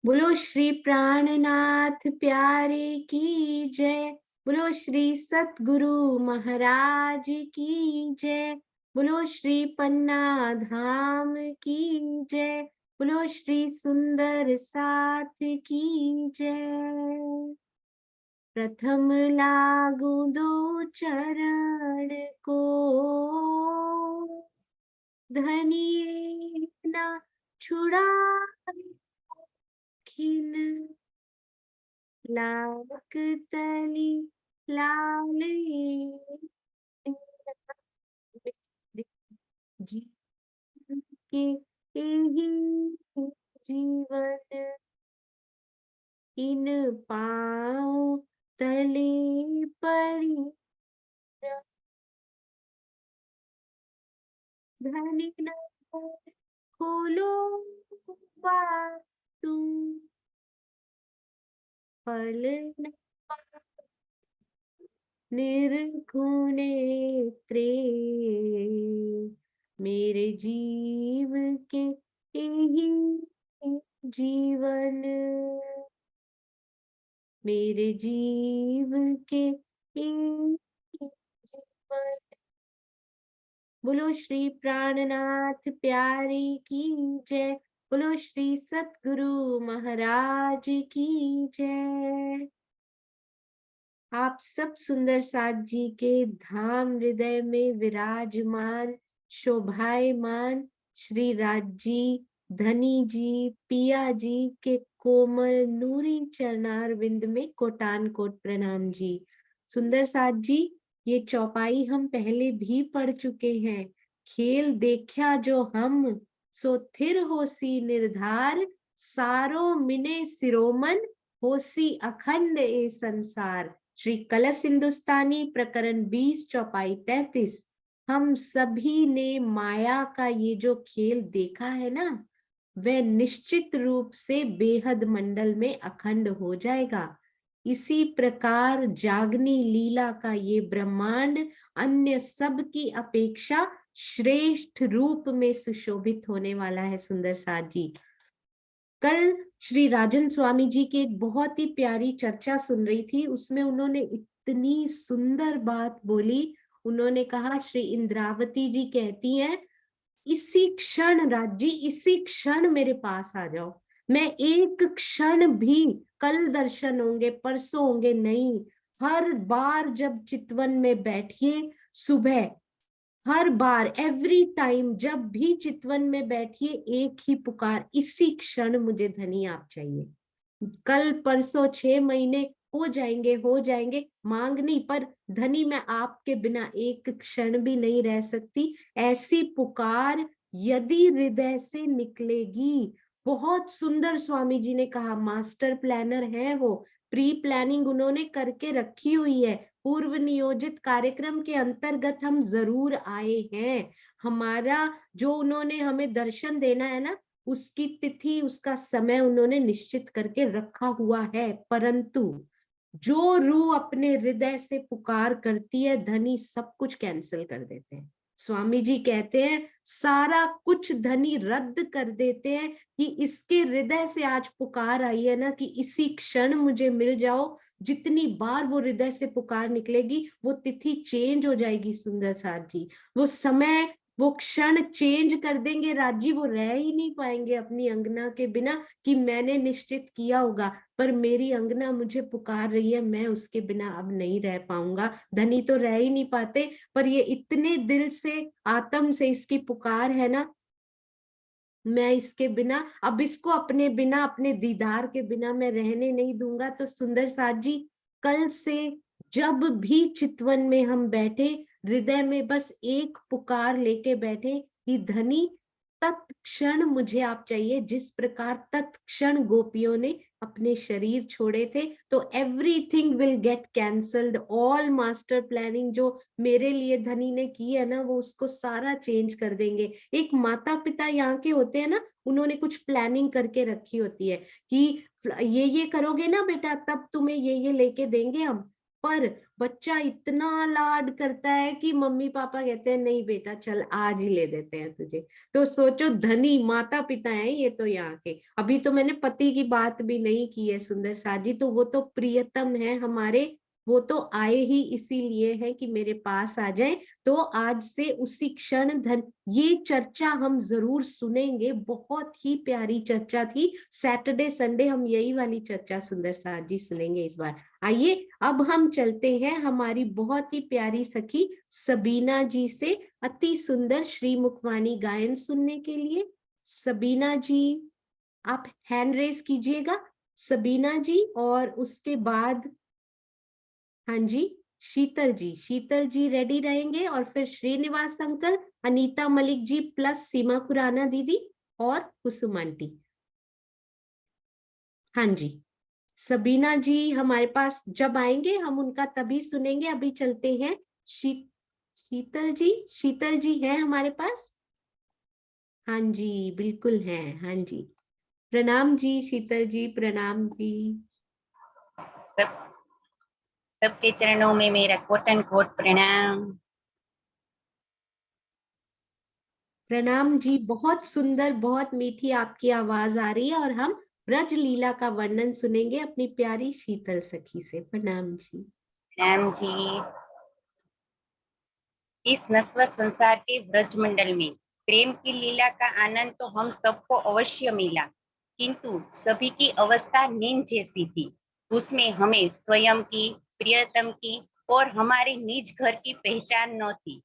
बोलो श्री प्राणनाथ प्यारे की जय। बोलो श्री सतगुरु महाराज की जय। बोलो श्री पन्ना धाम की जय। बोलो श्री सुंदर साथ की जय। प्रथम लागू दो चरण को, धनिये ना छुड़ा खिन लाख तली लाल जीवन के यही जीवन, इन पाँव तले पड़ी धनी नजर खोलो बात तुम, पल निर्गुण नेत्रे मेरे जीव के यही जीवन, मेरे जीव के यही जीवन। बोलो श्री प्राणनाथ प्यारे की जय। बोलो श्री सतगुरु महाराज की जय। आप सब सुंदर साथ जी के धाम हृदय में विराजमान शोभायमान श्री राज जी, धनी जी, पिया जी के कोमल नूरी चरणारविंद में कोटान कोट प्रणाम जी। सुंदर साथ जी, ये चौपाई हम पहले भी पढ़ चुके हैं। खेल देखा जो हम सो थिर होसी निर्धार, सारो मिने सिरोमन होसी अखंड ए संसार। श्री कलश हिंदुस्तानी प्रकरण 20 चौपाई 33। हम सभी ने माया का ये जो खेल देखा है ना, वह निश्चित रूप से बेहद मंडल में अखंड हो जाएगा। इसी प्रकार जागनी लीला का ये ब्रह्मांड अन्य सब की अपेक्षा श्रेष्ठ रूप में सुशोभित होने वाला है। सुंदर साथ जी, कल श्री राजन स्वामी जी की एक बहुत ही प्यारी चर्चा सुन रही थी, उसमें उन्होंने इतनी सुंदर बात बोली। उन्होंने कहा, श्री इंद्रावती जी कहती हैं, इसी क्षण राज्य, इसी क्षण मेरे पास आ जाओ। मैं एक क्षण भी, कल दर्शन होंगे परसों होंगे नहीं, हर बार जब चितवन में बैठिए, सुबह हर बार एवरी टाइम जब भी चितवन में बैठिए, एक ही पुकार, इसी क्षण मुझे धनी आप चाहिए। कल परसों 6 महीने हो जाएंगे, मांग नहीं, पर धनी मैं आपके बिना एक क्षण भी नहीं रह सकती। ऐसी पुकार यदि हृदय से निकलेगी, बहुत सुंदर स्वामी जी ने कहा, मास्टर प्लानर है वो, प्री प्लानिंग उन्होंने करके रखी हुई है, पूर्व नियोजित कार्यक्रम के अंतर्गत हम जरूर आए हैं। हमारा जो उन्होंने हमें दर्शन देना है ना, उसकी तिथि, उसका समय उन्होंने निश्चित करके रखा हुआ है। परंतु जो रूह अपने हृदय से पुकार करती है, धनी सब कुछ कैंसिल कर देते हैं। स्वामी जी कहते हैं, सारा कुछ धनी रद्द कर देते हैं कि इसके हृदय से आज पुकार आई है ना, कि इसी क्षण मुझे मिल जाओ। जितनी बार वो हृदय से पुकार निकलेगी, वो तिथि चेंज हो जाएगी। सुंदर साथ जी, वो समय, वो क्षण चेंज कर देंगे राजी, वो रह ही नहीं पाएंगे अपनी अंगना के बिना, कि मैंने निश्चित किया होगा पर मेरी अंगना मुझे पुकार रही है, मैं उसके बिना अब नहीं रह पाऊंगा। धनी तो रह ही नहीं पाते, पर ये इतने दिल से, आत्म से इसकी पुकार है ना, मैं इसके बिना, अब इसको अपने बिना, अपने दीदार के बिना मैं रहने नहीं दूंगा। तो सुंदर साथ जी, कल से जब भी चितवन में हम बैठे, हृदय में बस एक पुकार लेके बैठे कि धनी तत्क्षण मुझे आप चाहिए। जिस प्रकार तत्क्षण गोपियों ने अपने शरीर छोड़े थे, तो everything will get cancelled, all master planning जो मेरे लिए धनी ने की है ना, वो उसको सारा चेंज कर देंगे। एक माता पिता यहाँ के होते हैं ना, उन्होंने कुछ प्लानिंग करके रखी होती है कि ये करोगे ना बेटा, तब तुम्हें ये लेके देंगे हम। पर बच्चा इतना लाड करता है कि मम्मी पापा कहते हैं नहीं बेटा चल आज ही ले देते हैं तुझे। तो सोचो धनी माता पिता हैं ये तो यहाँ के। अभी तो मैंने पति की बात भी नहीं की है सुंदर सा जी, तो वो तो प्रियतम है हमारे। वो तो आए ही इसीलिए है कि मेरे पास आ जाए। तो आज से उसी क्षण धन, ये चर्चा हम जरूर सुनेंगे, बहुत ही प्यारी चर्चा थी। सैटरडे संडे हम यही वाली चर्चा सुंदर सा जी सुनेंगे इस बार। आइए अब हम चलते हैं हमारी बहुत ही प्यारी सखी सबीना जी से अति सुंदर श्री मुखवाणी गायन सुनने के लिए। सबीना जी आप हैंड रेस कीजिएगा, सबीना जी। और उसके बाद हाँ जी शीतल जी, शीतल जी रेडी रहेंगे। और फिर श्रीनिवास अंकल, अनीता मलिक जी प्लस सीमा खुराना दीदी और कुसुम आंटी। हाँ जी सबीना जी हमारे पास जब आएंगे हम उनका तभी सुनेंगे। अभी चलते हैं शीतल जी, शीतल जी हैं हमारे पास? हाँ जी बिल्कुल है, हाँ जी। प्रणाम जी शीतल जी, प्रणाम जी। सब सबके चरणों में मेरा कोटन कोट प्रणाम। प्रणाम जी, बहुत सुंदर बहुत मीठी आपकी आवाज आ रही है और हम ब्रज लीला का वर्णन सुनेंगे अपनी प्यारी शीतल सखी से। प्रणाम जी। प्रणाम जी। इस नश्वर संसार के ब्रज मंडल में प्रेम की लीला का आनंद तो हम सबको अवश्य मिला, किंतु सभी की अवस्था नींद जैसी थी। उसमें हमें स्वयं की, प्रियतम की और हमारे निज घर की पहचान न थी।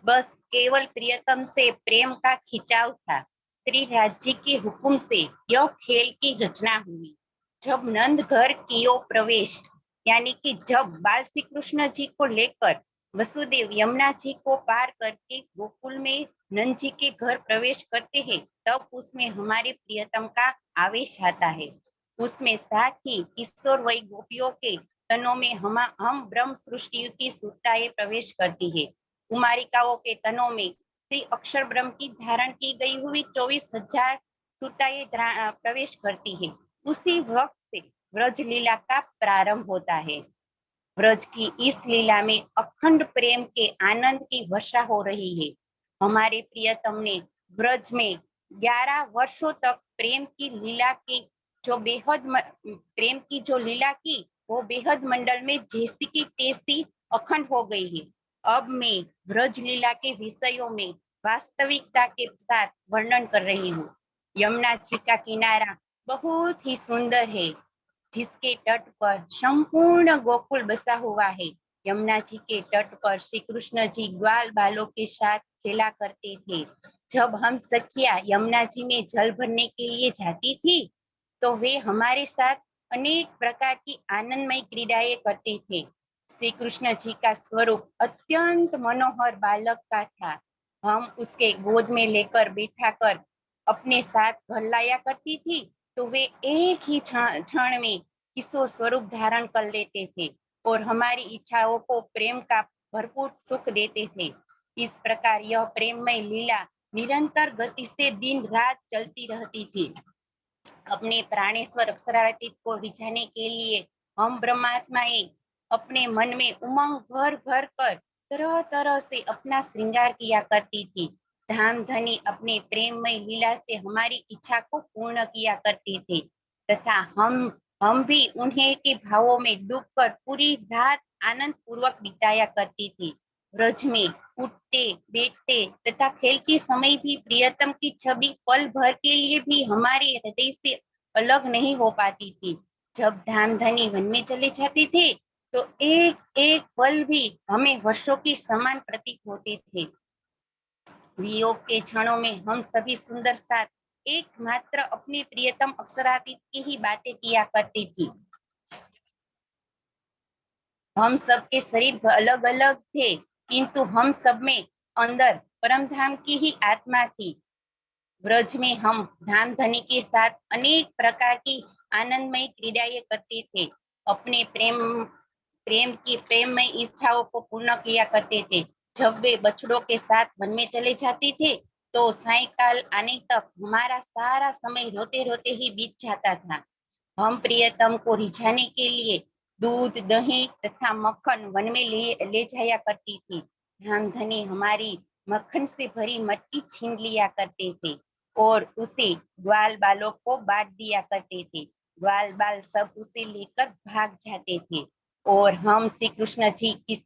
बस केवल प्रियतम से प्रेम का खिंचाव था। श्री राज जी के हुक्म से यह खेल की रचना हुई। जब नंद घर कियो प्रवेश, यानी कि जब बाल श्री कृष्ण जी को लेकर वसुदेव यमुना जी को पार करके गोकुल में नंद जी के घर प्रवेश करते हैं, तब उसमें हमारे प्रियतम का आवेश आता है। उसमें साथ ही किशोर वय गोपियों के तनों में हम ब्रह्म सृष्टि की सुताएं प्रवेश करती है। कुमारिकाओं के तनों में श्री अक्षर ब्रह्म की धारण की गई हुई 24,000 सुताएं प्रवेश करती है। उसी वक्त से ब्रज लीला का प्रारंभ होता है। ब्रज की इस लीला में अखंड प्रेम के आनंद की वर्षा हो रही है। हमारे प्रियतम ने ब्रज में 11 वर्षों तक प्रेम की लीला की, प्रेम की जो लीला की वो बेहद मंडल में जैसी की तैसी अखंड हो गई है। अब मैं ब्रज लीला के विषयों में वास्तविकता के साथ वर्णन कर रही हूँ। यमुना जी का किनारा बहुत ही सुंदर है, जिसके तट पर संपूर्ण गोकुल बसा हुआ है। यमुना जी के तट पर श्री कृष्ण जी ग्वाल बालों के साथ खेला करते थे। जब हम सखिया यमुना जी में जल भरने के लिए जाती थी, तो वे हमारे साथ अनेक प्रकार की आनंदमय क्रीडाएं करते थे। श्री कृष्ण जी का स्वरूप अत्यंत मनोहर बालक का था। हम उसके गोद में लेकर बैठा कर अपने साथ घर लाया करती थी, तो वे एक ही क्षण में किशोर स्वरूप धारण कर लेते थे और हमारी इच्छाओं को प्रेम का भरपूर सुख देते थे। इस प्रकार यह प्रेममय लीला निरंतर गति से दिन रात चलती रहती थी। अपने प्राणेश्वर अक्षरातीत को रिझाने के लिए हम ब्रह्मात्माएं अपने मन में उमंग भर भर कर तरह तरह से अपना श्रृंगार किया करती थी। धाम धनी अपने प्रेममय लीला से हमारी इच्छा को पूर्ण किया करते थे, तथा हम भी उन्हें के भावों में डूबकर पूरी रात आनंद पूर्वक बिताया करती थी। ब्रज में उठते बैठते तथा खेलते समय भी प्रियतम की छवि पल भर के लिए भी हमारे हृदय से अलग नहीं हो पाती थी। जब धाम धनी वन में चले जाते थे, तो एक एक पल भी हमें वर्षों की समान प्रतीत होते थे। वियोग के क्षणों में हम सभी सुंदर साथ एकमात्र अपने प्रियतम अक्षरातीत की ही बातें किया करती थी। हम सबके शरीर अलग अलग थे, किंतु हम सब में अंदर परम धाम की ही आत्मा थी। ब्रज में हम धाम धनी के साथ अनेक प्रकार की आनंदमय क्रीडाएं करते थे। अपने प्रेम में इच्छाओं को पूर्ण किया करते थे। जब वे बछड़ों के साथ वन में चले जाते थे, तो सायकाल आने तक हमारा सारा समय रोते रोते ही बीत जाता था। हम प्रियतम को रिझाने के लिए दूध, दही तथा मक्खन वन में ले जाया करती थी। धामधनी हमारी मक्खन से भरी मटकी छीन लिया करते थे और उसे ग्वाल बालों को बांट दिया करते थे। ग्वाल बाल सब उसे लेकर भाग जाते थे और हम श्री कृष्ण जी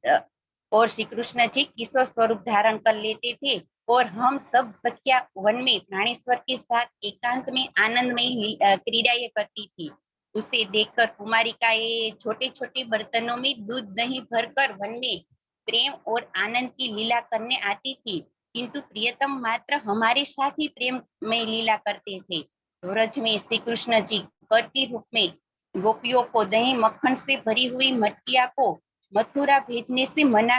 और श्री कृष्ण जी किशोर स्वरूप धारण कर लेते थे और हम सब सखिया वन में प्राणेश्वर के साथ एकांत में आनंदमयी क्रीड़ाएं करती थी। उसे देखकर कुमारिकाएं छोटे छोटे बर्तनों में दूध दही भरकर वन में प्रेम और आनंद की लीला करने आती थी, किंतु प्रियतम मात्र हमारे साथ ही प्रेम में लीला करते थे। व्रज में श्री कृष्ण जी कर के रूप में गोपियों को दही मक्खन से भरी हुई मटकिया को मथुरा भेजने से मना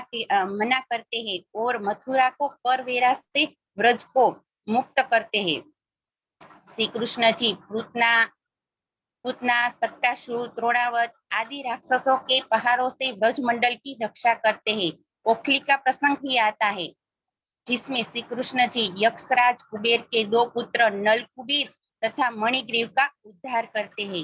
करते हैं और मथुरा को करवेरा से व्रज को मुक्त करते हैं। श्री कृष्ण जी पूतना, सक्टासुर, द्रोणावत आदि राक्षसों के पहाड़ों से ब्रज मंडल की रक्षा करते हैं। ओखली का प्रसंग भी आता है जिसमें श्री कृष्ण जी यक्षराज कुबेर के दो पुत्र नल कुबेर तथा मणिग्रीव का उद्धार करते हैं।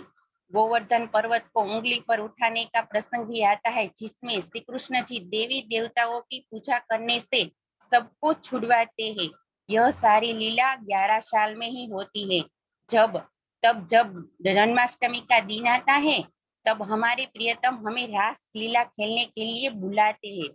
गोवर्धन पर्वत को उंगली पर उठाने का प्रसंग भी आता है जिसमें श्री कृष्ण जी देवी देवताओं की पूजा करने से सबको छुड़वाते हैं। यह सारी लीला 11 साल में ही होती है। जब जन्माष्टमी का दिन आता है तब हमारे प्रियतम हमें रास लीला खेलने के लिए बुलाते हैं,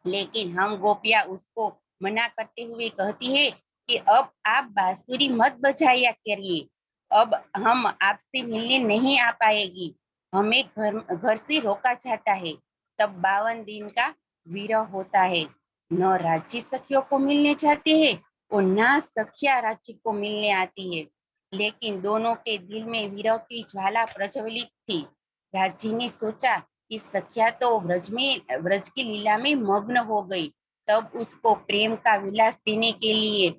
लेकिन हम गोपियां उसको मना करते हुए कहती है कि अब आप बांसुरी मत बजाया करिए, अब हम आपसे मिलने नहीं आ पाएगी, हमें घर से रोका जाता है। तब 52 दिन का विरह होता है। न राज्य सखियों को मिलने जाते हैं और न सखिया राज्य को मिलने आती है, लेकिन दोनों के दिल में विरह की ज्वाला प्रज्वलित थी। राज्य ने सोचा कि सखिया तो व्रज की लीला में मग्न हो गई, तब उसको प्रेम का विलास देने के लिए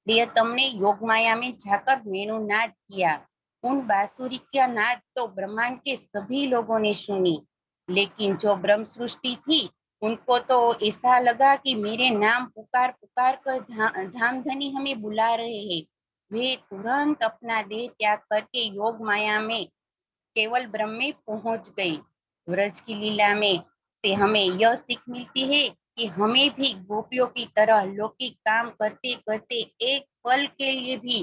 प्रियतम ने योग माया में जाकर वेणुनाद किया। उन बांसुरी का नाद तो ब्रह्मांड के सभी लोगों ने सुनी, लेकिन जो ब्रह्म सृष्टि थी उनको तो ऐसा लगा कि मेरे नाम पुकार पुकार कर धामधनी हमें बुला रहे हैं। वे तुरंत अपना देह त्याग करके योग माया में केवल ब्रह्म में पहुंच गई। व्रज की लीला में से हमें यह सीख मिलती है कि हमें भी गोपियों की तरह लौकिक काम करते करते एक पल के लिए भी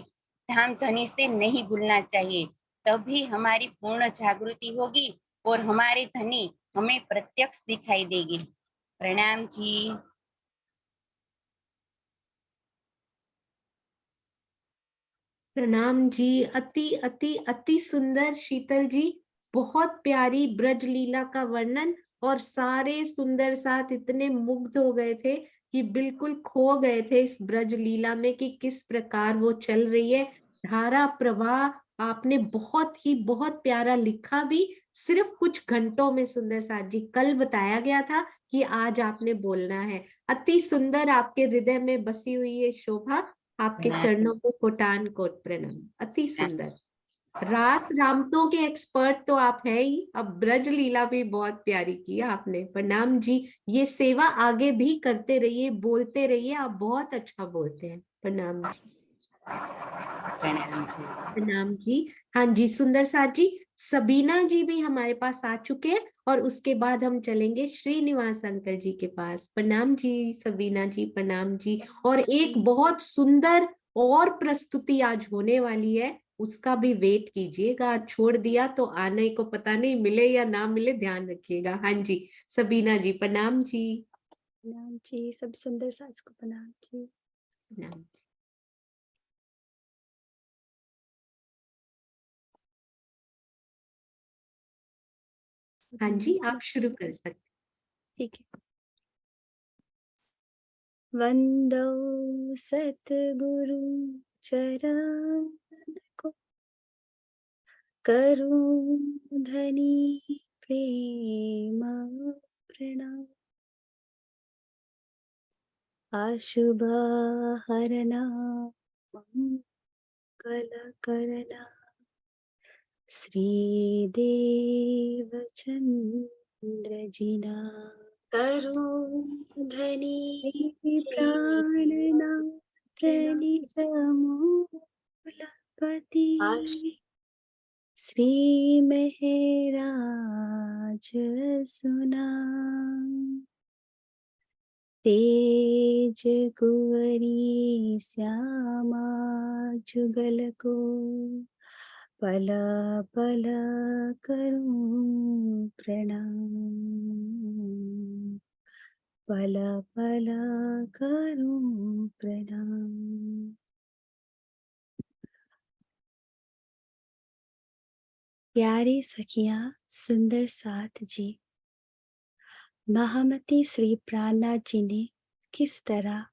धाम धनी से नहीं भूलना चाहिए, तभी हमारी पूर्ण जागृति होगी और हमारे धनी हमें प्रत्यक्ष दिखाई देगी। प्रणाम जी। प्रणाम जी। अति अति अति सुंदर शीतल जी, बहुत प्यारी ब्रज लीला का वर्णन, और सारे सुंदर साथ इतने मुग्ध हो गए थे कि बिल्कुल खो गए थे इस ब्रज लीला में कि किस प्रकार वो चल रही है। धारा प्रवाह आपने बहुत प्यारा लिखा भी, सिर्फ कुछ घंटों में। सुंदर साथ जी, कल बताया गया था कि आज आपने बोलना है। अति सुंदर, आपके हृदय में बसी हुई है शोभा। आपके चरणों को कोटान कोट प्रणाम। अति सुंदर। रास रामतों के एक्सपर्ट तो आप है ही, अब ब्रज लीला भी बहुत प्यारी की आपने। प्रणाम जी। ये सेवा आगे भी करते रहिए, बोलते रहिए, आप बहुत अच्छा बोलते हैं। प्रणाम जी। प्रणाम जी। प्रणाम जी। हाँ जी सुंदर साथ जी, सबीना जी भी हमारे पास आ चुके हैं और उसके बाद हम चलेंगे श्रीनिवास अंकल जी के पास। प्रणाम जी सबीना जी, प्रणाम जी। और एक बहुत सुंदर और प्रस्तुति आज होने वाली है, उसका भी वेट कीजिएगा। छोड़ दिया तो आने को पता नहीं मिले या ना मिले, ध्यान रखिएगा। हाँ जी सबीना जी, प्रणाम जी। प्रणाम जी, सब सुंदर साज को प्रणाम जी। प्रणाम। हाँ जी, आप शुरू कर सकते। ठीक है। वंदो सतगुरु चरण को, करूं धनी प्रेम प्रणाम। अशुभ हरना मंगल करना, श्रीदेव चंद्र जिना। करूं धनी प्राणनाथ निज मूलपति, श्री महराज सुना, तेज कुंवरी श्यामा जुगल को, पल पल करूं प्रणाम, पल पल करूं प्रणाम। प्यारे सखियां सुंदर साथ जी, महामती श्री प्राणनाथ जी ने किस तरह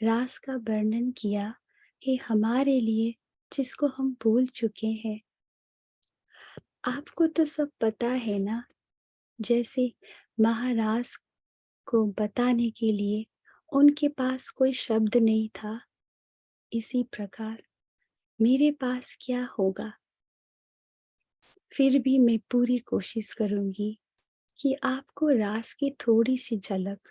रास का वर्णन किया कि हमारे लिए जिसको हम भूल चुके हैं। आपको तो सब पता है ना, जैसे महाराज को बताने के लिए उनके पास कोई शब्द नहीं था, इसी प्रकार मेरे पास क्या होगा। फिर भी मैं पूरी कोशिश करूंगी कि आपको रास की थोड़ी सी झलक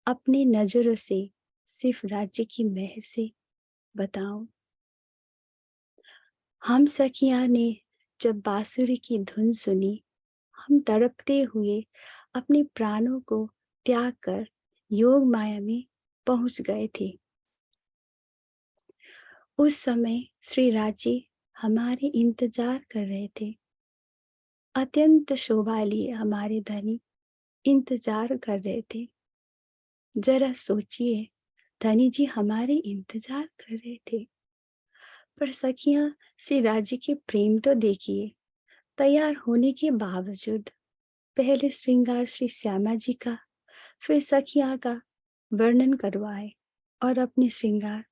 अपनी नजरों से, सिर्फ राज्य की मेहर से बताऊं। हम सखियां ने जब बांसुरी की धुन सुनी, हम तड़पते हुए अपने प्राणों को त्याग कर योग माया में पहुंच गए थे। उस समय श्री राजी हमारे इंतजार कर रहे थे। अत्यंत शोभा लिए हमारे धनी इंतजार कर रहे थे। जरा सोचिए, धनी जी हमारे इंतजार कर रहे थे, पर सखियां श्री राजी के प्रेम तो देखिए। तैयार होने के बावजूद पहले श्रृंगार श्री श्यामा जी का, फिर सखियां का वर्णन करवाए और अपने श्रृंगार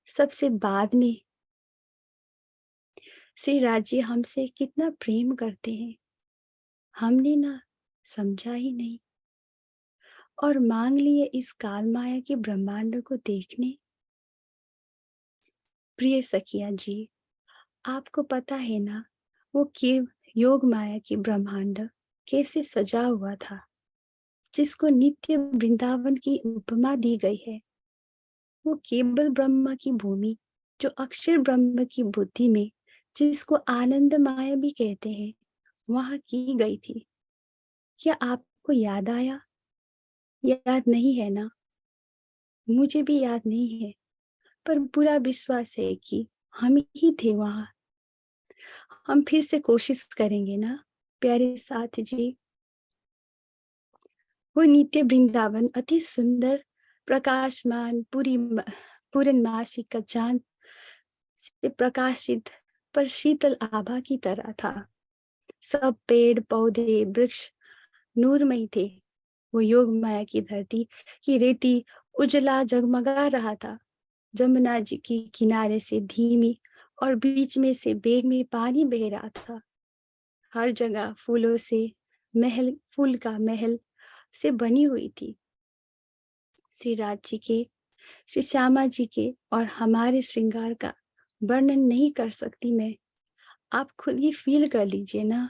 सबसे बाद में। श्री राजी हमसे कितना प्रेम करते हैं, हमने ना समझा ही नहीं, और मांग लिए इस काल माया के ब्रह्मांड को देखने। प्रिय सखिया जी, आपको पता है ना, वो के योग माया की ब्रह्मांड कैसे सजा हुआ था, जिसको नित्य वृंदावन की उपमा दी गई है। वो केवल ब्रह्म की भूमि, जो अक्षर ब्रह्म की बुद्धि में, जिसको आनंद माया भी कहते हैं, वहां की गई थी। क्या आपको याद आया? याद नहीं है ना? मुझे भी याद नहीं है, पर पूरा विश्वास है कि हम ही थे वहां। हम फिर से कोशिश करेंगे ना प्यारे साथ जी। वो नित्य वृंदावन अति सुंदर, प्रकाशमान, पूर्णमासी का चांद से प्रकाशित, पर शीतल आभा की तरह था। सब पेड़ पौधे वृक्ष नूरमय थे। वो योग माया की धरती की रेती उजला जगमगा रहा था। जमुना जी की किनारे से धीमी और बीच में से बेग में पानी बह रहा था। हर जगह फूलों से महल, फूल का महल से बनी हुई थी। श्री राज जी के, श्री श्यामा जी के और हमारे श्रृंगार का वर्णन नहीं कर सकती मैं। आप खुद ही फील कर लीजिए ना।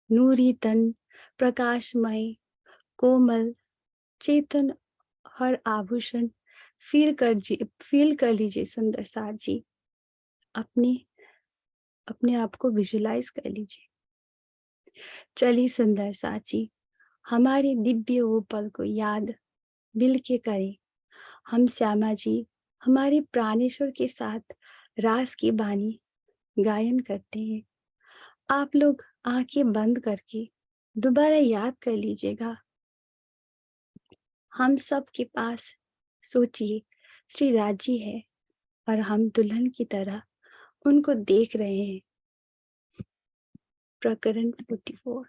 नूरी तन, प्रकाशमय, कोमल, चेतन, हर आभूषण फील कर लीजिए सुंदर साथ जी। अपने अपने आप को विजुलाइज कर लीजिए। चलिए सुंदर साची, हमारे दिव्य वो पल को याद मिल के करें। हम श्यामा जी हमारे प्राणेश्वर के साथ रास की बानी गायन करते हैं। आप लोग आंखें बंद करके दोबारा याद कर लीजिएगा। हम सब के पास सोचिए श्री राजी है और हम दुल्हन की तरह उनको देख रहे हैं। प्रकरण 44।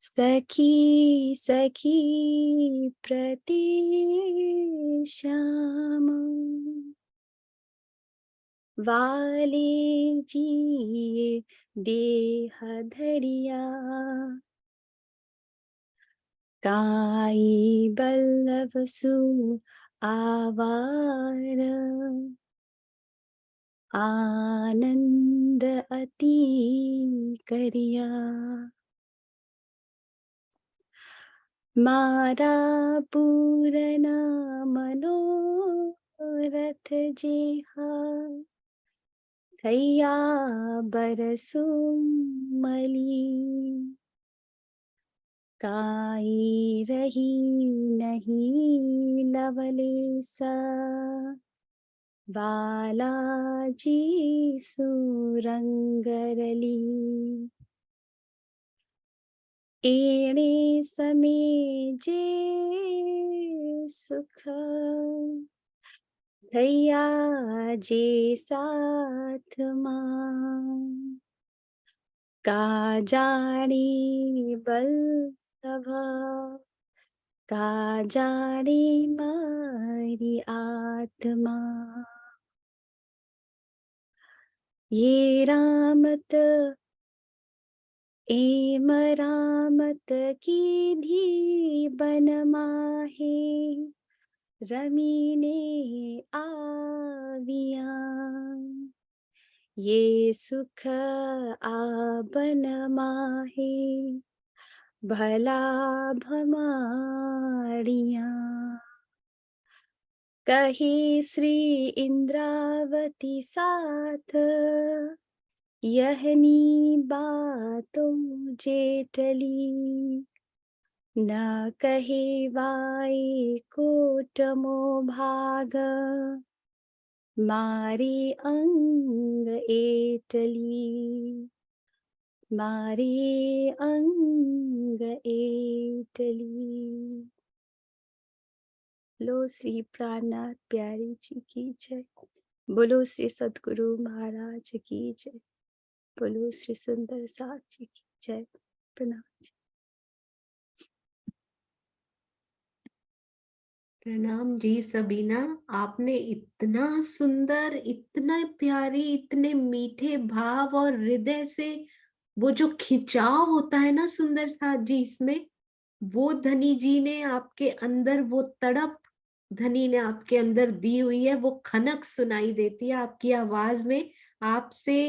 सखी सखी प्रति श्याम, वाले जी देह धरिया, काई बल्लभ सु आवार, आनंद अति करिया। मारा पूरना मनोरथ, रथ जेहा थैया बरसु मली काई रही नहीं लवलेसा बालाजी सुरंगरली एणे समय जे सुख थैया जे साथ मां का जाने बल सभा का जाने मारी आत्मा ये रामत एम रामत की धी बन माहे रमीने आविया ये सुख आबन माहे भला भमाड़िया कहे श्री इंद्रावती साथ यहनी बातों जेठली न कहे वाई कोटमो भाग मारी अंग एटली मारी अंग एटली। बोलो श्री प्राणनाथ प्यारी जी की जय। बोलो श्री सद्गुरु महाराज की जय। बोलो श्री सुंदर साथ जी की जय। प्रणाम जी। प्रणाम जी सबीना, आपने इतना सुंदर, इतना प्यारी, इतने मीठे भाव और हृदय से वो जो खिंचाव होता है ना सुंदर साथ जी इसमें, वो धनी जी ने आपके अंदर, वो तड़प धनी ने आपके अंदर दी हुई है, वो खनक सुनाई देती है आपकी आवाज में। आपसे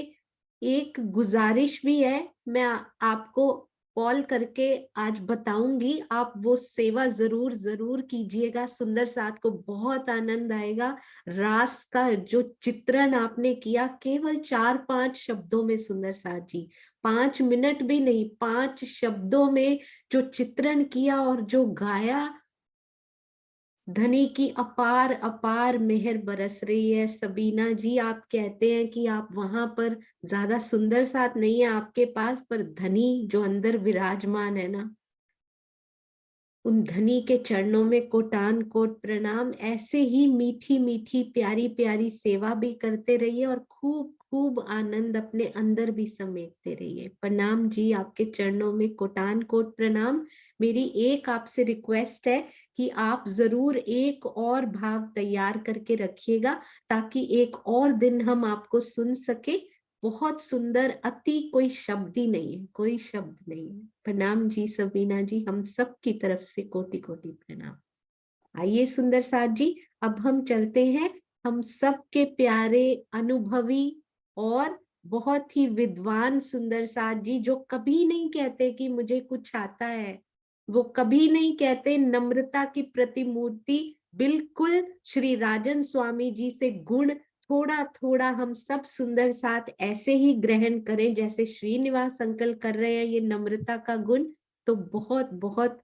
एक गुजारिश भी है, मैं आपको कॉल करके आज बताऊंगी, आप वो सेवा जरूर जरूर कीजिएगा। सुंदर साथ को बहुत आनंद आएगा। रास का जो चित्रण आपने किया केवल 4-5 शब्दों में सुंदर साथ जी, 5 मिनट भी नहीं, 5 शब्दों में जो चित्रण किया और जो गाया, धनी की अपार अपार मेहर बरस रही है। सबीना जी, आप कहते हैं कि आप वहां पर ज्यादा सुंदर साथ नहीं है आपके पास, पर धनी जो अंदर विराजमान है ना, उन धनी के चरणों में कोटान कोट प्रणाम। ऐसे ही मीठी मीठी प्यारी प्यारी सेवा भी करते रहिए और खूब खूब आनंद अपने अंदर भी समेटते रहिए। प्रणाम जी, आपके चरणों में कोटान कोट प्रणाम। मेरी एक आपसे रिक्वेस्ट है कि आप जरूर एक और भाव तैयार करके रखिएगा, ताकि एक और दिन हम आपको सुन सके। बहुत सुंदर, अति कोई शब्द ही नहीं है, कोई शब्द नहीं है। प्रणाम जी सबीना जी, हम सब की तरफ से कोटि कोटि प्रणाम। आइए सुंदर साथ जी, अब हम चलते हैं हम सबके प्यारे अनुभवी और बहुत ही विद्वान सुंदर साथ जी, जो कभी नहीं कहते कि मुझे कुछ आता है, वो कभी नहीं कहते, नम्रता की प्रतिमूर्ति, बिल्कुल श्री राजन स्वामी जी से गुण थोड़ा थोड़ा हम सब सुंदर साथ ऐसे ही ग्रहण करें जैसे श्रीनिवास अंकल कर रहे हैं, ये नम्रता का गुण। तो बहुत बहुत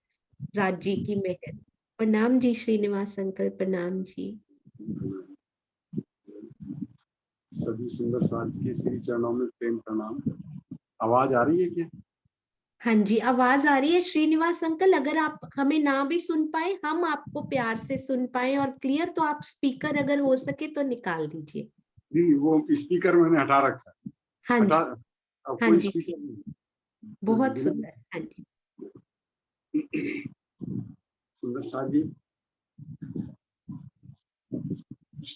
राज जी की मेहर। प्रणाम जी श्रीनिवास अंकल, प्रणाम जी। सभी सुंदर साथ के श्री चरणों में प्रेम प्रणाम। आवाज आ रही है क्या? हाँ जी, आवाज आ रही है श्रीनिवास अंकल। अगर आप हमें ना भी सुन पाए, हम आपको प्यार से सुन पाए और क्लियर, तो आप स्पीकर अगर हो सके तो निकाल दीजिए। नहीं, वो स्पीकर मैंने हटा रखा है। हाँ हटा, जी, अब हाँ कोई जी, स्पीकर नहीं। बहुत बिना सुंदर। हाँ जी, सुंदर साथ जी,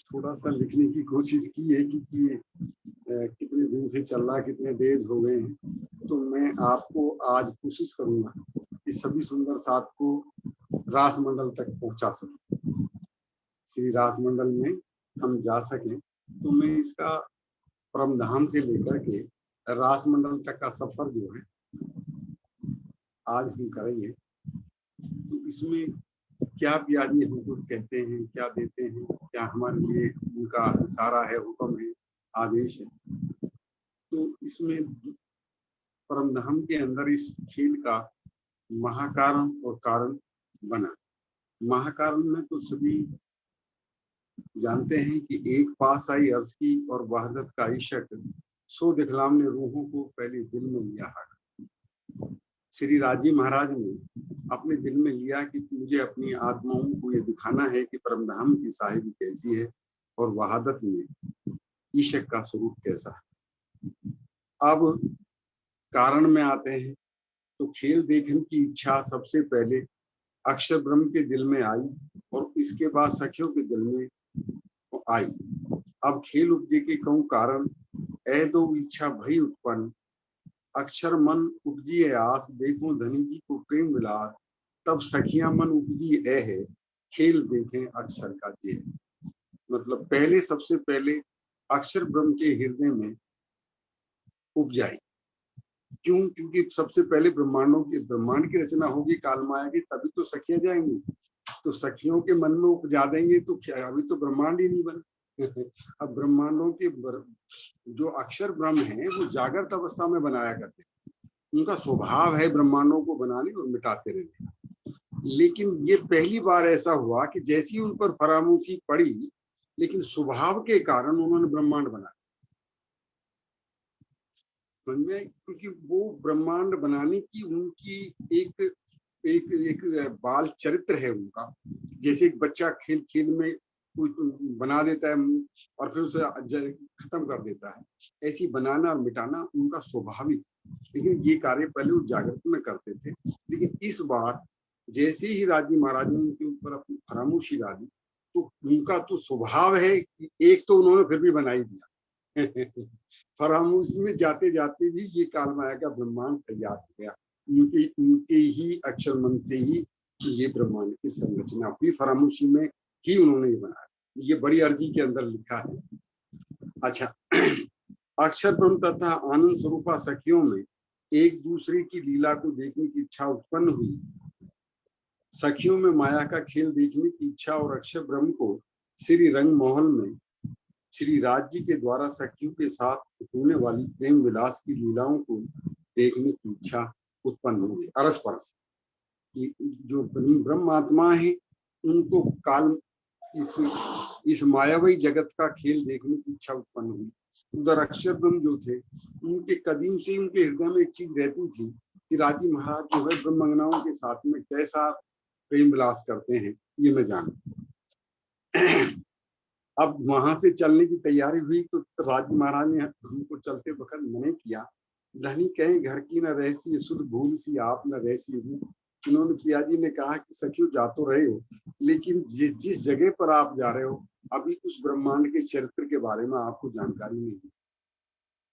थोड़ा सा लिखने की कोशिश की है कि कितने दिन से चल रहा है, कितने डेज हो गए हैं, तो मैं आपको आज कोशिश करूंगा कि सभी सुंदर साथ को रास मंडल तक पहुंचा सके, श्री रास मंडल में हम जा सकें। तो मैं इसका परमधाम से लेकर के रास मंडल तक का सफर जो है आज हम करेंगे। तो इसमें क्या पिया जी हमको कहते हैं, क्या देते हैं, क्या हमारे लिए उनका इशारा है, हुक्म है, आदेश है। तो इसमें परम धाम के अंदर इस खेल का महाकारण और कारण बना। महाकारण में तो सभी जानते हैं कि एक पास आई अर्ज की और वहदत का इशक, सो दिखलाम ने रूहों को पहले दिल में लिया है। श्री राजी महाराज ने अपने दिल में लिया कि मुझे अपनी आत्माओं को ये दिखाना है कि परम धाम की साहिबी कैसी है और वहादत में इशक का स्वरूप कैसा है। अब कारण में आते हैं तो खेल देखने की इच्छा सबसे पहले अक्षर ब्रह्म के दिल में आई और इसके बाद सखियों के दिल में आई। अब खेल उपजे के कहूँ कारण, ए दो इच्छा भई उत्पन्न, अक्षर मन उपजी है आस, देखो धनी जी को प्रेम विलास, तब सखियां मन उपजी है, खेल देखें अक्षर का जे। मतलब पहले सबसे पहले अक्षर ब्रह्म के हृदय में उपजाई। क्यों? क्योंकि सबसे पहले ब्रह्मांड की रचना होगी काल माया की, तभी तो सखियां जाएंगी। तो सखियों के मन में उपजा देंगे तो क्या, अभी तो ब्रह्मांड ही नहीं बने। अब ब्रह्मांडों के जो अक्षर ब्रह्म है वो जागृत अवस्था में बनाया करते हैं। उनका स्वभाव है ब्रह्मांडों को बनाने और मिटाते रहने। लेकिन ये पहली बार ऐसा हुआ कि जैसी उन पर फरामोशी पड़ी, लेकिन स्वभाव के कारण उन्होंने ब्रह्मांड बनाया। में क्योंकि वो ब्रह्मांड बनाने की उनकी एक एक एक बाल चरित्र है उनका। जैसे एक बच्चा खेल खेल में कुछ बना देता है और फिर उसे खत्म कर देता है, ऐसी बनाना और मिटाना उनका स्वाभाविक। लेकिन ये कार्य पहले वो जागृत में करते थे। लेकिन इस बार जैसे ही राजी महाराज ने उनके ऊपर अपनी फरामोशी डाली, तो उनका तो स्वभाव है कि एक तो उन्होंने फिर भी बना ही दिया। फरामोशी में जाते जाते भी ये काल माया का ब्रह्मांड तैयार हो गया। उनके ही अक्षर मन से ही ये ब्रह्मांड की संरचना हुई, फरामोशी में ही उन्होंने ये बनाया। ये बड़ी अर्जी के अंदर लिखा है। अच्छा, अक्षर ब्रह्म तथा आनंद स्वरूपा सखियों में एक दूसरे की लीला को देखने की इच्छा उत्पन्न हुई। सखियों में माया का खेल देखने की इच्छा और अक्षर ब्रह्म को श्री रंग महल में श्री राज जी के द्वारा सखियों के साथ होने वाली प्रेम विलास की लीलाओं को देखने की इच्छा उत्पन्न हुई। अरस परस जो ब्रह्म आत्मा है उनको काल इस मायावी जगत का खेल देखने की इच्छा उत्पन्न हुई। उधर अक्षर ब्रह्म जो थे उनके कदीम से उनके हृदय में एक चीज रहती थी कि राजी महाराज जो है ब्रह्मंगनाओं के साथ में कैसा प्रेम विलास करते हैं, ये मैं जानूं। अब वहां से चलने की तैयारी हुई तो राजी महाराज ने हमको चलते वक्त मने किया, धनी कहीं घर की न रहसी, शुद्ध भूल सी आप न रहसी। उन्होंने पिया जी ने कहा कि सखियों जा तो रहे हो, लेकिन जिस जगह पर आप जा रहे हो अभी उस ब्रह्मांड के चरित्र के बारे में आपको जानकारी नहीं है।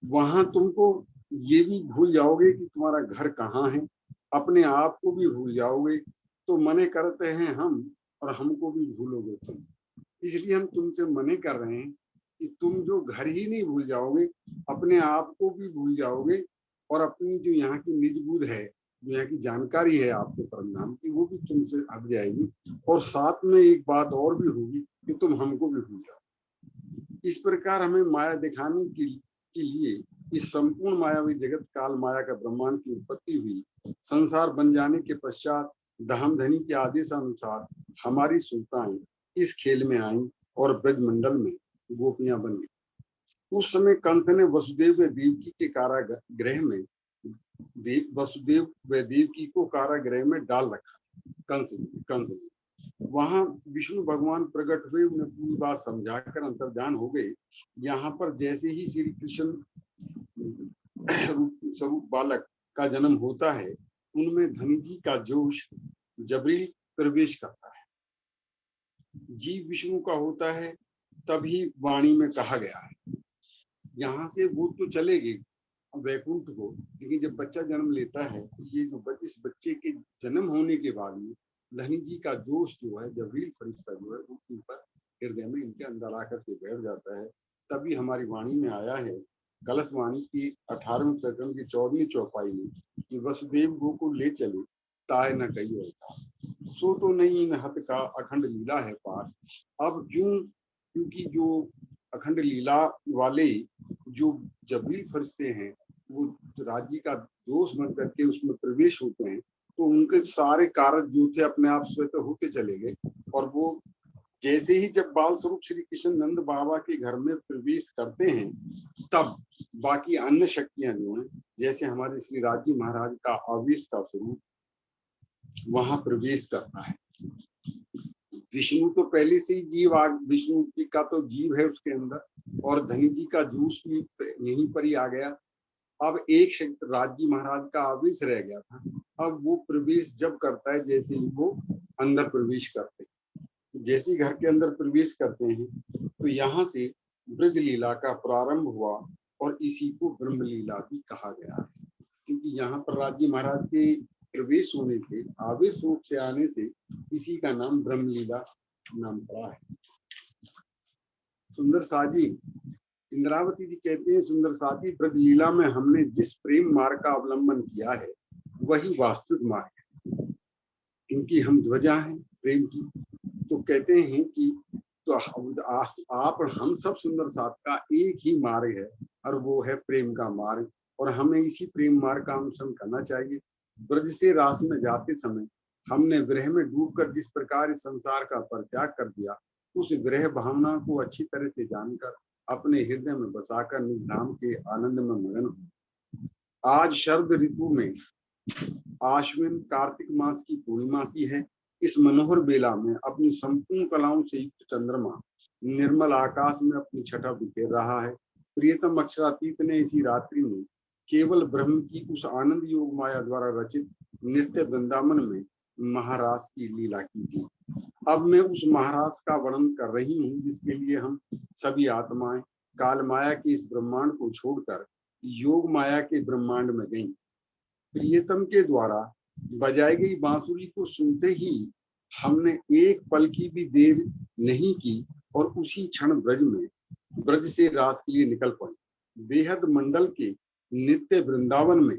वहां तुमको ये भी भूल जाओगे कि तुम्हारा घर कहाँ है, अपने आप को भी भूल जाओगे। तो मने करते हैं हम और हमको भी भूलोगे तुम। इसलिए हम तुमसे मने कर रहे हैं कि तुम जो घर ही नहीं भूल जाओगे, अपने आप को भी भूल जाओगे और अपनी जो यहाँ की निज बुद्ध है, जो यहाँ की जानकारी है आपके परम की, वो भी तुमसे हट जाएगी। और साथ में एक बात और भी होगी कि तुम हमको भी भूल जाओ। इस प्रकार हमें माया दिखाने के लिए इस संपूर्ण मायावी जगत काल माया का ब्रह्मांड की उत्पत्ति हुई। संसार बन जाने के पश्चात धामधनी के आदेशानुसार हमारी सुल्तान इस खेल में आई और ब्रजमंडल में गोपियां बन गई। उस समय कंस ने वसुदेव व देवकी के कारागृह में वसुदेव व देवकी को कारागृह में डाल रखा। कंस ने वहां विष्णु भगवान प्रकट हुए, उन्हें पूरी बात समझाकर अंतर्धान हो गए। यहाँ पर जैसे ही श्री कृष्ण स्वरूप बालक का जन्म होता है, उनमें धनी जी का जोश जबरी प्रवेश करता है। जीव विष्णु का होता है, तभी वाणी में कहा गया है। यहाँ से वो तो चलेगी वैकुंठ को, लेकिन जब बच्चा जन्म लेता है तो ये जो इस बच्चे के जन्म होने के बाद में धनी जी का जोश जो है, जबरील फरिश्ता जो है, वो ऊपर हृदय में इनके अंदर आकर के बैठ जाता है। तभी हमारी वाणी में आया है, कलश वाणी की 18वें प्रकरण की 14वीं चौपाई में, कि वसुदेव गोकुल ले चले ताय न कही होता, सो तो नहीं इन हत का अखंड लीला है पार। अब क्योंकि जो अखंड लीला वाले जो जबरील फरिश्ते हैं वो राज्य का दोष बन करके उसमें प्रवेश होते हैं, तो उनके सारे कार्य जो थे अपने आप स्वतः होते चले गए। और वो जैसे ही जब बाल स्वरूप श्री कृष्ण नंद बाबा के घर में प्रवेश करते हैं, तब बाकी अन्य शक्तियां जो हैं, जैसे हमारे श्री राजी महाराज का आवेश का स्वरूप वहां प्रवेश करता है। विष्णु तो पहले से ही जीव विष्णु जी का तो जीव है उसके अंदर, और धनी जी का जूस भी यहीं पर ही आ गया। अब एक शक्ति राजी महाराज का आवेश रह गया था। अब वो प्रवेश जब करता है, जैसे ही वो अंदर प्रवेश करते हैं, जैसे घर के अंदर प्रवेश करते हैं, तो यहाँ से ब्रज लीला का प्रारंभ हुआ, और इसी को ब्रह्म लीला भी कहा गया है। क्योंकि यहाँ पर राजी महाराज के प्रवेश होने से, आवेश रूप से आने से, इसी का नाम ब्रह्म लीला नाम पड़ा है। सुंदर साजी इंद्रावती जी कहते हैं, सुंदर साजी ब्रज लीला में हमने जिस प्रेम मार्ग का अवलंबन किया है वही वास्तविक मार्ग है। क्योंकि हम ध्वजा हैं प्रेम की, तो कहते हैं कि तो आप हम सब सुंदर साथ का एक ही मार्ग है, और वो है प्रेम का मार्ग, और हमें इसी प्रेम मार्ग का अनुसरण करना चाहिए। ब्रज से रास में जाते समय हमने विरह में डूबकर जिस प्रकार इस संसार का परित्याग कर दिया, उस विरह भावना को अच्छी तरह से जानकर अपने हृदय में बसाकर निज धाम के आनंद में मगन हो। आज शरद ऋतु में आश्विन कार्तिक मास की पूर्णिमा सी है। इस मनोहर बेला में अपनी संपूर्ण कलाओं से युक्त चंद्रमा निर्मल आकाश में अपनी छटा बिखेर रहा है। प्रियतम अक्षरातीत ने इसी रात्रि में केवल ब्रह्म की उस आनंद योग माया द्वारा रचित नृत्य वृंदावन में महारास की लीला की थी। अब मैं उस महारास का वर्णन कर रही हूँ, जिसके लिए हम सभी आत्माएं काल माया के इस ब्रह्मांड को छोड़कर योग माया के ब्रह्मांड में गईं। प्रियतम के द्वारा बजाई गई बांसुरी को सुनते ही हमने एक पल की भी देर नहीं की, और उसी क्षण ब्रज से रास के लिए निकल पड़े। बेहद मंडल के नित्य वृंदावन में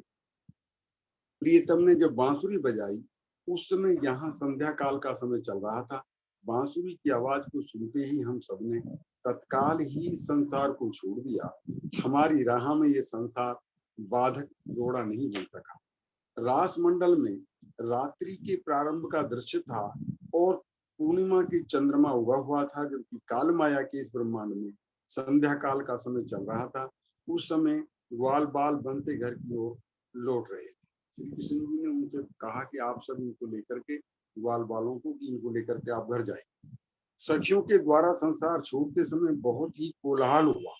प्रियतम ने जब बांसुरी बजाई, उस समय यहाँ संध्या काल का समय चल रहा था। बांसुरी की आवाज को सुनते ही हम सबने तत्काल ही संसार को छोड़ दिया। हमारी राह में ये संसार बाधक जोड़ा नहीं बन सका। रास मंडल में रात्रि के प्रारंभ का दृश्य था, और पूर्णिमा की चंद्रमा उगा हुआ था, जबकि काल माया के इस ब्रह्मांड में संध्या काल का समय चल रहा था। उस समय ग्वाल बाल वन से घर की ओर लौट रहे थे। श्री कृष्ण जी ने उनसे कहा कि आप सब इनको लेकर के, ग्वाल बालों को, इनको लेकर के आप घर जाए। सखियों के द्वारा संसार छोड़ते समय बहुत ही कोलाहल हुआ।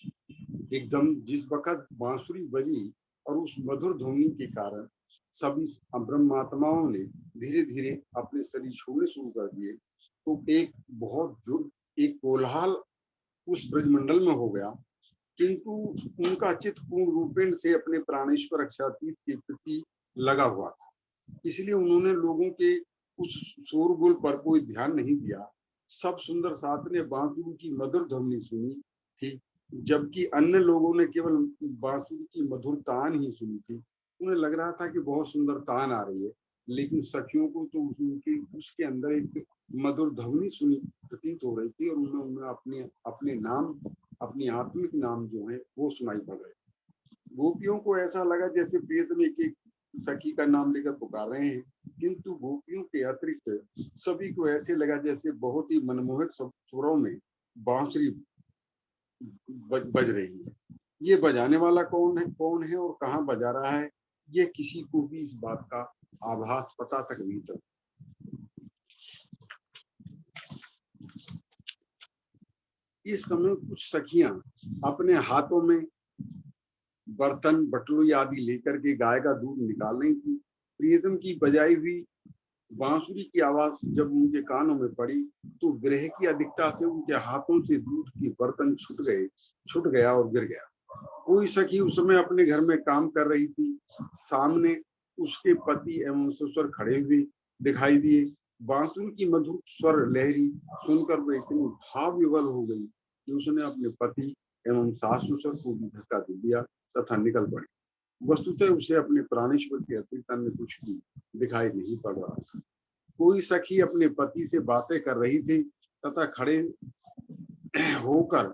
एकदम जिस वक्त बांसुरी बजी और उस मधुर ध्वनि के कारण सभी ब्रह्मात्माओं ने धीरे धीरे अपने शरीर छोड़ने शुरू कर दिए, तो एक बहुत एक कोलाहल उस ब्रजमंडल में हो गया। किंतु उनका चित्त पूर्ण रूपेण से अपने प्राणेश्वर अक्षरातीत के प्रति लगा हुआ था, इसलिए उन्होंने लोगों के उस शोरगुल पर कोई ध्यान नहीं दिया। सब सुंदर साथ ने बांसुरी की मधुर ध्वनि सुनी थी, जबकि अन्य लोगों ने केवल बांसुरी की मधुर तान ही सुनी थी। उन्हें लग रहा था कि बहुत सुंदर तान आ रही है, लेकिन सखियों को तो उसके अंदर एक मधुर ध्वनि सुनी प्रतीत हो रही थी, और उन्हें अपने नाम, अपनी आत्मिक नाम जो है वो सुनाई पड़ रहे थे। गोपियों को ऐसा लगा जैसे प्रियतम एक सखी का नाम लेकर पुकार रहे हैं, किंतु गोपियों के अतिरिक्त सभी को ऐसे लगा जैसे बहुत ही मनमोहक स्वरों में बांसुरी बज रही है। ये बजाने वाला कौन है और कहाँ बजा रहा है, ये किसी को भी इस बात का आभास पता तक नहीं चलता। इस समय कुछ सखियां अपने हाथों में बर्तन बटलुई आदि लेकर के गाय का दूध निकाल रही थी। प्रियतम की बजाई हुई बांसुरी की आवाज जब उनके कानों में पड़ी, तो विरह की अधिकता से उनके हाथों से दूध के बर्तन छूट गया और गिर गया। कोई सखी उस समय अपने घर में काम कर रही थी। सामने उसके पति एवं ससुर खड़े हुए दिखाई दिए। बांसुरी की मधुर स्वर लहरी सुनकर वह इतनी भाव विवल हो गई कि उसने अपने पति एवं सास ससुर को भी धक्का दे दिया तथा निकल पड़ी। वस्तुतः उसे अपने प्राणेश्वर के अतिरिक्त अन्य कुछ भी दिखाई नहीं पड़ रहा था। कोई सखी अपने पति से बातें कर रही थी तथा खड़े होकर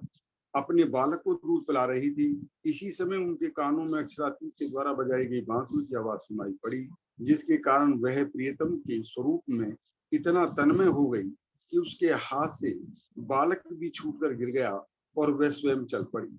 अपने बालक को दूध पिला रही थी। इसी समय उनके कानों में अक्षरातीत के द्वारा बजाई गई बांसुरी की आवाज सुनाई पड़ी, जिसके कारण वह प्रियतम के स्वरूप में इतना तन्मय हो गई कि उसके हाथ से बालक भी छूटकर गिर गया और वह स्वयं चल पड़ी।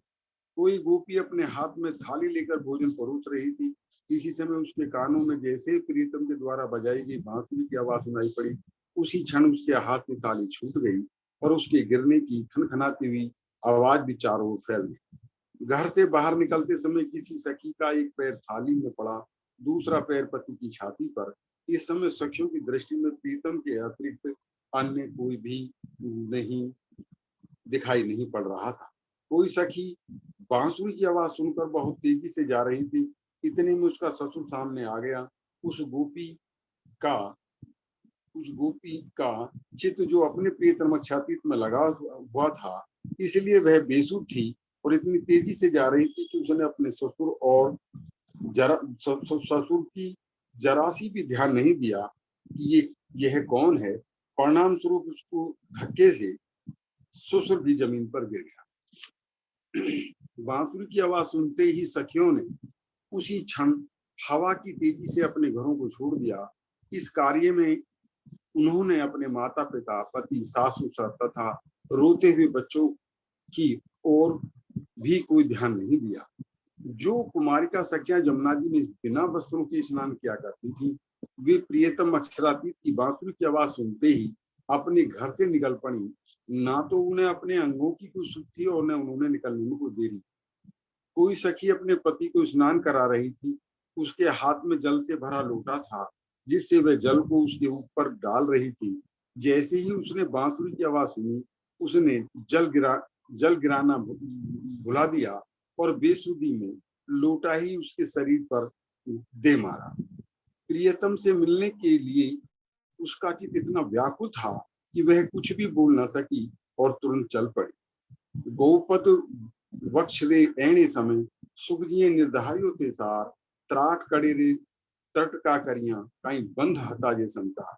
कोई गोपी अपने हाथ में थाली लेकर भोजन परोस रही थी। इसी समय उसके कानों में जैसे ही प्रियतम के द्वारा बजाई गई बांसुरी की आवाज सुनाई पड़ी, उसी क्षण उसके हाथ से थाली छूट गई और उसके गिरने की खनखनाती हुई आवाज भी चारों ओर फैल गई। घर से बाहर निकलते समय किसी सखी का एक पैर थाली में पड़ा, दूसरा पैर पति की छाती पर। इस समय सखियों की दृष्टि में प्रीतम के अतिरिक्त अन्य कोई भी नहीं दिखाई नहीं पड़ रहा था। कोई सखी बांसुरी की आवाज सुनकर बहुत तेजी से जा रही थी। इतने में उसका ससुर सामने आ गया। उस गोपी का चित्त जो अपने प्रियतम छातीत में लगा हुआ था, इसलिए वह बेसुध थी और इतनी तेजी से जा रही थी कि उसने अपने ससुर और ससुर की जरासी भी ध्यान नहीं दिया कि यह कौन है। परिणाम स्वरूप उसको धक्के से ससुर भी जमीन पर गिर गया। बांसुरी की आवाज सुनते ही सखियों ने उसी क्षण हवा की तेजी से अपने घरों को छोड़ दिया। इस कार्य में उन्होंने अपने माता पिता, पति, सासू सर तथा रोते हुए बच्चों की ओर भी कोई ध्यान नहीं दिया। जो कुमारिका सखियां जमुना जी में बिना वस्त्रों के स्नान किया करती थी, वे प्रियतम अक्षरातीत की बांसुरी की आवाज सुनते ही अपने घर से निकल पड़ी। ना तो उन्हें अपने अंगों की कोई सुख थी और न उन्होंने निकलने में कोई देरी। कोई सखी अपने पति को स्नान करा रही थी। उसके हाथ में जल से भरा लोटा था, जिससे वह जल को उसके ऊपर डाल रही थी। जैसे ही उसने बांसुरी की आवाज सुनी, उसने जल गिराना भुला दिया और बेसुधी में लोटा ही उसके शरीर पर दे मारा। प्रियतम से मिलने के लिए उसका चित्त इतना व्याकुल था कि वह कुछ भी बोल न सकी और तुरंत चल पड़ी। गौपत वक्ष रे ऐणे समय सुख जिये निर्धारियों ते सार, त्राट कड़े रे तट का करिया कहीं बंध हटा जे संसार।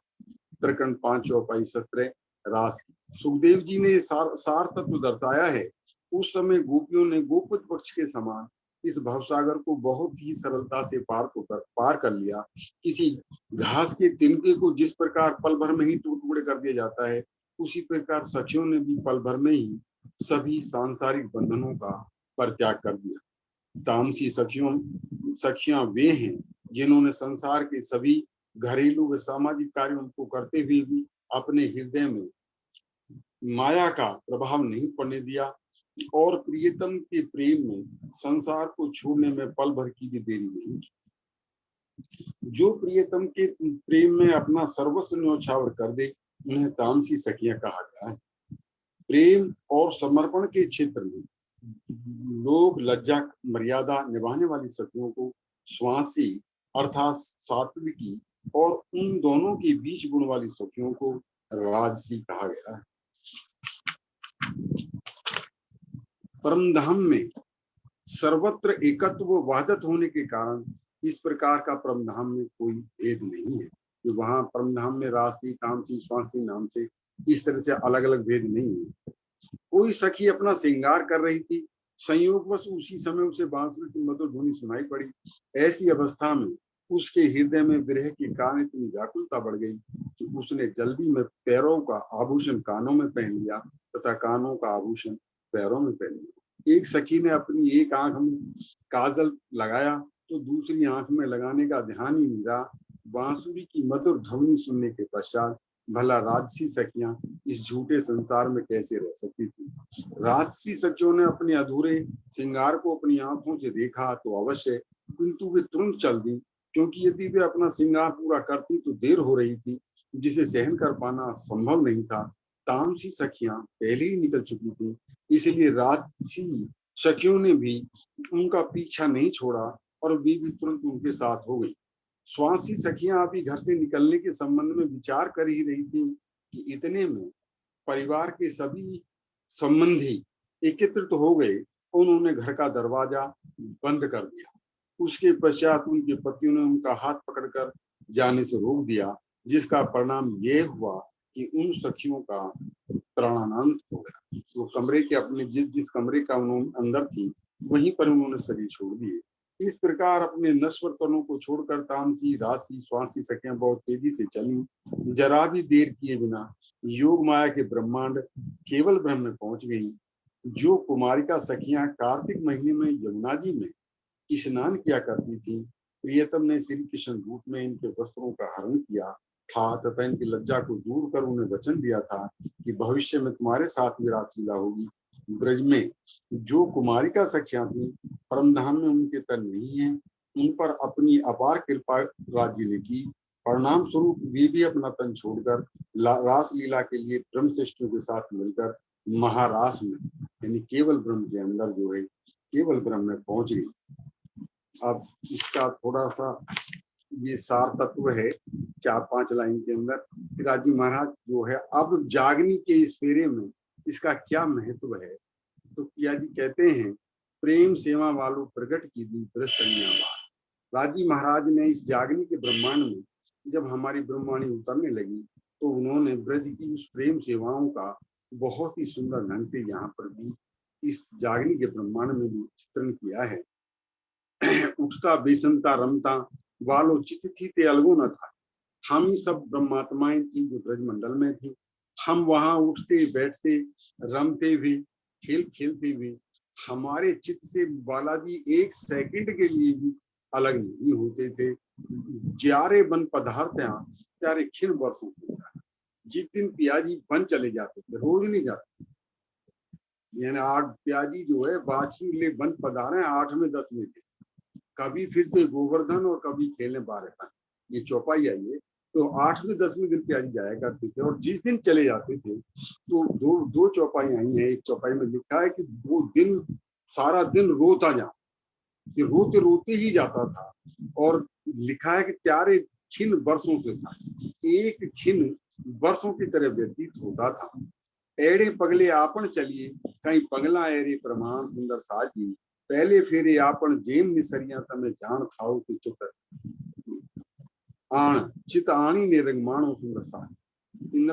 प्रकरण 5 चौपाई 17 रास। सुखदेव जी ने सार तत्व दर्शाया है। उस समय गोपियों ने गोपत पक्ष के समान इस भवसागर को बहुत ही सरलता से पार कर लिया। किसी घास के तिनके को जिस प्रकार पल भर में ही टुकड़े कर दिया जाता है, उसी प्रकार सखियों ने भी पल भर में ही सभी सांसारिक बंधनों का परित्याग कर दिया। तामसी सखियां वे हैं जिन्होंने संसार के सभी घरेलू व सामाजिक कार्यों को करते हुए भी अपने हृदय में माया का प्रभाव नहीं पड़ने दिया और प्रियतम के प्रेम में संसार को छोड़ने में पल भर की भी देरी नहीं की। जो प्रियतम के प्रेम में अपना सर्वस्व न्यौछावर कर दे, उन्हें तामसी सखियां कहा गया है। प्रेम और समर्पण के क्षेत्र में लोग लज्जा मर्यादा निभाने वाली सखियों को स्वासी अर्थात सात्विकी और उन दोनों के बीच गुण वाली सखियों को राजसी कहा गया है। परम धाम में सर्वत्र एकत्व वहदत होने के कारण इस प्रकार का परम धाम में कोई भेद नहीं है कि वहां परम धाम में राजसी, तामसी, स्वासी नाम से इस तरह से अलग अलग भेद नहीं है। कोई सखी अपना श्रृंगार कर रही थी। संयोगवश उसी समय उसे बांसुरी की मधुर ध्वनि सुनाई पड़ी। ऐसी अवस्था में उसके हृदय में विरह के कारण इतनी व्याकुलता बढ़ गई कि उसने जल्दी में पैरों का आभूषण कानों में पहन लिया तथा कानों का आभूषण पैरों में पहन लिया। एक सखी ने अपनी एक आंख में काजल लगाया तो दूसरी आंख में लगाने का ध्यान ही नहीं रहा। बांसुरी की मधुर ध्वनि सुनने के पश्चात भला राजसी सखियां इस झूठे संसार में कैसे रह सकती थी। राजसी सखियों ने अपने अधूरे श्रृंगार को अपनी आंखों से देखा तो अवश्य, किंतु वे तुरंत चल दी, क्योंकि यदि वे अपना श्रृंगार पूरा करती तो देर हो रही थी, जिसे सहन कर पाना संभव नहीं था। तामसी सखियां पहले ही निकल चुकी थी, इसलिए राजसी सखियों ने भी उनका पीछा नहीं छोड़ा और वे भी तुरंत उनके साथ हो गई। स्वासी सखियां अभी घर से निकलने के संबंध में विचार कर ही रही थी कि इतने में परिवार के सभी संबंधी एकत्रित हो गए। उन्होंने घर का दरवाजा बंद कर दिया। उसके पश्चात उनके पतियों ने उनका हाथ पकड़कर जाने से रोक दिया, जिसका परिणाम ये हुआ कि उन सखियों का प्राणांत हो गया। वो कमरे के अपने जिस कमरे का उन्होंने अंदर थी, वहीं पर उन्होंने शरीर छोड़ दिए। इस प्रकार अपने नश्वर तनों को छोड़कर तामसी, राशि, स्वासी सखियां बहुत तेजी से चली। जरा भी देर किए बिना योग माया के ब्रह्मांड केवल ब्रह्म में पहुंच गई। जो कुमारिका सखियां कार्तिक महीने में यमुना जी में स्नान किया करती थी, प्रियतम ने श्री कृष्ण रूप में इनके वस्त्रों का हरण किया था तथा इनकी लज्जा को दूर कर उन्हें वचन दिया था कि भविष्य में तुम्हारे साथ भी रासलीला होगी। ब्रज में जो कुमारिका सखियां थी, परम धाम में उनके तन नहीं है, उन पर अपनी अपार कृपा राज्य ने की। परिणाम स्वरूप वे भी अपना तन छोड़कर रासलीला के लिए ब्रह्म श्रेष्ठों के साथ मिलकर महारास में यानी केवल ब्रह्म के अंदर जो है केवल ब्रह्म में पहुंच गई। अब इसका थोड़ा सा ये सार तत्व है 4-5 लाइन के अंदर। राजी महाराज जो है अब जागनी के इस फेरे में इसका क्या महत्व है, तो पिया जी कहते हैं, प्रेम सेवा वालों प्रकट की दी राजी महाराज ने इस जागनी के ब्रह्मांड में जब हमारी ब्रह्मवाणी उतरने लगी तो उन्होंने ब्रज की उस प्रेम सेवाओं का बहुत ही सुंदर ढंग से यहाँ पर भी इस जागनी के ब्रह्मांड में भी चित्रण किया है। उठता बेसनता रमता वालो चित थी ते अलगो न था। हम ही सब ब्रह्मात्माएं थी जो ब्रज मंडल में थी। हम वहां उठते बैठते रमते भी खेल खेलते भी हमारे चित्त से बालाजी एक सेकंड के लिए भी अलग नहीं होते थे। ज्यारे बन पदार्थ प्यारे खिन वर्षों के जिस दिन पियाजी बन चले जाते थे, रोज नहीं जाते, यानी 8 पियाजी जो है बाछी ले बन पधारे 8 में 10 में थे। कभी फिर तो गोवर्धन और कभी खेलने 12 ये चौपाई आई है, तो 8वें 10वें दिन पियाजी जाया करते थे। और जिस दिन चले जाते थे तो दो चौपाई आई हैं। एक चौपाई में लिखा है कि वो दिन सारा दिन रोता जा, कि रोते रोते ही जाता था। और लिखा है कि प्यारे खिन वर्षों से था, एक खिन वर्षों की तरह व्यतीत होता था। एड़े पगले आपन चलिए कहीं पगला एरे प्रमाण सुंदर साजी, पहले फेरे आपन जेम निसरिया तमे जान खाओ कि चुतर आण चित आणी ने रंगमाणो सुंदर साजी।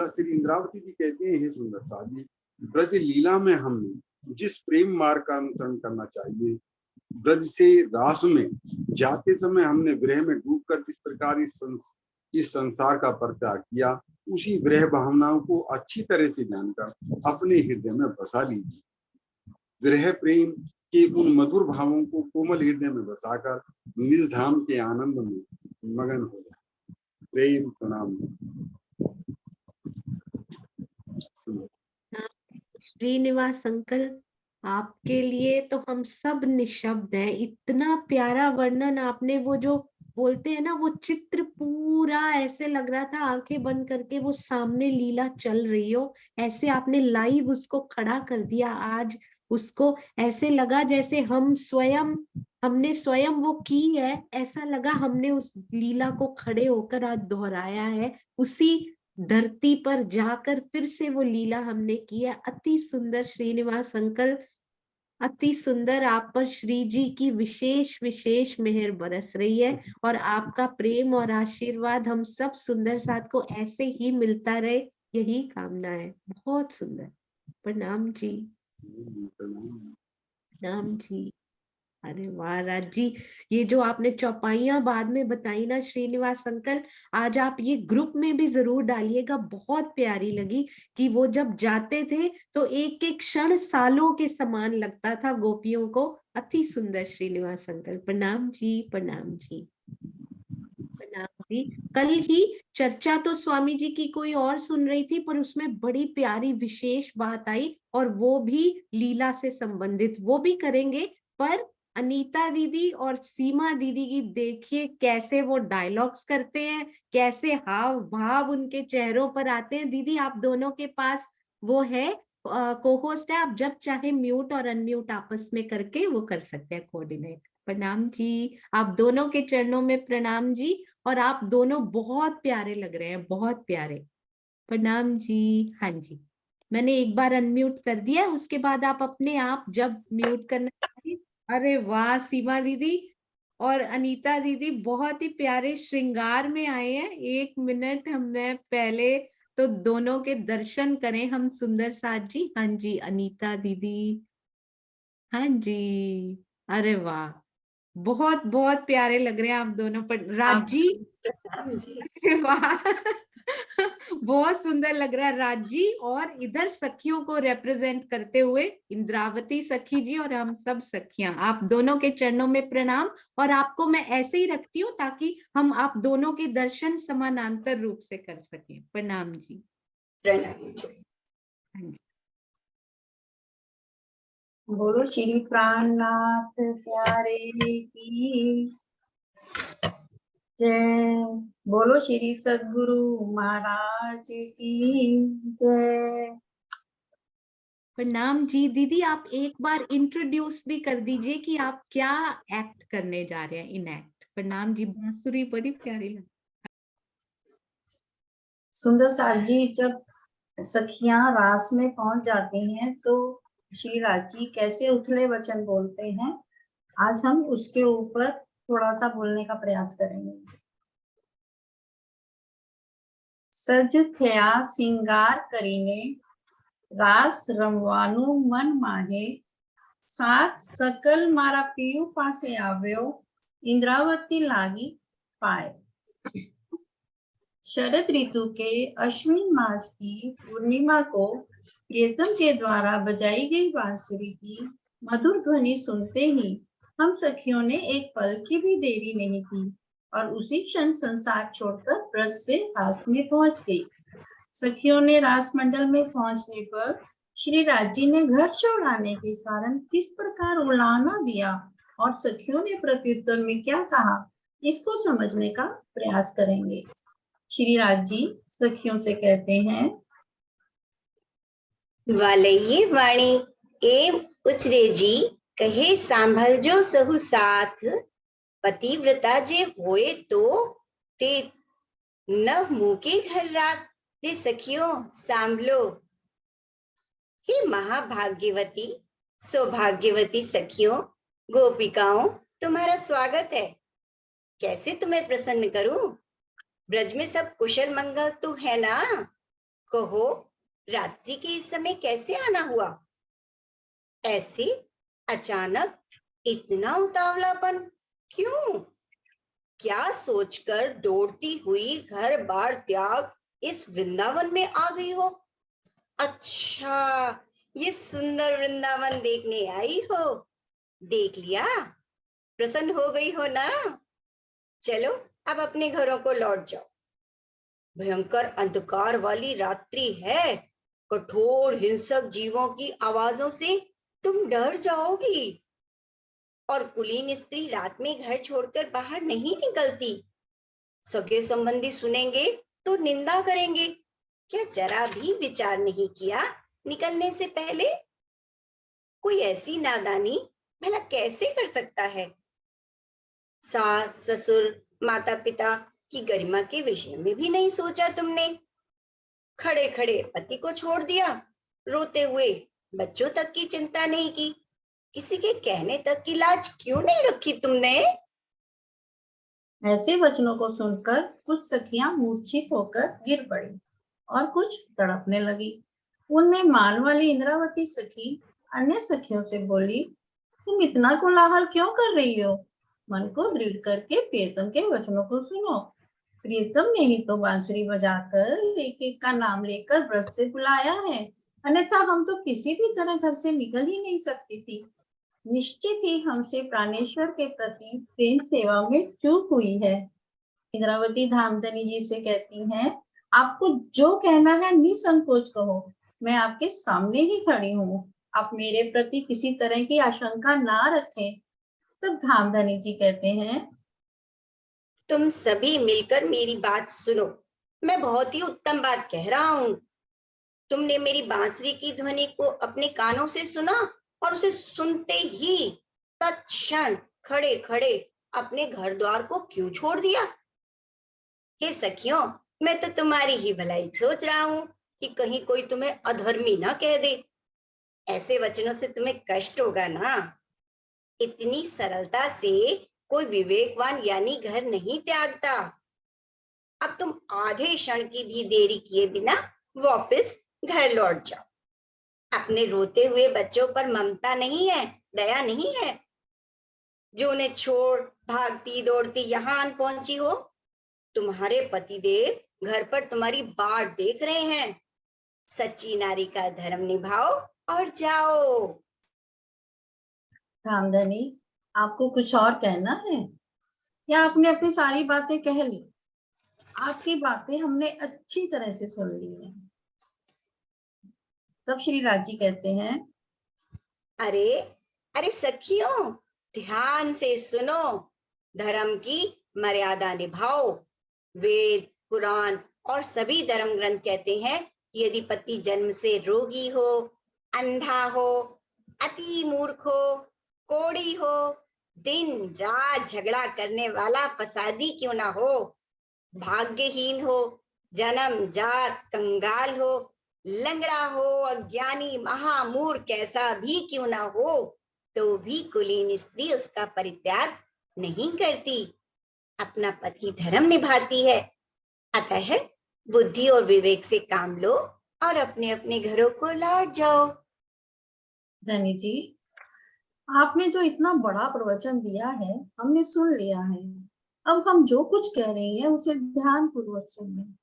श्री इंद्रावती जी कहते हैं, हे सुंदर साजी, ब्रज लीला में हमने जिस प्रेम मार्ग का अनुसरण करना चाहिए, ब्रज से रास में जाते समय हमने विरह में डूबकर किस प्रकार इस संसार का परित्याग किया, उसी विरह भावनाओं को अच्छी तरह से जानकर अपने हृदय में बसा लीजिए। विरह प्रेम के उन मधुर भावों को कोमल हृदय में बसाकर निज धाम के आनंद में मगन हो जाए। प्रेम प्रणाम। श्रीनिवास अंकल, आपके लिए तो हम सब निशब्द हैं। इतना प्यारा वर्णन आपने, वो जो बोलते हैं ना, वो चित्र पूरा ऐसे लग रहा था आंखें बंद करके वो सामने लीला चल रही हो, ऐसे आपने लाइव उसको खड़ा कर दिया। आज उसको ऐसे लगा जैसे हमने स्वयं वो की है, ऐसा लगा हमने उस लीला को खड़े होकर आज दोहराया है, उसी धरती पर जाकर फिर से वो लीला हमने की है। अति सुंदर श्रीनिवास अंकल, अति सुंदर। आप पर श्री जी की विशेष विशेष मेहर बरस रही है और आपका प्रेम और आशीर्वाद हम सब सुंदर साथ को ऐसे ही मिलता रहे, यही कामना है। बहुत सुंदर। प्रणाम जी, प्रणाम जी। अरे वाह राज जी, ये जो आपने चौपाइयां बाद में बताई ना श्रीनिवास अंकल, आज आप ये ग्रुप में भी जरूर डालिएगा, बहुत प्यारी लगी। कि वो जब जाते थे तो एक एक क्षण सालों के समान लगता था गोपियों को। अति सुंदर श्रीनिवास अंकल, प्रणाम जी, प्रणाम जी, प्रणाम जी। कल ही चर्चा तो स्वामी जी की कोई और सुन रही थी, पर उसमें बड़ी प्यारी विशेष बात आई और वो भी लीला से संबंधित, वो भी करेंगे। पर अनीता दीदी और सीमा दीदी की देखिए कैसे वो डायलॉग्स करते हैं, कैसे हाव भाव उनके चेहरों पर आते हैं। दीदी आप दोनों के पास वो है, को होस्ट है, आप जब चाहे म्यूट और अनम्यूट आपस में करके वो कर सकते हैं कोऑर्डिनेट। प्रणाम जी, आप दोनों के चरणों में प्रणाम जी। और आप दोनों बहुत प्यारे लग रहे हैं, बहुत प्यारे। प्रणाम जी। हाँ जी, मैंने एक बार अनम्यूट कर दिया, उसके बाद आप अपने आप जब म्यूट करना चाहिए। अरे वाह सीमा दीदी, और अनीता दीदी बहुत ही प्यारे श्रृंगार में आए हैं। 1 मिनट हमें पहले तो दोनों के दर्शन करें हम सुंदर साथ जी। हाँ जी अनीता दीदी, हाँ जी, अरे वाह, बहुत बहुत प्यारे लग रहे हैं आप दोनों। पर राज जी, अरे वाह बहुत सुंदर लग रहा है राज जी। और इधर सखियों को रिप्रेजेंट करते हुए इंद्रावती सखी जी और हम सब सखियां, आप दोनों के चरणों में प्रणाम। और आपको मैं ऐसे ही रखती हूँ ताकि हम आप दोनों के दर्शन समानांतर रूप से कर सकें। प्रणाम जी। प्रणाम जी। हाँ जी। बोलो श्री प्राणनाथ प्यारे की जय। बोलो श्री सद्गुरु महाराज की जय। प्रणाम जी। दीदी आप एक बार इंट्रोड्यूस भी कर दीजिए कि आप क्या एक्ट करने जा रहे हैं इन एक्ट। प्रणाम जी, बांसुरी बड़ी प्यारी लग। सुंदर साथ जी, जब सखियां रास में पहुंच जाती हैं तो श्री राज जी कैसे उथले वचन बोलते हैं, आज हम उसके ऊपर थोड़ा सा बोलने का प्रयास करेंगे। सज थया सिंगार करीने रास रमवानु मन माहे साथ सकल मारा पीयू पासे आव्यो इंद्रावती लागी पाए। शरद ऋतु के अश्विन मास की पूर्णिमा को प्रियतम के द्वारा बजाई गई बांसुरी की मधुर ध्वनि सुनते ही हम सखियों ने एक पल की भी देरी नहीं की और उसी क्षण संसार छोड़कर ब्रज से रास में पहुंच गई। सखियों ने रास मंडल में पहुंचने पर श्री राज जी ने घर छोड़ाने के कारण किस प्रकार उलाहना दिया और सखियों ने प्रत्युत्तर में क्या कहा, इसको समझने का प्रयास करेंगे। श्री राज जी सखियों से कहते हैं, वालैये वाणी एम उचरे जी कहे सांभलजो सहु साथ पतिव्रता जे होए तो ते न मुके घर रात रे सखियों सांभलो। हे महाभाग्यवती सौभाग्यवती सखियों गोपिकाओं, तुम्हारा स्वागत है। कैसे तुम्हें प्रसन्न करूं? ब्रज में सब कुशल मंगल तो है ना? कहो रात्रि के इस समय कैसे आना हुआ? ऐसे अचानक इतना उतावलापन क्यों? क्या सोचकर दौड़ती हुई घर बार त्याग इस वृंदावन में आ गई हो? अच्छा, ये सुंदर वृंदावन देखने आई हो? देख लिया, प्रसन्न हो गई हो ना? चलो अब अपने घरों को लौट जाओ। भयंकर अंधकार वाली रात्रि है, कठोर हिंसक जीवों की आवाजों से तुम डर जाओगी और कुलीन स्त्री रात में घर छोड़कर बाहर नहीं निकलती। सगे संबंधी सुनेंगे तो निंदा करेंगे। क्या जरा भी विचार नहीं किया निकलने से पहले? कोई ऐसी नादानी भला कैसे कर सकता है? सास ससुर माता पिता की गरिमा के विषय में भी नहीं सोचा तुमने। खड़े खड़े पति को छोड़ दिया, रोते हुए बच्चों तक की चिंता नहीं की। किसी के कहने तक की लाज क्यों नहीं रखी तुमने? ऐसे वचनों को सुनकर कुछ सखियां मूर्छित होकर गिर पड़ी और कुछ तड़पने लगी। उनमें मान वाली इंद्रावती सखी अन्य सखियों से बोली, तुम इतना कोलाहल क्यों कर रही हो? मन को दृढ़ करके प्रियतम के वचनों को सुनो। प्रियतम ने ही तो बांसुरी बजाकर एक एक का नाम लेकर ब्रज से बुलाया है, अन्यथा हम तो किसी भी तरह घर से निकल ही नहीं सकती थी। निश्चित ही हमसे प्राणेश्वर के प्रति प्रेम सेवा में चूक हुई है। इंद्रावती धामधनी जी से कहती हैं, आपको जो कहना है निसंकोच कहो, मैं आपके सामने ही खड़ी हूँ। आप मेरे प्रति किसी तरह की आशंका ना रखें। तब धामधनी जी कहते हैं, तुम सभी मिलकर मेरी बात सुनो। मैं बहुत ही उत्तम बात कह रहा हूँ। तुमने मेरी बांसुरी की ध्वनि को अपने कानों से सुना और उसे सुनते ही तत्क्षण खड़े खड़े अपने घर द्वार को क्यों छोड़ दिया? हे सखियों, मैं तो तुम्हारी ही भलाई सोच रहा हूँ कि कहीं कोई तुम्हें अधर्मी ना कह दे। ऐसे वचनों से तुम्हें कष्ट होगा ना। इतनी सरलता से कोई विवेकवान यानी घर नहीं त्यागता। अब तुम आधे क्षण की भी देरी किए बिना वापस घर लौट जाओ। अपने रोते हुए बच्चों पर ममता नहीं है, दया नहीं है, जो उन्हें छोड़ भागती दौड़ती यहाँ आन पहुंची हो। तुम्हारे पतिदेव घर पर तुम्हारी बाट देख रहे हैं। सच्ची नारी का धर्म निभाओ और जाओ। रामधनी, आपको कुछ और कहना है या आपने अपनी सारी बातें कह ली? आपकी बातें हमने अच्छी तरह से सुन ली हैं। तब श्री राजी कहते हैं, अरे अरे सखियों, ध्यान से सुनो। धर्म की मर्यादा निभाओ। वेद, पुराण और सभी धर्म ग्रंथ कहते हैं कि यदि पति जन्म से रोगी हो, अंधा हो, अति मूर्ख हो, कोढ़ी हो, दिन रात झगड़ा करने वाला फसादी क्यों ना हो, भाग्यहीन हो, जन्म जात कंगाल हो, लंगड़ा हो, अज्ञानी महामूर्ख कैसा भी क्यों ना हो, तो भी कुलीन स्त्री उसका परित्याग नहीं करती, अपना पति धर्म निभाती है। अतः बुद्धि और विवेक से काम लो और अपने अपने घरों को लौट जाओ। धनी जी, आपने जो इतना बड़ा प्रवचन दिया है हमने सुन लिया है। अब हम जो कुछ कह रहे हैं उसे ध्यान पूर्वक सुनिए।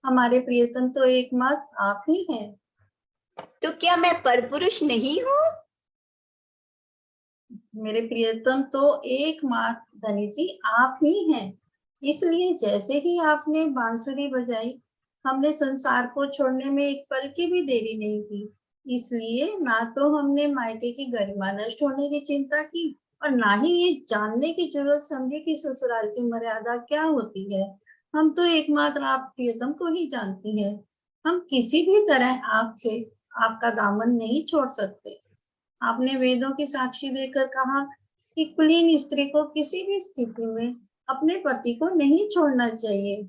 हमारे प्रियतम तो एकमात्र आप ही हैं। तो क्या मैं परपुरुष नहीं हूँ? मेरे प्रियतम तो एकमात्र धनी जी आप ही हैं। इसलिए जैसे ही आपने बांसुरी बजाई, हमने संसार को छोड़ने में एक पल की भी देरी नहीं की। इसलिए ना तो हमने मायके की गरिमा नष्ट होने की चिंता की और ना ही ये जानने की जरूरत समझी कि ससुराल की मर्यादा क्या होती है। हम तो एकमात्र आप प्रियतम को ही जानती हैं। हम किसी भी तरह आपसे आपका दामन नहीं छोड़ सकते। आपने वेदों की साक्षी देकर कहा कि कुलीन स्त्री को किसी भी स्थिति में अपने पति को नहीं छोड़ना चाहिए।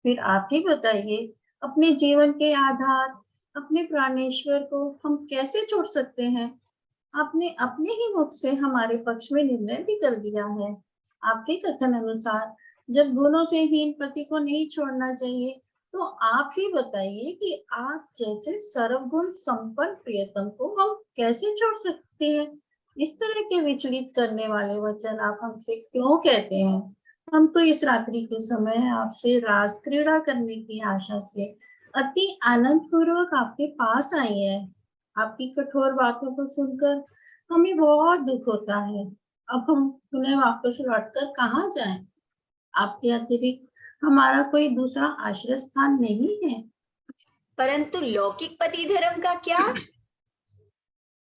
फिर आप ही बताइए, अपने जीवन के आधार, अपने प्राणेश्वर को हम कैसे छोड़ सकते हैं? आपने अपने ही मुख से हमारे पक्ष में निर्णय भी कर दिया है। आपके कथन अनुसार जब गुणों से हीन पति को नहीं छोड़ना चाहिए, तो आप ही बताइए कि आप जैसे सर्वगुण संपन्न प्रियतम को हम कैसे छोड़ सकते हैं? इस तरह के विचलित करने वाले वचन आप हमसे क्यों कहते हैं? हम तो इस रात्रि के समय आपसे रास क्रीड़ा करने की आशा से अति आनंद पूर्वक आपके पास आई है। आपकी कठोर बातों को सुनकर हमें बहुत दुख होता है। अब हम उन्हें वापस लौटकर कहाँ जाएं? आपके अतिरिक्त हमारा कोई दूसरा आश्रय स्थान नहीं है। परंतु लौकिक पति धर्म का क्या?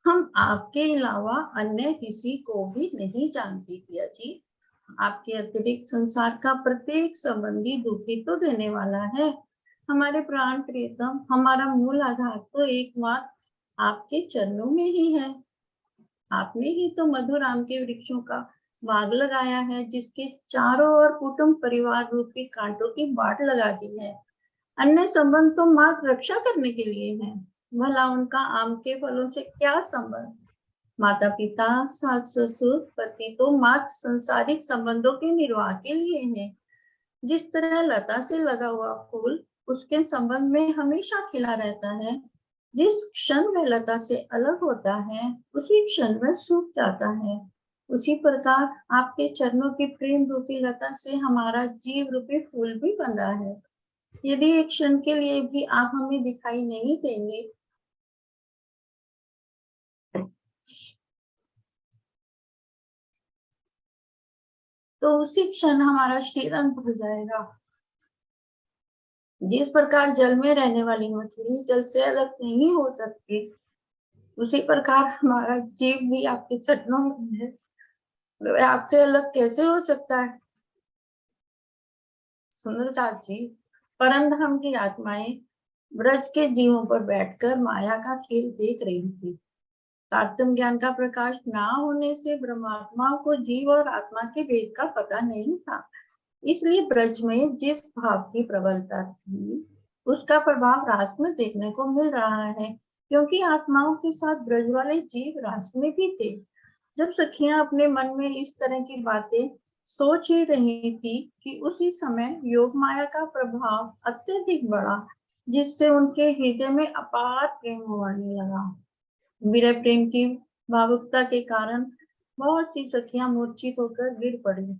हम आपके अलावा अन्य किसी को भी नहीं जानती प्रिया जी। आपके अतिरिक्त संसार का प्रत्येक संबंधी दुखी तो देने वाला है। हमारे प्राण प्रियतम, हमारा मूल आधार तो एकमात्र आपके चरणों में ही है। आपने ही तो मधुर आम के वृक्षों का बाग लगाया है, जिसके चारों ओर कुटुंब परिवार रूपी कांटों की बाट लगा दी है। अन्य संबंध तो मात्र रक्षा करने के लिए हैं। भला उनका आम के फलों से क्या संबंध? माता पिता, सास ससुर, पति तो मात्र संसारिक संबंधों के निर्वाह के लिए हैं। जिस तरह लता से लगा हुआ फूल उसके संबंध में हमेशा खिला रहता है, जिस क्षण वह लता से अलग होता है उसी क्षण वह सूख जाता है, उसी प्रकार आपके चरणों की प्रेम रूपी लता से हमारा जीव रूपी फूल भी बंधा है। यदि एक क्षण के लिए भी आप हमें दिखाई नहीं देंगे, तो उसी क्षण हमारा शरीर अंत हो जाएगा। जिस प्रकार जल में रहने वाली मछली जल से अलग नहीं हो सकती, उसी प्रकार हमारा जीव भी आपके चरणों में है, वह आपसे अलग कैसे हो सकता है? सुंदरदास जी, परम धाम की आत्माएं ब्रज के जीवों पर बैठकर माया का खेल देख रही थी। तारतम्य ज्ञान का प्रकाश ना होने से ब्रह्मात्माओं को जीव और आत्मा के भेद का पता नहीं था। इसलिए ब्रज में जिस भाव की प्रबलता थी उसका प्रभाव रास में देखने को मिल रहा है, क्योंकि आत्माओं के साथ ब्रज वाले जीव रास में भी थे। जब सखियां अपने मन में इस तरह की बातें सोच ही रही थी कि उसी समय योग माया का प्रभाव अत्यधिक बढ़ा, जिससे उनके हृदय में अपार प्रेम उमड़ने लगा। विरह प्रेम की भावुकता के कारण बहुत सी सखियां मूर्छित होकर गिर पड़ी।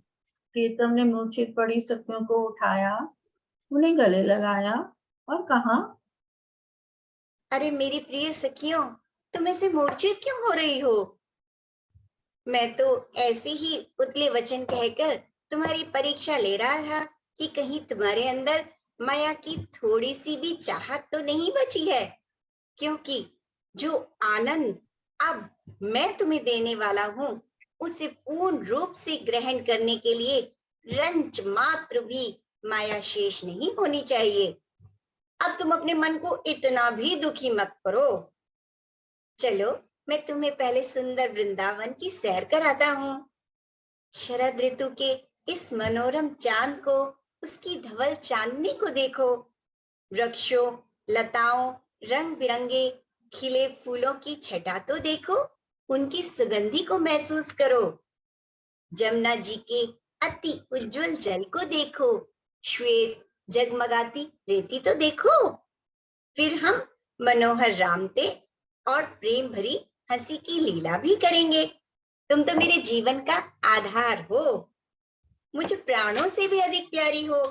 प्रीतम ने मूर्छित पड़ी सखियों को उठाया, उन्हें गले लगाया और कहा, अरे मेरी प्रिय सखियों, तुम ऐसे मूर्छित क्यों हो रही हो? मैं तो ऐसे ही उतले वचन कहकर तुम्हारी परीक्षा ले रहा था कि कहीं तुम्हारे अंदर माया की थोड़ी सी भी चाहत तो नहीं बची है, क्योंकि जो आनंद अब मैं तुम्हें देने वाला हूँ उसे पूर्ण रूप से ग्रहण करने के लिए रंच मात्र भी माया शेष नहीं होनी चाहिए। अब तुम अपने मन को इतना भी दुखी मत करो। चलो मैं तुम्हें पहले सुंदर वृंदावन की सैर कराता हूँ। शरद ऋतु के इस मनोरम चांद को, उसकी धवल चांदनी को देखो। वृक्षों, लताओं, रंग बिरंगे खिले फूलों की छटा तो देखो, उनकी सुगंधी को महसूस करो। जमुना जी के अति उज्जवल जल को देखो, श्वेत जगमगाती रेती तो देखो। फिर हम मनोहर रामते और प्रेम भरी हंसी की लीला भी करेंगे। तुम तो मेरे जीवन का आधार हो, मुझे प्राणों से भी अधिक प्यारी हो।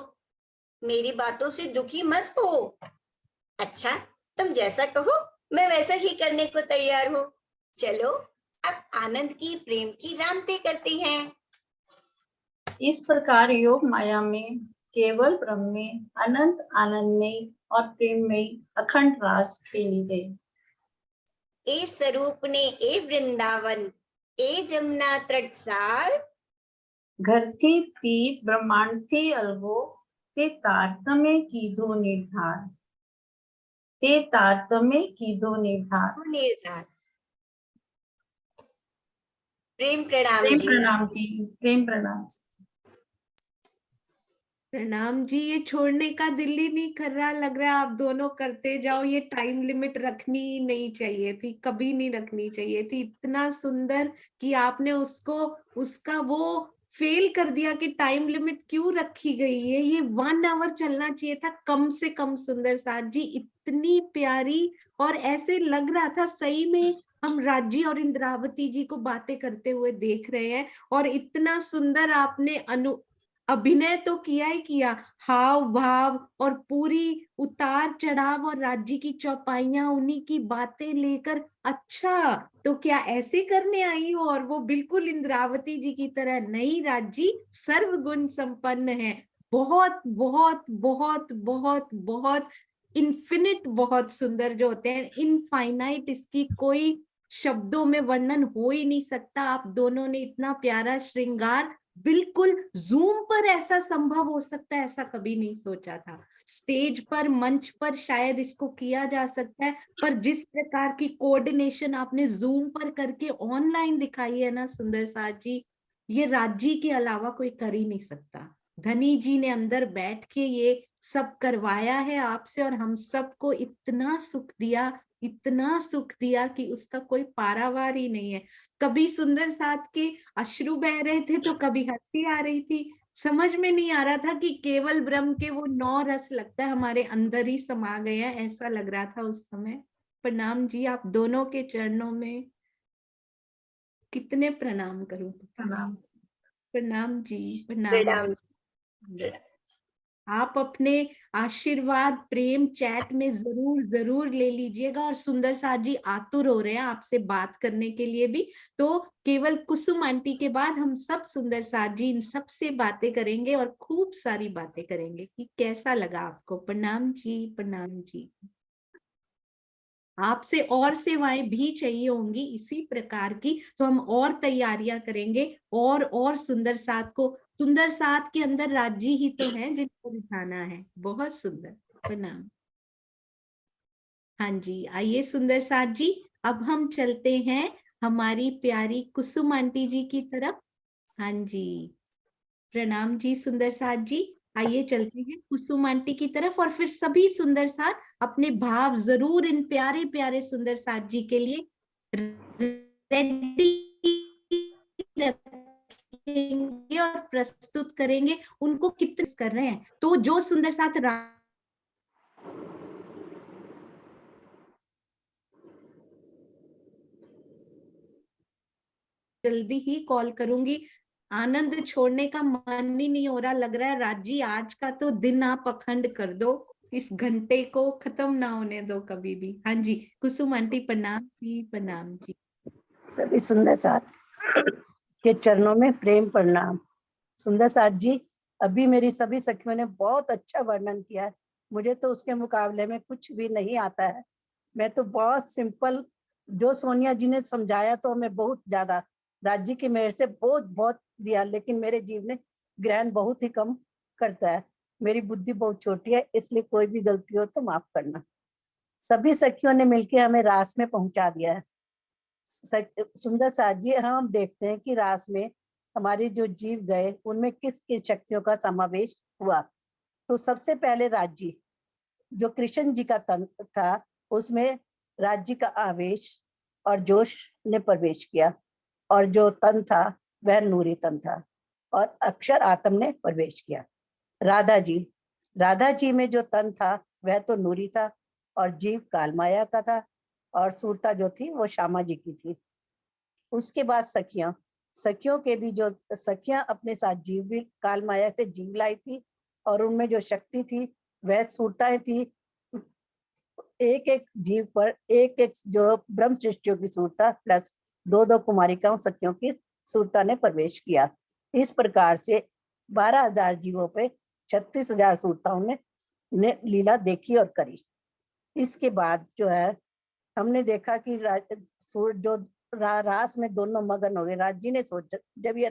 मेरी बातों से दुखी मत हो। अच्छा, तुम जैसा कहो मैं वैसा ही करने को तैयार हूँ। चलो अब आनंद की, प्रेम की रामते करते हैं। इस प्रकार योग माया में केवल ब्रह्म में अनंत आनंदमयी और प्रेममयी अखंड रास खेली गई। ए स्वरूप ने ए वृंदावन, ए जमुना तटसार, घर थी प्रीत ब्रह्मांड थी अलगो, ते तारतम्य की दो निर्धार, ते तारतम्य की दो निर्धार। निर्धार। प्रेम प्रणाम प्रेम जी। प्रणाम जी, प्रेम प्रणाम। प्रणाम जी। ये छोड़ने का दिल ही नहीं कर रहा, लग रहा है आप दोनों करते जाओ। ये टाइम लिमिट रखनी ही नहीं चाहिए थी, कभी नहीं रखनी चाहिए थी। इतना सुंदर कि आपने उसका वो फेल कर दिया कि टाइम लिमिट क्यों रखी गई है। ये 1 आवर चलना चाहिए था कम से कम। सुंदर साथ जी इतनी प्यारी, और ऐसे लग रहा था सही में हम राजी और इंद्रावती जी को बातें करते हुए देख रहे हैं। और इतना सुंदर आपने अभिनय तो किया ही किया, हाव भाव और पूरी उतार चढ़ाव और राज्य की चौपाइयां, उन्हीं की बातें लेकर। अच्छा, तो क्या ऐसे करने आई हो? और वो बिल्कुल इंद्रावती जी की तरह नहीं, राज्य सर्वगुण संपन्न है। बहुत बहुत बहुत बहुत बहुत इन्फिनिट, बहुत सुंदर जो होते हैं, इनफाइनाइट, इसकी कोई शब्दों में वर्णन हो ही नहीं सकता। आप दोनों ने इतना प्यारा श्रृंगार, बिल्कुल जूम पर ऐसा संभव हो सकता है, ऐसा कभी नहीं सोचा था। स्टेज पर, मंच पर शायद इसको किया जा सकता है, पर जिस प्रकार की कोऑर्डिनेशन आपने जूम पर करके ऑनलाइन दिखाई है ना सुंदर साथ जी, ये राज्य के अलावा कोई कर ही नहीं सकता। धनी जी ने अंदर बैठ के ये सब करवाया है आपसे, और हम सबको इतना सुख दिया, इतना सुख दिया कि उसका कोई पारावार ही नहीं है। कभी सुंदर साथ के अश्रु बह रहे थे तो कभी हंसी आ रही थी। समझ में नहीं आ रहा था कि केवल ब्रह्म के वो 9 रस लगता है हमारे अंदर ही समा गए हैं, ऐसा लग रहा था उस समय। प्रणाम जी, आप दोनों के चरणों में कितने प्रणाम करूं। प्रणाम। प्रणाम जी, प्रणाम। प्रणाम। आप अपने आशीर्वाद प्रेम चैट में जरूर जरूर ले लीजिएगा। और सुंदर साथ जी आतुर हो रहे हैं आपसे बात करने के लिए भी, तो केवल कुसुम आंटी के बाद हम सब सुंदर साथ जी इन सब से बातें करेंगे और खूब सारी बातें करेंगे कि कैसा लगा आपको। प्रणाम जी, प्रणाम जी। आपसे और सेवाएं भी चाहिए होंगी इसी प्रकार की, तो हम और तैयारियां करेंगे। और सुंदर साथ को, सुंदर साथ के अंदर राज्य ही तो है जिनको दिखाना है। बहुत सुंदर, प्रणाम। हाँ जी, आइए सुंदर साथ जी, अब हम चलते हैं हमारी प्यारी कुसुम आंटी जी की तरफ। हाँ जी, प्रणाम जी सुंदर साथ जी। आइए चलते हैं कुसुम आंटी की तरफ, और फिर सभी सुंदर साथ अपने भाव जरूर इन प्यारे प्यारे सुंदर साथ जी के लिए रेडी रखेंगे और प्रस्तुत करेंगे उनको कितने कर रहे हैं। तो जो सुंदर साथ जल्दी ही कॉल करूंगी। आनंद छोड़ने का मन ही नहीं हो रहा, लग रहा है राजी आज का तो दिन आप अखंड कर दो, इस घंटे को खत्म ना होने दो कभी भी। हाँ जी, कुसुम आंटी प्रणाम जी, प्रणाम जी। सभी सुंदर साथ के चरणों में प्रेम प्रणाम। सुंदर साथ जी, अभी मेरी सभी सखियों ने बहुत अच्छा वर्णन किया है, मुझे तो उसके मुकाबले में कुछ भी नहीं आता है। मैं तो बहुत सिंपल, जो सोनिया जी ने समझाया तो मैं बहुत ज्यादा, राज्य की मेहर से बहुत बहुत दिया, लेकिन मेरे जीव ने ग्रहण बहुत ही कम करता है। मेरी बुद्धि बहुत छोटी है, इसलिए कोई भी गलती हो तो माफ करना। सभी सखियों ने मिलकर हमें रास में पहुंचा दिया है। सुंदर साथ जी, हम देखते हैं कि रास में हमारे जो जीव गए उनमें किस किस शक्तियों का समावेश हुआ। तो सबसे पहले राज्य, जो कृष्ण जी का तन था, उसमें राज्य का आवेश और जोश ने प्रवेश किया, और जो तन था वह नूरी तन था, और अक्षर आत्म ने प्रवेश किया। राधा जी में जो तन था वह तो नूरी था, और जीव कालमाया का था, और सूरता जो थी वो श्यामा जी की थी। उसके बाद सखियों के भी जो सखियां अपने साथ जीव भी काल माया से जीव लाई थी, और उनमें जो शक्ति थी वह सूरताएं थी। एक एक जीव पर एक एक जो ब्रह्म सृष्टियों की सूरता प्लस दो दो कुमारिकाओं सखियों की सूरता ने प्रवेश किया। इस प्रकार से 12,000 जीवों पे 36,000 सूरताओं ने लीला देखी और करी। इसके बाद जो है हमने देखा कि जो रास में दोनों मगन हो गए। राज्य ने सोचा, जब ये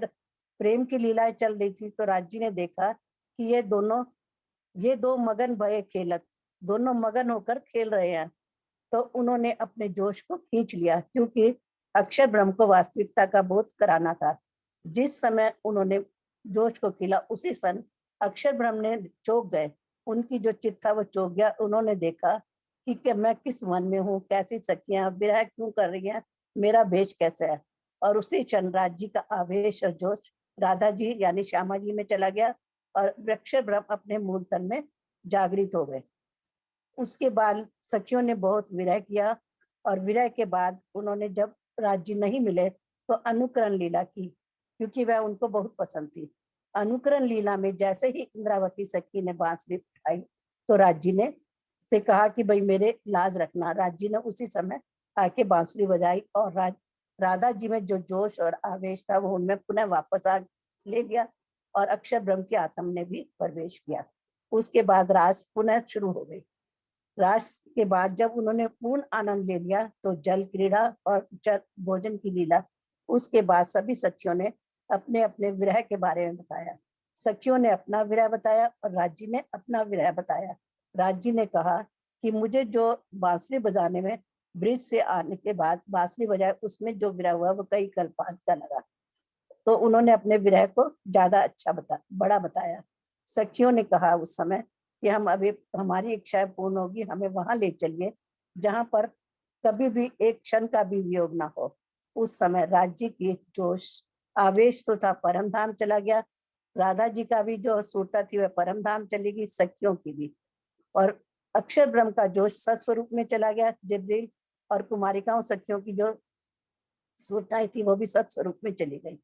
प्रेम की लीलाएं चल रही थी तो राज्य ने देखा कि ये दो मगन भये खेलत, दोनों मगन होकर खेल रहे हैं। तो उन्होंने अपने जोश को खींच लिया, क्योंकि अक्षर ब्रह्म को वास्तविकता का बोध कराना था। जिस समय उन्होंने जोश को खीला उसी सन अक्षर ब्रह्म ने चौंक गए, उनकी जो चित्त था वो चौंक गया। उन्होंने देखा कि मैं किस मन में हूँ, कैसी सखियां विरह क्यों कर रही हैं, मेरा भेष कैसा है। और उसी क्षण राज्य का आवेश और जोश राधा जी यानी श्यामा जी में चला गया, और वृक्ष ब्रह्म अपने मूल तन में जागृत हो गए। उसके बाद सखियों ने बहुत विरह किया, और विरह के बाद उन्होंने जब राज्य नहीं मिले तो अनुकरण लीला की, क्योंकि वह उनको बहुत पसंद थी। अनुकरण लीला में जैसे ही इंद्रावती सखी ने बांसुरी उठाई तो राज्य ने से कहा कि भाई मेरे लाज रखना। राज्य ने उसी समय आके बांसुरी बजाई, और राधा जी में जो जोश और आवेश था वो उनमें पुनः वापस आ ले लिया, और अक्षर ब्रह्म की आत्म ने भी प्रवेश किया। उसके बाद रास पुनः शुरू हो गई। रास के बाद जब उन्होंने पूर्ण आनंद ले लिया तो जल क्रीड़ा और भोजन की लीला। उसके बाद सभी सखियों ने अपने अपने विरह के बारे में बताया। सखियों ने अपना विरह बताया और राज्य ने अपना विरह बताया। राज्य ने कहा कि मुझे जो बांसुरी बजाने में ब्रिज से आने के बाद बांसुरी बजाए उसमें जो विरह हुआ वो कई कल्पांत का लगा। तो उन्होंने अपने विरह को ज्यादा अच्छा बड़ा बताया। सखियों ने कहा उस समय कि हम अभी हमारी इच्छा पूर्ण होगी, हमें वहां ले चलिए जहां पर कभी भी एक क्षण का भी वियोग ना हो। उस समय राज्य की जोश आवेश तो था, परम धाम चला गया। राधा जी का भी जो सूरता थी वह परम धाम चली गई, सखियों की भी। और अक्षर ब्रह्म का जोश सत्स्वरूप में चला गया, जिब्रील और कुमारिकाओं सखियों की जो सूरताएं थी वो भी सत्स्वरूप में चली गई।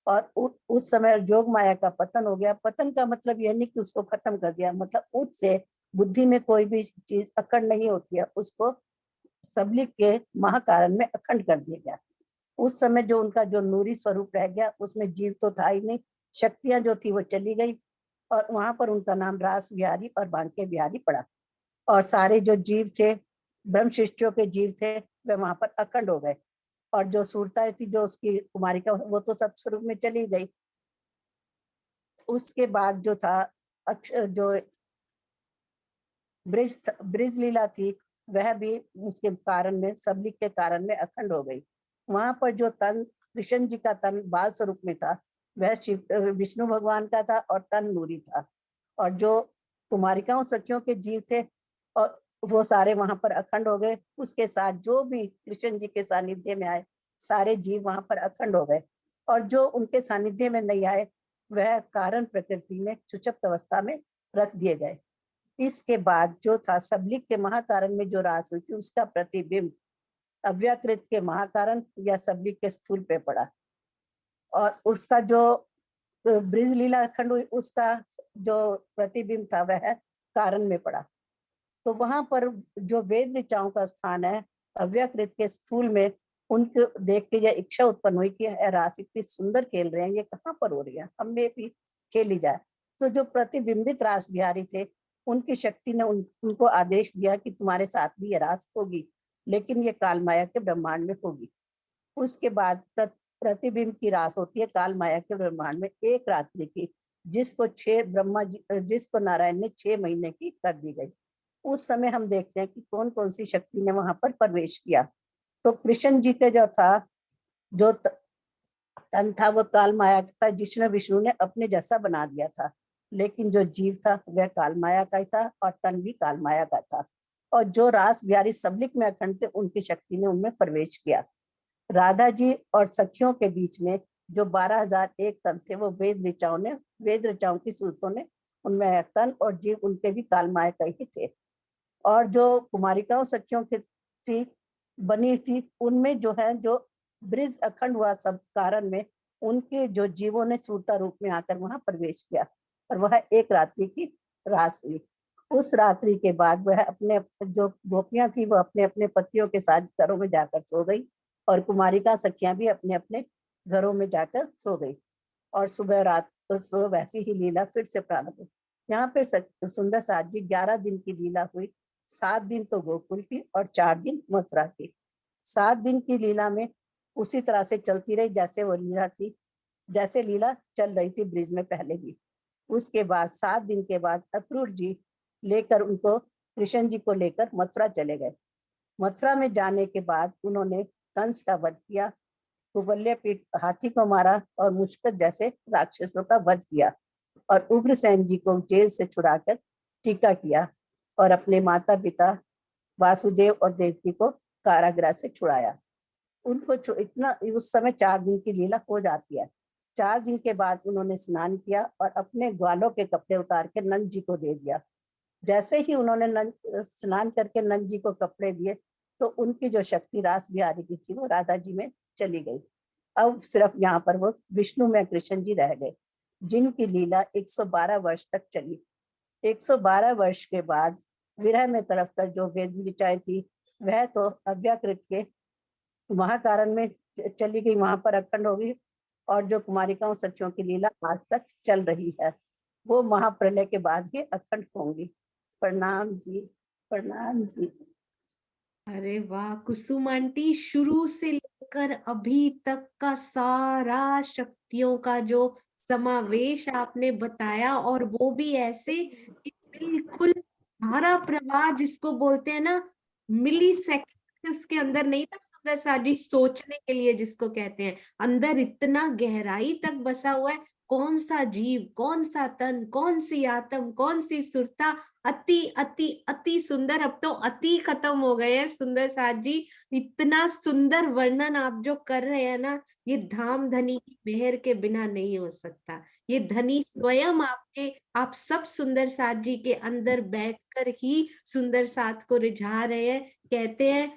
और उस समय योग माया का पतन हो गया। पतन का मतलब यह नहीं कि उसको खत्म कर दिया, मतलब उससे बुद्धि में कोई भी चीज अखंड नहीं होती है, उसको सबलिक के महाकारण में अखंड कर दिया गया। उस समय जो उनका जो नूरी स्वरूप रह गया उसमें जीव तो था ही नहीं, शक्तियां जो थी वो चली गई, और वहां पर उनका नाम रास बिहारी और बांके बिहारी पड़ा। और सारे जो जीव थे, ब्रह्म शिष्टियों के जीव थे, वे वहां पर अखंड हो गए। और जो सूरताएं थी जो उसकी कुमारिका वो तो सत्स्वरूप में चली गई। उसके बाद जो था जो ब्रिज लीला थी वह भी उसके कारण में सबलिक के कारण में अखंड हो गई। वहां पर जो तन कृष्ण जी का तन बाल स्वरूप में था वह विष्णु भगवान का था और तन नूरी था। और जो कुमारिकाओं सखियों के जीव थे और वो सारे वहां पर अखंड हो गए। उसके साथ जो भी कृष्ण जी के सानिध्य में आए सारे जीव वहां पर अखंड हो गए। और जो उनके सानिध्य में नहीं आए वह कारण प्रकृति में सुषुप्त अवस्था में रख दिए गए। इसके बाद जो था सबलिक के महाकारण में जो रास हुई थी उसका प्रतिबिंब अव्याकृत के महाकारण या सबलिक के स्थूल पे पड़ा, और उसका जो ब्रिज लीला खंड हुई उसका जो प्रतिबिंब था वह कारण में पड़ा। तो वहां पर जो वेद ऋचाओं का स्थान है अव्याकृत के स्थूल में, उनको देख के यह इच्छा उत्पन्न हुई कि रास इतनी सुंदर खेल रहे हैं, ये कहाँ पर हो रही है, हमें भी खेली जाए। तो जो प्रतिबिंबित रास बिहारी थे उनकी शक्ति ने उनको आदेश दिया कि तुम्हारे साथ भी ये रास होगी, लेकिन ये काल माया के ब्रह्मांड में होगी। उसके बाद प्रतिबिंब की रास होती है काल माया के ब्रह्मांड में एक रात्रि की, जिसको नारायण ने 6 महीने की कर दी गई। उस समय हम देखते हैं कि कौन कौन सी शक्ति ने वहां पर प्रवेश किया। तो कृष्ण जी के जो तन था वो काल माया का था, जिसने विष्णु ने अपने जैसा बना दिया था, लेकिन जो जीव था वह काल माया का ही था और तन भी काल माया का था। और जो रास बिहारी सबलिक में अखंड थे उनकी शक्ति ने उनमें प्रवेश किया। राधा जी और सखियों के बीच में जो 12,001 तन थे वो वेद ऋचाओं की सूरतों ने उनमें तन और जीव उनके भी काल माया का ही थे। और जो कुमारिकाओं सखियों की थी बनी थी उनमें जो ब्रिज अखंड हुआ सब कारण में, उनके जो जीवों ने सूरता रूप में आकर वहां प्रवेश किया और वह एक रात्रि की रास हुई। उस रात्रि के बाद वह अपने जो गोपियां थी वो अपने अपने पतियों के साथ घरों में जाकर सो गई, और कुमारिका सखियां भी अपने अपने घरों में जाकर सो गई। और सुबह रात तो वैसी ही लीला फिर से प्रारंभ हुई। यहाँ पे सुंदर साथ जी 11 दिन की लीला हुई, 7 दिन तो गोकुल की और 4 दिन मथुरा की। 7 दिन की लीला में उसी तरह से चलती रही जैसे वो लीला थी, जैसे लीला चल रही थी ब्रिज में पहले भी। उसके बाद 7 दिन के बाद अक्रूर जी लेकर उनको कृष्ण जी को लेकर मथुरा चले गए। मथुरा में जाने के बाद उन्होंने कंस का वध किया, कुबल्य पीठ हाथी को मारा और मुश्किल जैसे राक्षसों का वध किया, और उग्रसेन जी को जेल से छुड़ाकर टीका किया, और अपने माता पिता वासुदेव और देवकी को कारागृह से छुड़ाया। उनको इतना उस समय 4 दिन की लीला हो जाती है। 4 दिन के बाद उन्होंने स्नान किया और अपने ग्वालों के कपड़े उतार के नंद जी को दे दिया। जैसे ही उन्होंने स्नान करके नंद जी को कपड़े दिए तो उनकी जो शक्ति रास बिहारी की थी वो राधा जी में चली गई। अब सिर्फ यहाँ पर वो विष्णु में कृष्ण जी रह गए, जिनकी लीला 112 वर्ष तक चली। 112 वर्ष के बाद विरह में तड़प कर जो वेद ऋचाएं थी वह तो अव्याकृत के महाकारण में चली गई, वहां पर अखंड हो गई। और जो कुमारिकाओं सखियों की लीला आज तक चल रही है वो महाप्रलय के बाद ही अखंड होंगी। प्रणाम जी, प्रणाम जी। अरे वाह कुसुम आंटी, शुरू से लेकर अभी तक का सारा शक्तियों का जो समावेश आपने बताया, और वो भी ऐसे कि बिल्कुल धारा प्रवाह जिसको बोलते हैं ना, मिली सेकंड उसके अंदर नहीं था। सुंदर सा जी सोचने के लिए जिसको कहते हैं, अंदर इतना गहराई तक बसा हुआ है। कौन सा जीव, कौन सा तन, कौन सी आत्म, कौन सी सुरता, अति अति अति सुंदर। अब तो अति खत्म हो गए हैं सुंदर साथ जी। इतना सुंदर वर्णन आप जो कर रहे हैं ना, ये धाम धनी की मेहर के बिना नहीं हो सकता। ये धनी स्वयं आप सब सुंदर साथ जी के अंदर बैठकर ही सुंदर साथ को रिझा रहे हैं। कहते हैं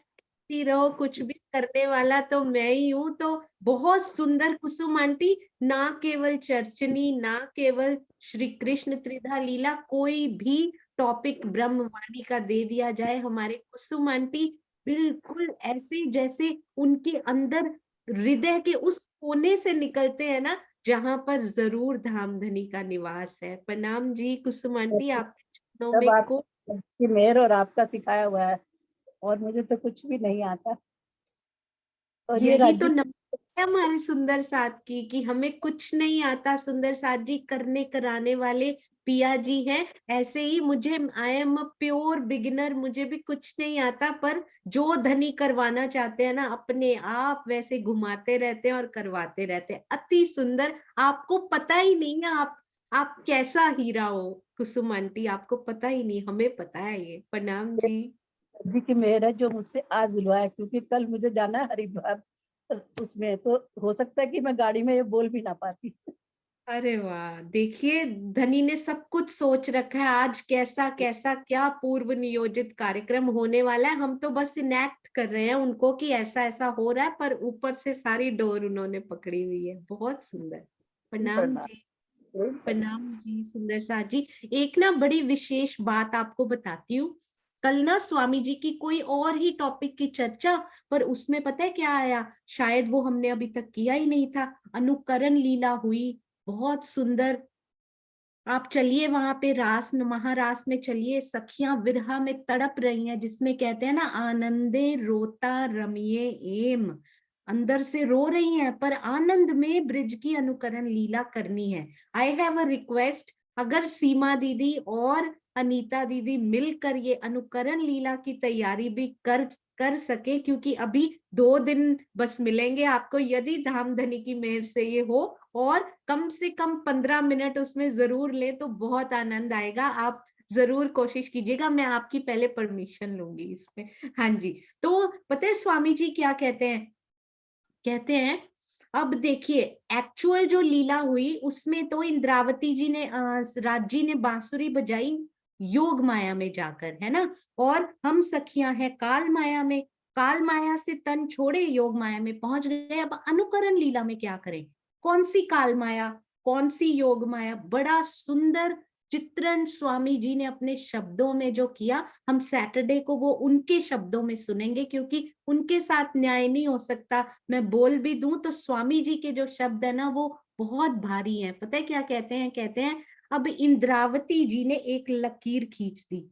रहो, कुछ भी करने वाला तो मैं ही हूँ। तो बहुत सुंदर कुसुम आंटी, ना केवल चर्चनी, ना केवल श्री कृष्ण त्रिधा लीला, कोई भी टॉपिक ब्रह्मवाणी का दे दिया जाए, हमारे कुसुम आंटी बिल्कुल ऐसे जैसे उनके अंदर हृदय के उस कोने से निकलते हैं ना, जहां पर जरूर धामधनी का निवास है। प्रणाम जी कुसुम आंटी, आपके चरणों सब में आपकी मेहर और आपका सिखाया हुआ है, और मुझे तो कुछ भी नहीं आता। और ये यही तो राज्य नमस्ते है हमारे सुंदर साथ की, कि हमें कुछ नहीं आता। सुंदर साथ जी करने कराने वाले पिया जी हैं। ऐसे ही मुझे, I am a pure beginner, मुझे भी कुछ नहीं आता, पर जो धनी करवाना चाहते हैं ना, अपने आप वैसे घुमाते रहते हैं और करवाते रहते हैं। अति सुंदर, आपको पता ही नहीं है आप कैसा हीरा हो कुसुम आंटी, आपको पता ही नहीं, हमें पता है ये। प्रणाम जी। जी की मेहर है जो मुझसे आज बुलवाया, क्योंकि कल मुझे जाना है हरिद्वार, उसमें तो हो सकता है कि मैं गाड़ी में ये बोल भी ना पाती। अरे वाह, देखिए धनी ने सब कुछ सोच रखा है, आज कैसा कैसा क्या पूर्व नियोजित कार्यक्रम होने वाला है। हम तो बस इनेक्ट कर रहे हैं उनको कि ऐसा ऐसा हो रहा है, पर ऊपर से सारी डोर उन्होंने पकड़ी हुई है। बहुत सुंदर। प्रणाम प्रणाम। जी। प्रणाम जी सुंदर सा जी। एक ना बड़ी विशेष बात आपको बताती हूँ। कल ना स्वामी जी की कोई और ही टॉपिक की चर्चा, पर उसमें पता है क्या आया, शायद वो हमने अभी तक किया ही नहीं था। अनुकरण लीला हुई, बहुत सुंदर। आप चलिए वहां पे रास में, महारास में चलिए, सखियां विरह में तड़प रही हैं, जिसमें कहते हैं ना, आनंदे रोता रमिये एम। अंदर से रो रही हैं, पर आनंद में ब्रिज की अनुकरण लीला करनी है। आई हैव अ रिक्वेस्ट, अगर सीमा दीदी और अनीता दीदी मिलकर ये अनुकरण लीला की तैयारी भी कर सके, क्योंकि अभी 2 दिन बस मिलेंगे आपको, यदि धामधनी की मेहर से ये हो, और कम से कम 15 मिनट उसमें जरूर ले तो बहुत आनंद आएगा। आप जरूर कोशिश कीजिएगा, मैं आपकी पहले परमिशन लूंगी इसमें। हाँ जी। तो पता है स्वामी जी क्या कहते हैं? कहते हैं, अब देखिए एक्चुअल जो लीला हुई उसमें तो इंद्रावती जी ने, राज जी ने बांसुरी बजाई योग माया में जाकर, है ना, और हम सखियां हैं काल माया में। काल माया से तन छोड़े, योग माया में पहुंच गए। अब अनुकरण लीला में क्या करें? कौन सी काल माया, कौन सी योग माया? बड़ा सुंदर चित्रण स्वामी जी ने अपने शब्दों में जो किया, हम सैटरडे को वो उनके शब्दों में सुनेंगे, क्योंकि उनके साथ न्याय नहीं हो सकता। मैं बोल भी दूं तो स्वामी जी के जो शब्द है ना, वो बहुत भारी हैं। पता है क्या कहते हैं? कहते हैं, अब इंद्रावती जी ने एक लकीर खींच दी,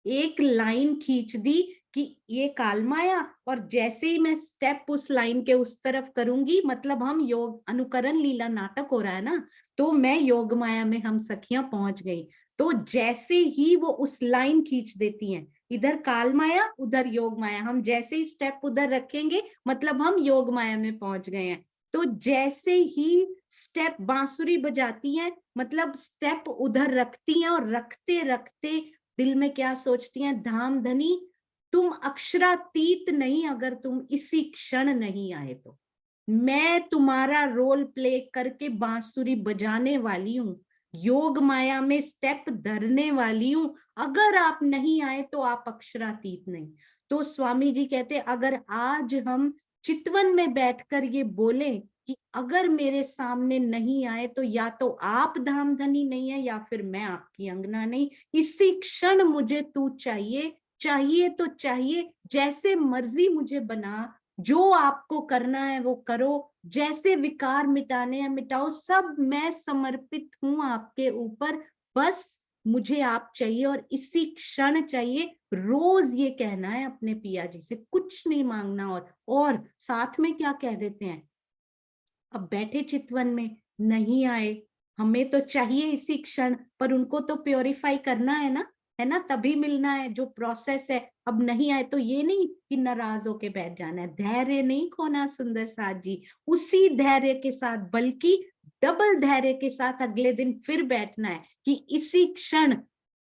एक लाइन खींच दी कि ये कालमाया, और जैसे ही मैं स्टेप उस लाइन के उस तरफ करूंगी, मतलब हम योग अनुकरण लीला नाटक हो रहा है ना, तो मैं योग माया में हम सखियां पहुंच गई। तो जैसे ही वो उस लाइन खींच देती हैं, इधर काल माया उधर योग माया, हम जैसे ही स्टेप उधर रखेंगे मतलब हम योग माया में पहुंच गए हैं। तो जैसे ही स्टेप बांसुरी बजाती हैं, मतलब स्टेप उधर रखती हैं, और रखते रखते दिल में क्या सोचती हैं, धाम धनी तुम अक्षरातीत नहीं, अगर तुम इसी क्षण नहीं आए तो मैं तुम्हारा रोल प्ले करके बांसुरी बजाने वाली हूँ, योग माया में स्टेप धरने वाली हूँ। अगर आप नहीं आए तो आप अक्षरातीत नहीं। तो स्वामी जी कहते, अगर आज हम चितवन में बैठकर ये बोले कि अगर मेरे सामने नहीं आए तो या तो आप धामधनी नहीं है, या फिर मैं आपकी अंगना नहीं, इसी क्षण मुझे तू चाहिए, चाहिए तो चाहिए, जैसे मर्जी मुझे बना, जो आपको करना है वो करो, जैसे विकार मिटाने हैं मिटाओ, सब मैं समर्पित हूं आपके ऊपर, बस मुझे आप चाहिए और इसी क्षण चाहिए। रोज ये कहना है अपने पिया जी से, कुछ नहीं मांगना। और साथ में क्या कह देते हैं, अब बैठे चितवन में, नहीं आए, हमें तो चाहिए इसी क्षण, पर उनको तो प्योरीफाई करना है ना, है ना, तभी मिलना है, जो प्रोसेस है। अब नहीं आए तो ये नहीं कि नाराज होके बैठ जाना है, धैर्य नहीं खोना सुंदर साथ जी, उसी धैर्य के साथ, बल्कि डबल धैर्य के साथ अगले दिन फिर बैठना है कि इसी क्षण,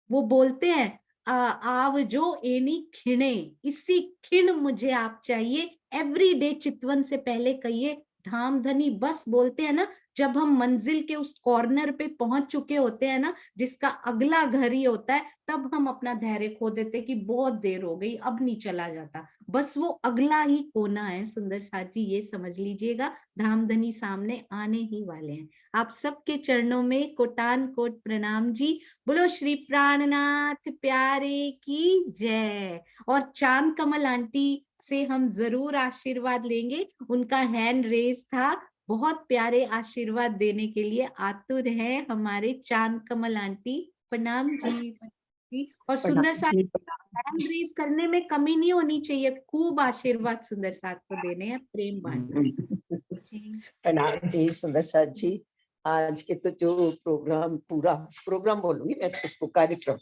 वो बोलते हैं, आव जो एनी खिणे, इसी क्षण मुझे आप चाहिए। एवरी डे चितवन से पहले कहिए, धाम धनी, बस बोलते हैं ना, जब हम मंजिल के उस कॉर्नर पे पहुंच चुके होते हैं ना, जिसका अगला घर ही होता है, तब हम अपना धैर्य खो देते कि बहुत देर हो गई, अब नहीं चला जाता। बस वो अगला ही कोना है सुंदर साथ जी, ये समझ लीजिएगा। धाम धनी सामने आने ही वाले हैं। आप सबके चरणों में कोटान कोट प्रणाम जी। बोलो श्री प्राणनाथ प्यारे की जय। और चांद कमल आंटी से हम जरूर आशीर्वाद लेंगे, उनका हैंड रेस था, बहुत प्यारे आशीर्वाद देने के लिए आतुर है हमारे चांद कमल आंटी। प्रणाम जी। और सुंदर साथ हैंड रेस करने में कमी नहीं होनी चाहिए, खूब आशीर्वाद सुंदर साथ को देने हैं, प्रेम बांटना जी। प्रणाम जी सुंदर साथ जी। आज के तो जो पूरा प्रोग्राम बोलूंगी मैं तो उसको, कार्यक्रम,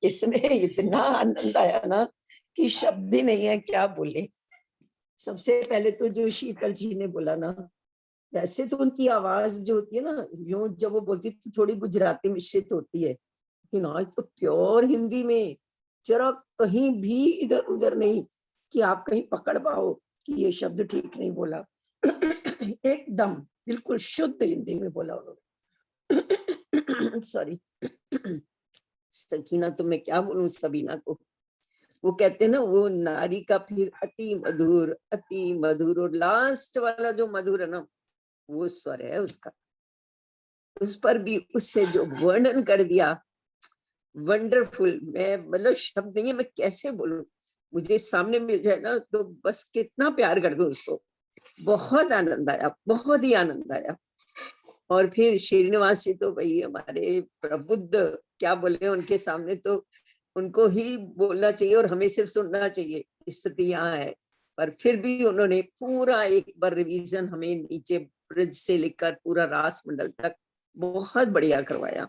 इसमें इतना आनंद आया ना कि शब्द ही नहीं है क्या बोले। सबसे पहले तो जो शीतल जी ने बोला ना, वैसे तो उनकी आवाज जो होती है ना, जो जब वो बोलती तो थोड़ी गुजराती मिश्रित होती है, लेकिन आज तो प्योर हिंदी में, जरा कहीं भी इधर उधर नहीं कि आप कहीं पकड़ पाओ कि ये शब्द ठीक नहीं बोला। एकदम बिल्कुल शुद्ध हिंदी में बोला उन्होंने। सॉरी। सकीना तो मैं क्या बोलूं सबीना को, वो कहते हैं ना, वो नारी का फिर अति मधुर और लास्ट वाला जो मधुर है ना, वो स्वर है उसका। उस पर भी उससे जो वर्णन कर दिया, वंडरफुल। मैं मतलब शब्द नहीं है, मैं कैसे बोलूं, मुझे सामने मिल जाए ना तो बस कितना प्यार कर दूं उसको। बहुत आनंद आया, बहुत ही आनंद आया। और फिर श्रीनिवास जी तो भाई हमारे प्रबुद्ध, क्या बोले, उनके सामने तो उनको ही बोलना चाहिए और हमें सिर्फ सुनना चाहिए, स्थिति यहाँ है। पर फिर भी उन्होंने पूरा एक बार रिवीजन हमें नीचे ब्रिज से लेकर पूरा रास मंडल तक बहुत बढ़िया करवाया।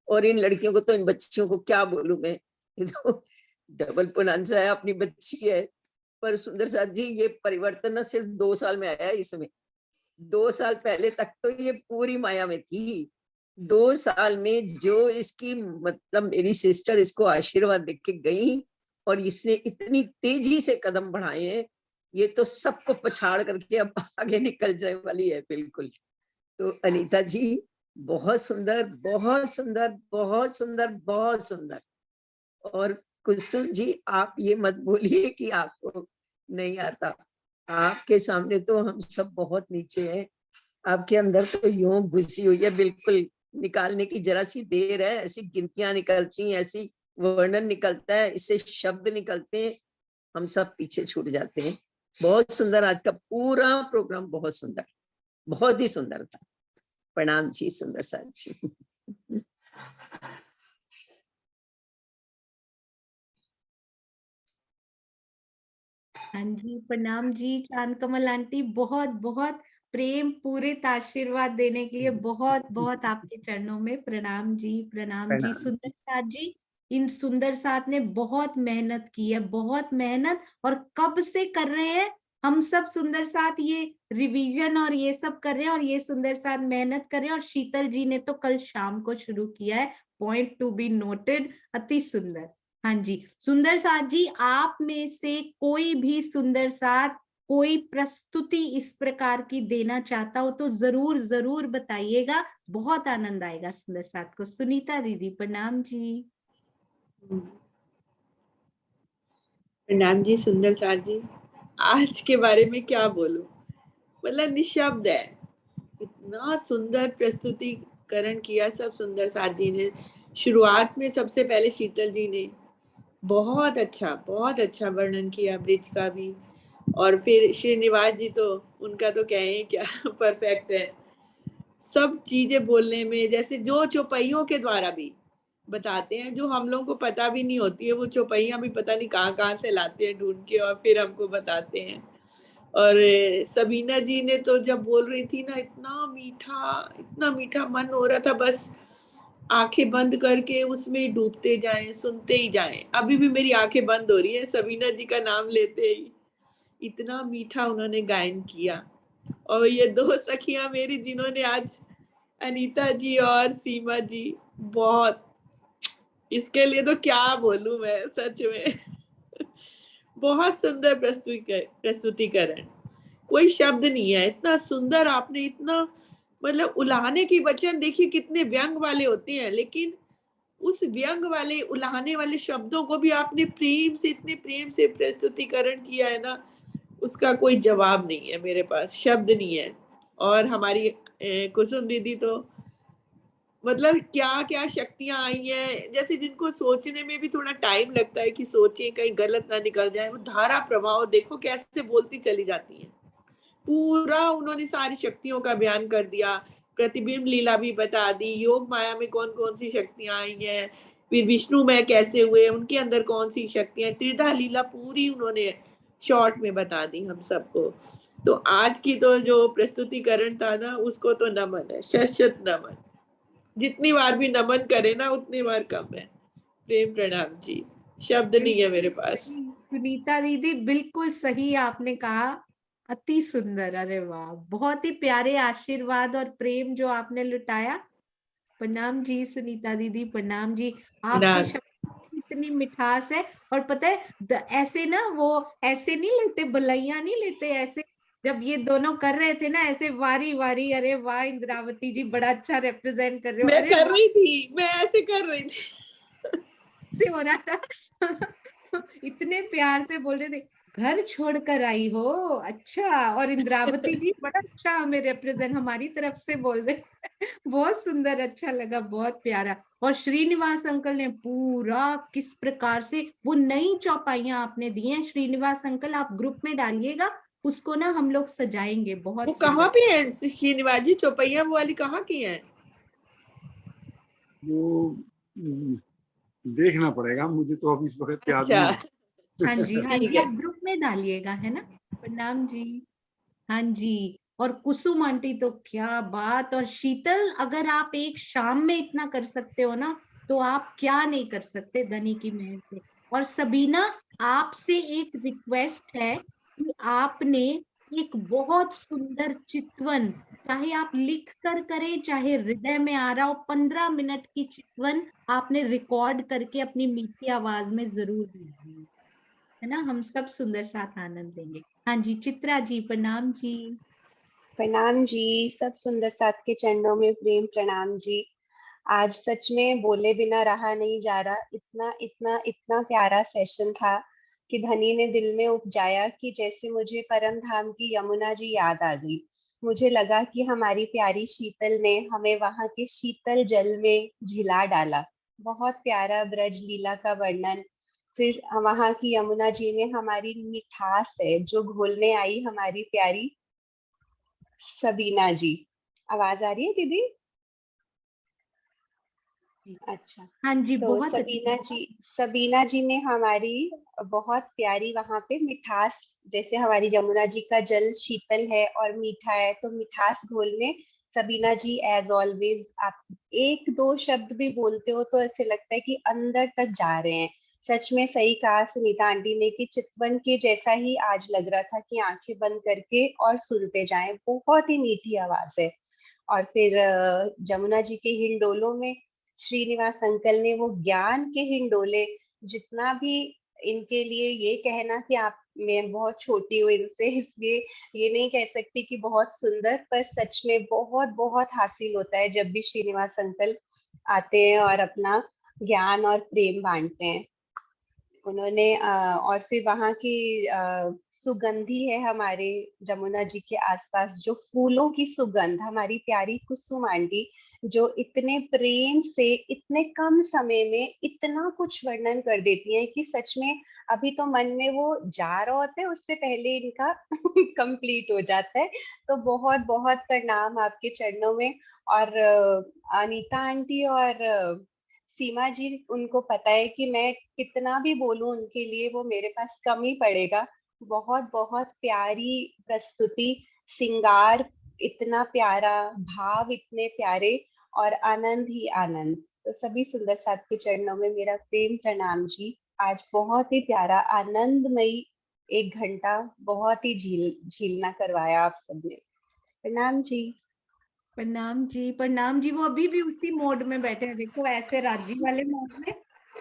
और इन लड़कियों को तो, इन बच्चियों को क्या बोलूं मैं, ये तो डबल पुनांसा है, अपनी बच्ची है। पर सुंदर साथ जी, ये परिवर्तन ना सिर्फ 2 साल में आया है इसमें। 2 साल पहले तक तो ये पूरी माया में थी। 2 साल में जो इसकी, मतलब मेरी सिस्टर इसको आशीर्वाद देख के गई और इसने इतनी तेजी से कदम बढ़ाए हैं, ये तो सबको पछाड़ करके अब आगे निकल जाने वाली है बिल्कुल। तो अनीता जी बहुत सुंदर, बहुत सुंदर, बहुत सुंदर, बहुत सुंदर। और कुसुम जी आप ये मत बोलिए कि आपको नहीं आता, आपके सामने तो हम सब बहुत नीचे हैं। आपके अंदर तो यूं घुसी हुई है, बिल्कुल निकालने की जरा सी देर है, ऐसी गिनतियां निकलती हैं, ऐसी वर्णन निकलता है, इससे शब्द निकलते हैं, हम सब पीछे छूट जाते हैं। बहुत सुंदर आज का पूरा प्रोग्राम, बहुत सुंदर, बहुत ही सुंदर था। प्रणाम जी सुंदर साहब जी। हाँ जी, प्रणाम जी चांद कमल आंटी, बहुत बहुत प्रेम पूरित आशीर्वाद देने के लिए बहुत बहुत आपके चरणों में प्रणाम जी। प्रणाम जी सुंदर साथ जी। इन सुंदर साथ ने बहुत मेहनत की है, बहुत मेहनत, और कब से कर रहे हैं हम सब सुंदर साथ, ये रिवीजन और ये सब कर रहे हैं, और ये सुंदर साथ मेहनत कर रहे हैं। और शीतल जी ने तो कल शाम को शुरू किया है, पॉइंट टू बी नोटेड, अति सुंदर। हाँ जी सुंदर साथ जी, आप में से कोई भी सुंदर साथ कोई प्रस्तुति इस प्रकार की देना चाहता हो तो जरूर जरूर बताइएगा, बहुत आनंद आएगा सुंदर साथ को। सुनीता दीदी प्रणाम जी। प्रणाम जी सुंदर साथ जी। आज के बारे में क्या बोलूं, मतलब निशब्द है, इतना सुंदर प्रस्तुतिकरण किया सब सुंदर साथ जी ने। शुरुआत में सबसे पहले शीतल जी ने बहुत अच्छा वर्णन किया ब्रिज का भी, और फिर श्रीनिवास जी तो उनका तो कहें क्या, परफेक्ट है सब चीजें बोलने में। जैसे जो चौपाइयों के द्वारा भी बताते हैं, जो हम लोगों को पता भी नहीं होती है, वो चौपाइयां भी पता नहीं कहाँ से लाते हैं ढूंढ के और फिर हमको बताते हैं। और सबीना जी ने तो जब बोल रही थी ना, इतना मीठा मन हो रहा था, बस आंखें बंद करके उसमें डूबते जाएं, सुनते ही जाएं। अभी भी मेरी आंखें बंद हो रही है सबीना जी का नाम लेते ही, इतना मीठा उन्होंने गायन किया। और ये 2 सखियां मेरी, जिन्होंने आज, अनीता जी और सीमा जी, बहुत, इसके लिए तो क्या बोलूं मैं सच में। बहुत सुंदर प्रस्तुतिकरण, कोई शब्द नहीं है, इतना सुंदर आपने, इतना मतलब उलाहने की वचन देखिए कितने व्यंग वाले होते हैं, लेकिन उस व्यंग वाले उलाहने वाले शब्दों को भी आपने प्रेम से, इतने प्रेम से प्रस्तुतिकरण किया है ना, उसका कोई जवाब नहीं है, मेरे पास शब्द नहीं है। और हमारी कुसुम दीदी तो मतलब क्या क्या शक्तियां आई हैं, जैसे जिनको सोचने में भी थोड़ा टाइम लगता है कि सोचें कहीं गलत ना निकल जाए, वो धारा प्रभाव देखो कैसे बोलती चली जाती हैं। पूरा उन्होंने सारी शक्तियों का बयान कर दिया, प्रतिबिंब लीला भी बता दी, योग माया में कौन कौन सी शक्तियां आई हैं, फिर विष्णु में कैसे हुए, उनके अंदर कौन सी शक्तियां, त्रिधा लीला पूरी उन्होंने शॉर्ट में बता दी हम सबको। तो आज की तो जो प्रस्तुतिकरण था ना, उसको तो नमन है, शत नमन, जितनी बार भी नमन करे ना उतनी बार कम है। प्रेम प्रणाम जी, शब्द नहीं है मेरे पास। सुनीता दीदी बिल्कुल सही आपने कहा, अति सुंदर। अरे वाह, बहुत ही प्यारे आशीर्वाद और प्रेम जो आपने लुटाया। प्रणाम जी सुनीता दीदी, प्रणाम जी। आपके शब्द इतनी मिठास है। और पता है ऐसे ना वो ऐसे नहीं लेते, बलैया नहीं लेते ऐसे, जब ये दोनों कर रहे थे ना ऐसे वारी वारी, अरे वाह इंद्रावती जी बड़ा अच्छा रिप्रेजेंट कर रहे हो, मैं अरे कर वाह रही थी, मैं ऐसे कर रही थी। से हो रहा था। इतने प्यार से बोल रहे थे घर छोड़कर आई हो, अच्छा। और इंद्रावती जी बड़ा अच्छा हमें रिप्रेजेंट हमारी तरफ से बोल रहे। बहुत सुंदर, अच्छा लगा, बहुत प्यारा। और श्रीनिवास अंकल ने पूरा किस प्रकार से वो नई चौपाइयां आपने दी हैं, श्रीनिवास अंकल आप ग्रुप में डालिएगा, उसको ना हम लोग सजाएंगे, वो बहुत कहाँ सुंदर। पे है श्रीनिवास जी? चौपैया वो वाली कहाँ की है? वो देखना पड़ेगा, मुझे तो अभी इस वक्त याद अच्छा, नहीं। हाँ जी, हाँ ठीक जी, है। आप ग्रुप में डालिएगा, है ना। प्रणाम जी। हाँ जी। और कुसुम आंटी तो क्या बात, और शीतल अगर आप एक शाम में इतना कर सकते हो ना तो आप क्या नहीं कर सकते धनी की मेहर से। और सबीना, आपसे एक रिक्वेस्ट है कि आपने एक बहुत सुंदर चितवन, चाहे आप लिख कर करें चाहे हृदय में आ रहा हो, 15 मिनट की चितवन आपने रिकॉर्ड करके अपनी मीठी आवाज में जरूर भेजिए, है ना, हम सब सुंदर साथ आनंद लेंगे। हाँ जी, चित्रा जी प्रणाम जी। प्रणाम जी, सब सुंदर साथ के चरणों में प्रेम प्रणाम जी। आज सच में बोले बिना रहा नहीं जा रहा, इतना इतना इतना प्यारा सेशन था कि धनी ने दिल में उपजाया कि जैसे मुझे परम धाम की यमुना जी याद आ गई। मुझे लगा कि हमारी प्यारी शीतल ने हमें वहां के शीतल जल में झिला डाला। बहुत प्यारा ब्रज लीला का वर्णन। फिर वहां की यमुना जी में हमारी मिठास है जो घोलने आई हमारी प्यारी सबीना जी। आवाज आ रही है दीदी? अच्छा। हाँ जी, तो बहुत अच्छा। सबीना जी ने हमारी बहुत प्यारी वहां पे मिठास, जैसे हमारी यमुना जी का जल शीतल है और मीठा है, तो मिठास घोलने सबीना जी एज ऑलवेज, आप एक दो शब्द भी बोलते हो तो ऐसे लगता है कि अंदर तक जा रहे हैं। सच में सही कहा सुनीता आंटी ने कि चितवन के जैसा ही आज लग रहा था कि आंखें बंद करके और सुनते जाएं। बहुत ही मीठी आवाज है। और फिर जमुना जी के हिंडोलों में श्रीनिवास अंकल ने वो ज्ञान के हिंडोले, जितना भी इनके लिए ये कहना कि आप, मैं बहुत छोटी हूँ इनसे इसलिए ये नहीं कह सकती कि बहुत सुंदर, पर सच में बहुत बहुत हासिल होता है जब भी श्रीनिवास अंकल आते हैं और अपना ज्ञान और प्रेम बांटते हैं। उन्होंने और फिर वहाँ की सुगंधी है हमारे जमुना जी के आसपास, जो फूलों की सुगंध, हमारी प्यारी कुसुम आंटी जो इतने प्रेम से इतने कम समय में इतना कुछ वर्णन कर देती हैं कि सच में अभी तो मन में वो जा रहा होता है, उससे पहले इनका कंप्लीट हो जाता है। तो बहुत बहुत प्रणाम आपके चरणों में। और अनीता आंटी और सीमा जी, उनको पता है कि मैं कितना भी बोलूं उनके लिए वो मेरे पास कम ही पड़ेगा। बहुत बहुत प्यारी प्रस्तुति, सिंगार इतना प्यारा, भाव इतने प्यारे, और आनंद ही आनंद। तो सभी सुंदर साथ के चरणों में मेरा प्रेम प्रणाम जी। आज बहुत ही प्यारा आनंदमयी 1 घंटा बहुत ही झीलना करवाया आप सबने। प्रणाम जी। प्रणाम जी, प्रणाम जी। वो अभी भी उसी मोड में बैठे हैं, देखो ऐसे राजी वाले मोड में,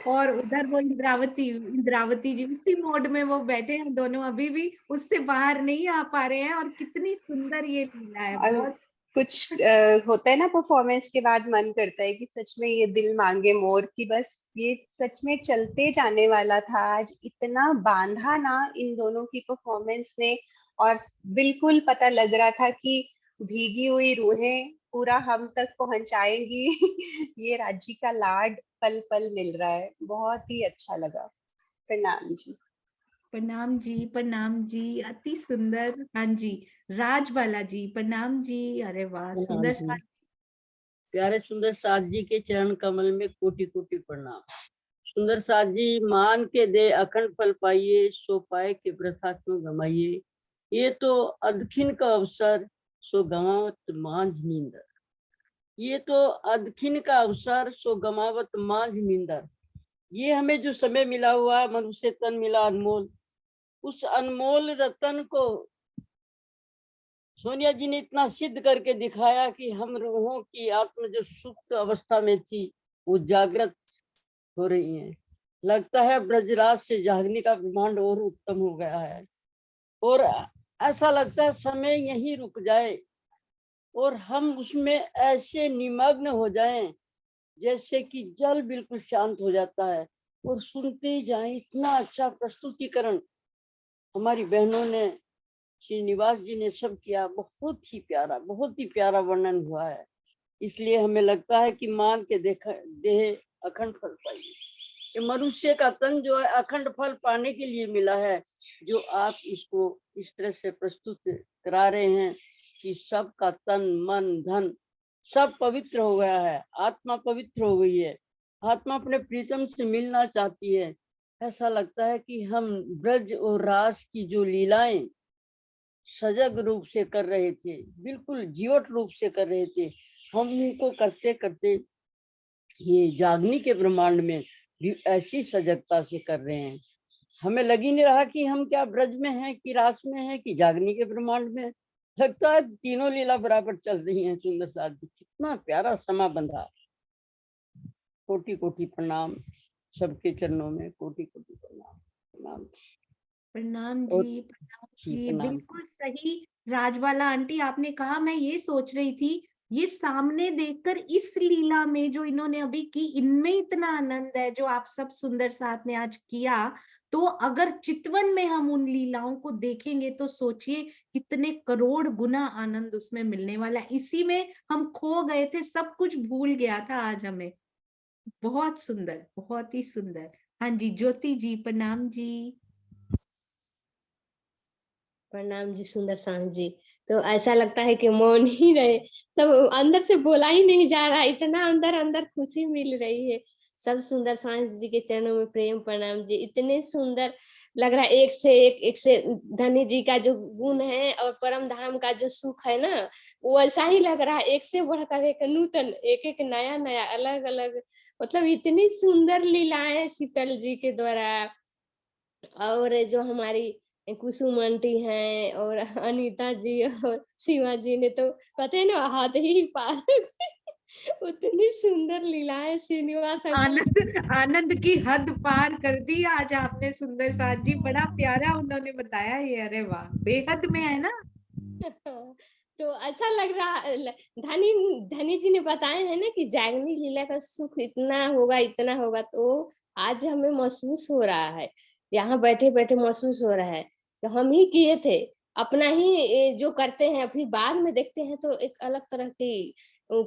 और उधर वो इंद्रावती जी उसी मोड में वो बैठे हैं, दोनों अभी भी उससे बाहर नहीं आ पा रहे हैं। और कितनी सुंदर ये लीला है, और बहुत। कुछ होता है ना, परफॉर्मेंस के बाद मन करता है कि सच में ये दिल मांगे मोर, की बस ये सच में चलते जाने वाला था। आज इतना बांधा ना इन दोनों की परफॉर्मेंस ने, और बिल्कुल पता लग रहा था कि भीगी हुई रूहें पूरा हम तक पहुंचाएंगी। ये राज्य का लाड पल पल मिल रहा है, बहुत ही अच्छा लगा। प्रणाम जी। प्रणाम जी, प्रणाम जी, अति सुंदर। हाँ जी, राजबाला जी प्रणाम जी, अरे वाह प्रणाम सुंदर जी। सा। प्यारे सुंदर साथ जी के चरण कमल में कोटि कोटि प्रणाम। सुंदर साथ जी, मान के दे अखंड फल पाइए, सो पाए के प्रथा क्यों गमाइए। ये तो अदखिन का अवसर, सो गमावत मांझ नींदर। ये तो अदखिन का अवसर, सो गमावत मांझ नींदर। ये हमें जो समय मिला हुआ, मनुष्य तन मिला अनमोल, उस अनमोल रतन को सोनिया जी ने इतना सिद्ध करके दिखाया कि हम रूहों की आत्म जो सुप्त अवस्था में थी वो जागृत हो रही है। लगता है ब्रजराज से जागने का ब्रह्मांड और उत्तम हो गया है, और ऐसा लगता है समय यहीं रुक जाए और हम उसमें ऐसे निमग्न हो जाएं जैसे कि जल बिल्कुल शांत हो जाता है, और सुनते ही जाएं। इतना अच्छा प्रस्तुतिकरण हमारी बहनों ने, श्रीनिवास जी ने सब किया। बहुत ही प्यारा वर्णन हुआ है। इसलिए हमें लगता है कि मान के देह अखंड फल पाइए। ये मनुष्य का तन जो है अखंड फल पाने के लिए मिला है, जो आप इसको इस तरह से प्रस्तुत करा रहे हैं कि सबका तन मन धन सब पवित्र हो गया है, आत्मा पवित्र हो गई है, आत्मा अपने प्रीतम से मिलना चाहती है। ऐसा लगता है कि हम ब्रज और रास की जो लीलाएं सजग रूप से कर रहे थे, बिल्कुल जीवट रूप से कर रहे थे, हम उनको करते करते ये जागनी के ब्रह्मांड में भी ऐसी सजगता से कर रहे हैं। हमें लग ही नहीं रहा कि हम क्या ब्रज में हैं कि रास में हैं कि जागनी के ब्रह्मांड में। लगता है तीनों लीला बराबर चल रही हैं। सुंदर साथ जी, कितना प्यारा समा बंधा। कोटि कोटि प्रणाम सबके चरणों में, कोटि कोटि प्रणाम। प्रणाम प्रणाम और जी, प्रणाम जी, जी। प्रणाम। बिल्कुल सही राजबाला आंटी आपने कहा। मैं ये सोच रही थी, ये सामने देखकर इस लीला में जो इन्होंने अभी की, इनमें इतना आनंद है जो आप सब सुंदर साथ ने आज किया। तो अगर चितवन में हम उन लीलाओं को देखेंगे तो सोचिए कितने करोड़ गुना आनंद उसमें मिलने वाला है। इसी में हम खो गए थे, सब कुछ भूल गया था आज हमें। बहुत सुंदर, बहुत ही सुंदर। हाँ जी, ज्योति जी, प्रणाम जी। प्रणाम जी सुंदर सांझ जी। तो ऐसा लगता है कि मौन ही रहे, सब अंदर से बोला ही नहीं जा रहा, इतना अंदर अंदर खुशी मिल रही है। सब सुंदर सांझ जी के चरणों में प्रेम प्रणाम जी। इतने सुंदर लग रहा है, एक से धनी जी का जो गुण है और परम धाम का जो सुख है ना, वो ऐसा ही लग रहा है। एक से बढ़कर एक नूतन, एक एक नया नया अलग अलग, मतलब इतनी सुंदर लीलाएं शीतल जी के द्वारा। और जो हमारी कुसुम आंटी हैं और अनीता जी और सीमा जी ने तो कहते हैं ना हाथ ही पार उतनी सुंदर लीलाएं श्रीनिवास अंकल। आनंद आनंद की हद पार कर दी आज आपने सुंदर साथ जी। बड़ा प्यारा उन्होंने बताया ये। अरे वाह, बेहद में है ना। तो अच्छा लग रहा। धनी धनी जी ने बताए हैं ना कि जागनी लीला का सुख इतना होगा, तो आज हमें महसूस हो रहा है, यहाँ बैठे बैठे महसूस हो रहा है कि हम ही किए थे। अपना ही जो करते हैं फिर बाद में देखते हैं तो एक अलग तरह की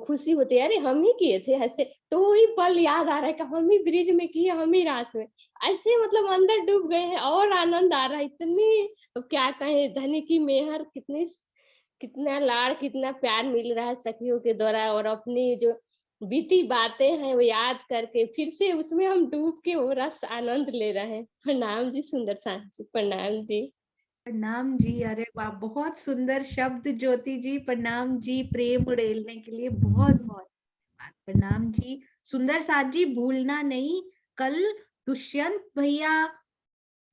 खुशी होती है, अरे हम ही किए थे ऐसे। तो वही पल याद आ रहा है कि हम ही ब्रिज में किए, हम ही रास में, ऐसे मतलब अंदर डूब गए हैं और आनंद आ रहा है। इतनी, अब क्या कहें, धनी की मेहर, कितना लाड़, कितना प्यार मिल रहा है सखियों के द्वारा। और अपनी जो बीती बातें हैं वो याद करके फिर से उसमें हम डूब के वो रस आनंद ले रहे हैं। प्रणाम जी सुंदर सांझ जी, प्रणाम जी। प्रणाम जी। अरे वाह, बहुत सुंदर शब्द ज्योति जी। प्रणाम जी, प्रेम उड़ेलने के लिए बहुत बहुत धन्यवाद। प्रणाम जी। सुंदर साथ जी, भूलना नहीं, कल दुष्यंत भैया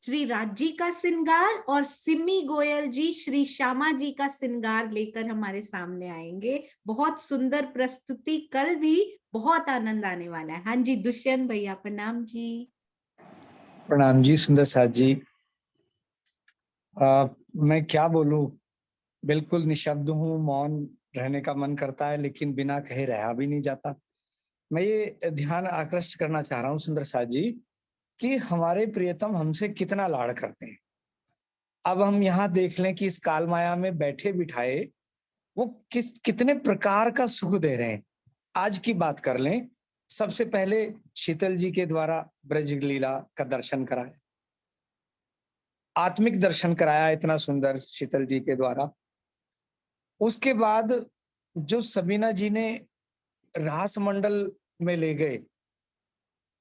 श्री राजी का श्रृंगार और सिमी गोयल जी श्री श्यामा जी का श्रृंगार लेकर हमारे सामने आएंगे। बहुत सुंदर प्रस्तुति, कल भी बहुत आनंद आने वाला है। हाँ जी, दुष्यंत भैया, प्रणाम जी। प्रणाम जी सुंदर साथ जी। मैं क्या बोलूं, बिल्कुल निशब्द हूँ, मौन रहने का मन करता है लेकिन बिना कहे रहा भी नहीं जाता। मैं ये ध्यान आकृष्ट करना चाह रहा हूँ सुंदर साथ जी कि हमारे प्रियतम हमसे कितना लाड़ करते हैं। अब हम यहाँ देख लें कि इस काल माया में बैठे बिठाए वो कितने प्रकार का सुख दे रहे हैं। आज की बात कर लें, सबसे पहले शीतल जी के द्वारा ब्रज लीला का दर्शन कराया, आत्मिक दर्शन कराया इतना सुंदर शीतल जी के द्वारा। उसके बाद जो सबीना जी ने रास मंडल में ले गए,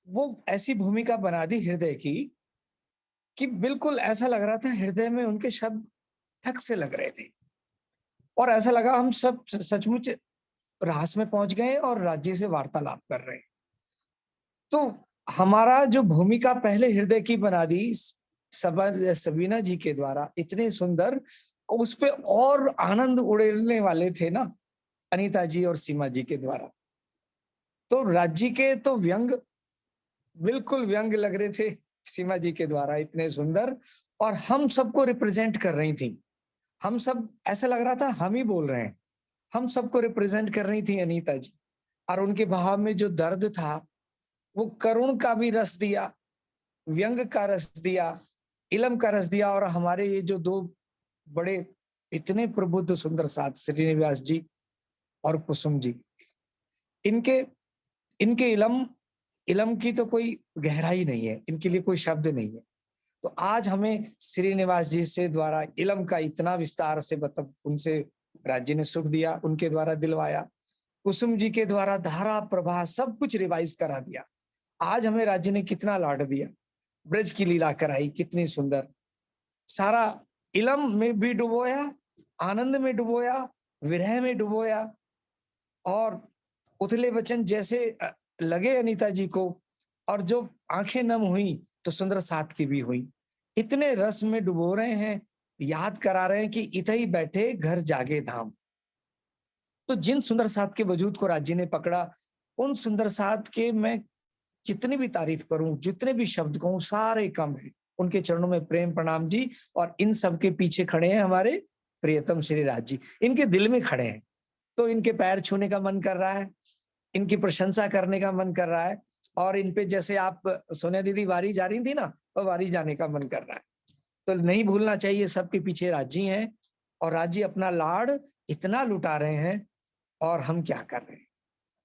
वो ऐसी भूमिका बना दी हृदय की कि बिल्कुल ऐसा लग रहा था हृदय में उनके शब्द ठक से लग रहे थे, और ऐसा लगा हम सब सचमुच रास में पहुंच गए और राज्य से वार्तालाप कर रहे हैं। तो हमारा जो भूमिका पहले हृदय की बना दी सबीना जी के द्वारा इतने सुंदर, उस पे और आनंद उड़ेलने वाले थे ना अनीता जी और सीमा जी के द्वारा। तो राज्य के तो व्यंग बिल्कुल व्यंग लग रहे थे सीमा जी के द्वारा, इतने सुंदर, और हम सबको रिप्रेजेंट कर रही थी। हम सब, ऐसा लग रहा था हम ही बोल रहे हैं, हम सबको रिप्रेजेंट कर रही थी अनीता जी। और उनके भाव में जो दर्द था, वो करुण का भी रस दिया, व्यंग का रस दिया, इलम का रस दिया। और हमारे ये जो दो बड़े इतने प्रबुद्ध सुंदर साथ, श्रीनिवास जी और कुसुम जी, इनके इनके इलम इलम की तो कोई गहराई नहीं है, इनके लिए कोई शब्द नहीं है। तो आज हमें श्रीनिवास जी से द्वारा इलम का इतना विस्तार से, मतलब उनसे राज्य ने सुख दिया, उनके द्वारा दिलवाया, कुसुम जी के द्वारा धारा प्रभा सब कुछ रिवाइज करा दिया। आज हमें राज्य ने कितना लाड दिया, ब्रज की लीला कराई कितनी सुंदर, सारा इलम में भी डुबोया, आनंद में डुबोया, विरह में डुबोया। और उथले वचन जैसे लगे अनीता जी को, और जो आंखें नम हुई तो सुंदर साथ की भी हुई। इतने रस में डुबो रहे हैं, याद करा रहे हैं कि इतही बैठे घर जागे धाम। तो जिन सुंदर साथ के वजूद को राज्य ने पकड़ा, उन सुंदर साथ के मैं कितनी भी तारीफ करूं, जितने भी शब्द कहूं, सारे कम है। उनके चरणों में प्रेम प्रणाम जी। और इन सब के पीछे खड़े हैं हमारे प्रियतम श्री राज जी, इनके दिल में खड़े हैं। तो इनके पैर छूने का मन कर रहा है, इनकी प्रशंसा करने का मन कर रहा है। और इन पे जैसे आप सोनिया दीदी वारी जा रही थी ना, वो वारी जाने का मन कर रहा है। तो नहीं भूलना चाहिए, सबके पीछे राजी हैं, और राजी अपना लाड़ इतना लुटा रहे हैं, और हम क्या कर रहे हैं,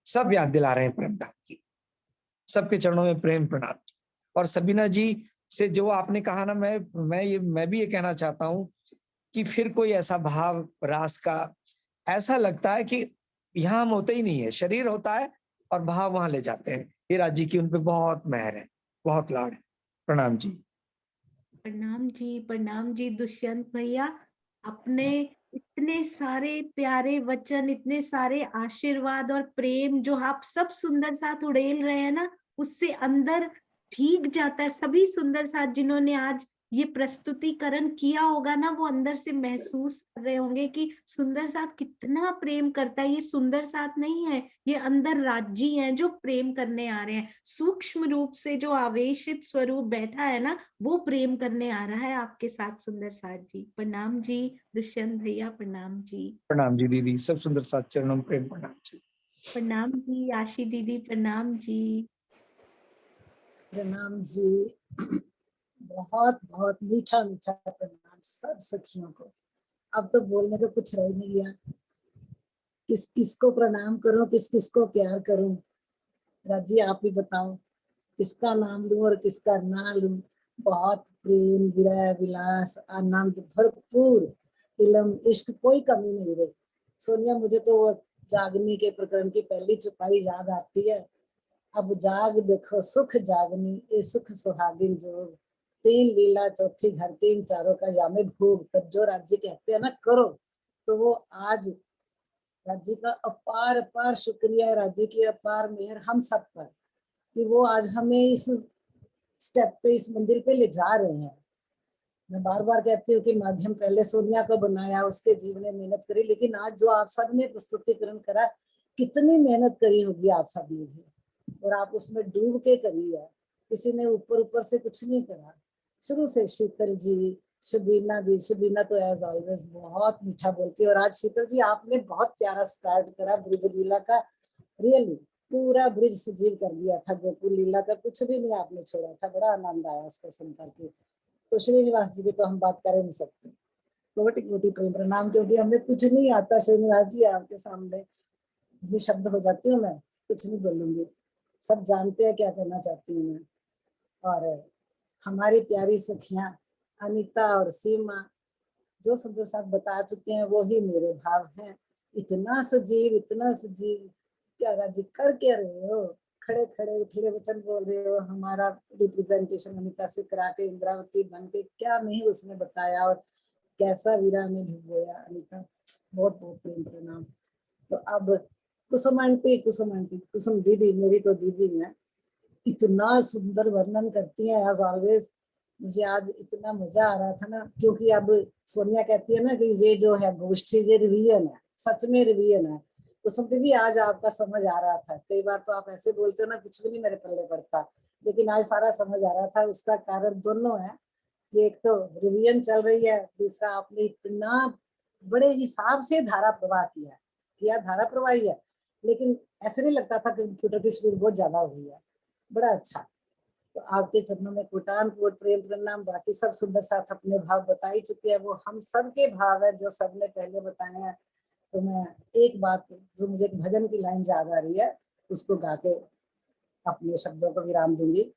सब याद दिला रहे हैं प्रेम धाम की। सबके चरणों में प्रेम प्रणाम। और सबीना जी से जो आपने कहा ना, मैं भी ये कहना चाहता हूँ कि फिर कोई ऐसा भाव रास का, ऐसा लगता है कि यहाँ हम होते ही नहीं है, शरीर होता है और भाव वहां ले जाते हैं। ये राज्य की उन पे बहुत मेहर है, बहुत लाड़ है। प्रणाम जी। प्रणाम जी दुष्यंत भैया। अपने इतने सारे प्यारे वचन, इतने सारे आशीर्वाद और प्रेम जो आप सब सुंदर साथ उड़ेल रहे हैं ना, उससे अंदर भीग जाता है। सभी सुंदर साथ जिन्होंने आज ये प्रस्तुतिकरण किया होगा ना, वो अंदर से महसूस कर रहे होंगे कि सुंदर साथ कितना प्रेम करता है। ये सुंदर साथ नहीं है, ये अंदर राज्य हैं जो प्रेम करने आ रहे हैं। सूक्ष्म रूप से जो आवेशित स्वरूप बैठा है ना, वो प्रेम करने आ रहा है आपके साथ सुंदर साथ जी। प्रणाम जी दुष्यंत भैया, प्रणाम जी। प्रणाम जी दीदी, सब सुंदर साथ चरणों में प्रेम प्रणाम जी। प्रणाम जी आशी दीदी, प्रणाम जी। प्रणाम जी। बहुत बहुत मीठा मीठा प्रणाम सब सखियों को। अब तो बोलने को कुछ रह नहीं गया, किस किसको प्रणाम करूं, किस किसको प्यार करूं। राजी आप ही बताओ, किसका नाम लूं और किसका ना लूं। बहुत प्रेम, विरह, विलास, आनंद भरपूर, इलम, इश्क, कोई कमी नहीं रही। सोनिया, मुझे तो वो जागनी के प्रकरण की पहली चौपाई याद आती है। अब जाग देखो सुख जागनी, ये सुख सुहागिन जोग, तीन लीला चौथी घर, तीन चारों का यामे भोग। तब जो राज्य कहते हैं ना करो, तो वो आज राज्य का अपार अपार शुक्रिया है, राज्य की अपार मेहर हम सब पर, कि वो आज हमें इस स्टेप पे, इस मंजिल पे ले जा रहे हैं। मैं बार बार कहती हूँ कि माध्यम पहले सोनिया को बनाया, उसके जीवन में मेहनत करी, लेकिन आज जो आप सब ने प्रस्तुतिकरण करा, कितनी मेहनत करी होगी आप सब ने भी, और आप उसमें डूब के करी है। किसी ने ऊपर ऊपर से कुछ नहीं करा। शुरू से शीतल जी, शबीना जी, शबीना तो एज ऑलवेज बहुत मीठा बोलती है। और आज शीतल जी आपने बहुत प्यारा स्टार्ट करा ब्रिज लीला का, रियली पूरा ब्रिज सजीव कर दिया था। गोकुल लीला का कुछ भी नहीं आपने छोड़ा था, बड़ा आनंद आया उसको सुन करके। तो श्रीनिवास जी की तो हम बात कर नहीं सकते। कोटि कोटि प्रेम प्रणाम, क्योंकि हमें कुछ नहीं आता श्रीनिवास जी, आपके सामने भी शब्द हो जाती हूँ मैं, कुछ नहीं बोलूंगी। सब जानते हैं क्या कहना चाहती हूँ मैं। और हमारी प्यारी सखियां अनीता और सीमा जो सब साथ बता चुके हैं, वो ही मेरे भाव हैं। इतना सजीव, इतना सजीव, क्या राजी कर क्या रहे हो, खड़े खड़े उठले वचन बोल रहे हो। हमारा रिप्रेजेंटेशन अनीता से करा के इंद्रावती बन के क्या नहीं उसने बताया, और कैसा वीरा में भिगोया अनीता। बहुत बहुत प्रेम प्रणाम। तो अब कुसुम आंटी, कुसुम दीदी, मेरी तो दीदी है, इतना सुंदर वर्णन करती हैं एज ऑलवेज। मुझे आज इतना मजा आ रहा था ना, क्योंकि अब सोनिया कहती है ना कि ये जो है गोष्ठी, ये रिवीजन है, सच में रिवीजन है। कुसुम दीदी आज आपका समझ आ रहा था। कई बार तो आप ऐसे बोलते हो ना, कुछ भी नहीं मेरे पल्ले पड़ता, लेकिन आज सारा समझ आ रहा था। उसका कारण दोनों है कि एक तो रिवीजन चल रही है, दूसरा आपने इतना बड़े हिसाब से धारा प्रवाह किया धारा प्रवाह ही है, लेकिन ऐसे नहीं लगता था कि कंप्यूटर की स्पीड बहुत ज्यादा हो गई है। बड़ा अच्छा। तो आपके चरणों में कोटान कोट प्रेम प्रणाम। बाकी सब सुंदर साथ अपने भाव बता ही चुके हैं, वो हम सबके भाव है जो सबने पहले बताए हैं। तो मैं एक बात जो मुझे एक भजन की लाइन याद आ रही है उसको गा के अपने शब्दों को विराम दूंगी।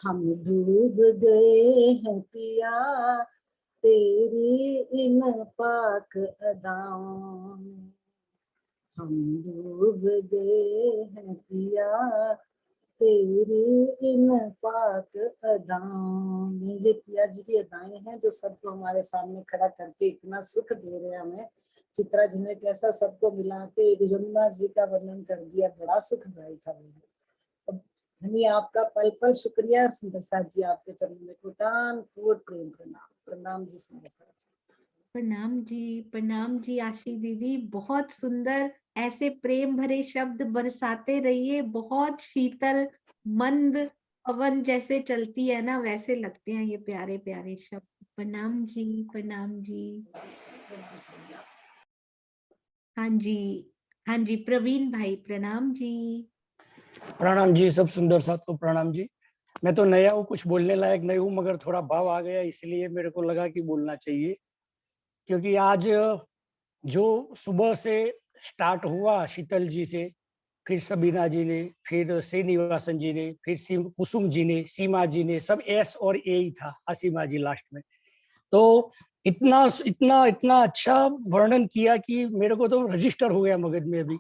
हम डूब गए हैं पिया तेरी इन पाक अदाओं में, हम डूब गए हैं पिया तेरी इन पाक अदाओं में। ये पिया जी की अदाएं हैं जो सबको हमारे सामने खड़ा करके इतना सुख दे रहे हैं हमें। चित्रा जी ने कैसा सबको मिला के एक यमुना जी का वर्णन कर दिया, बड़ा सुखदायी था। धनी आपका पल पल शुक्रिया। सुंदर साथ जी आपके चरणों में कोटान कोट प्रेम प्रणाम। प्रणाम जी सुंदर साथ जी। प्रणाम जी आशी दीदी, बहुत सुंदर। ऐसे प्रेम भरे शब्द बरसाते रहिए। बहुत शीतल मंद पवन जैसे चलती है ना, वैसे लगते हैं ये प्यारे प्यारे शब्द। प्रणाम जी, प्रणाम जी। हाँ जी प्रवीण भाई, प्रणाम जी। प्रणाम जी, सब सुंदर साथ को प्रणाम जी। मैं तो नया हूँ, कुछ बोलने लायक नहीं हूँ, मगर थोड़ा भाव आ गया इसलिए मेरे को लगा कि बोलना चाहिए। क्योंकि आज जो सुबह से स्टार्ट हुआ शीतल जी से, फिर सबीना जी ने, फिर श्रीनिवासन जी ने, फिर कुसुम जी ने, सीमा जी ने, सब एस और ए ही था, असीमा जी लास्ट में। तो इतना इतना इतना अच्छा वर्णन किया कि मेरे को तो रजिस्टर हो गया मगज में। अभी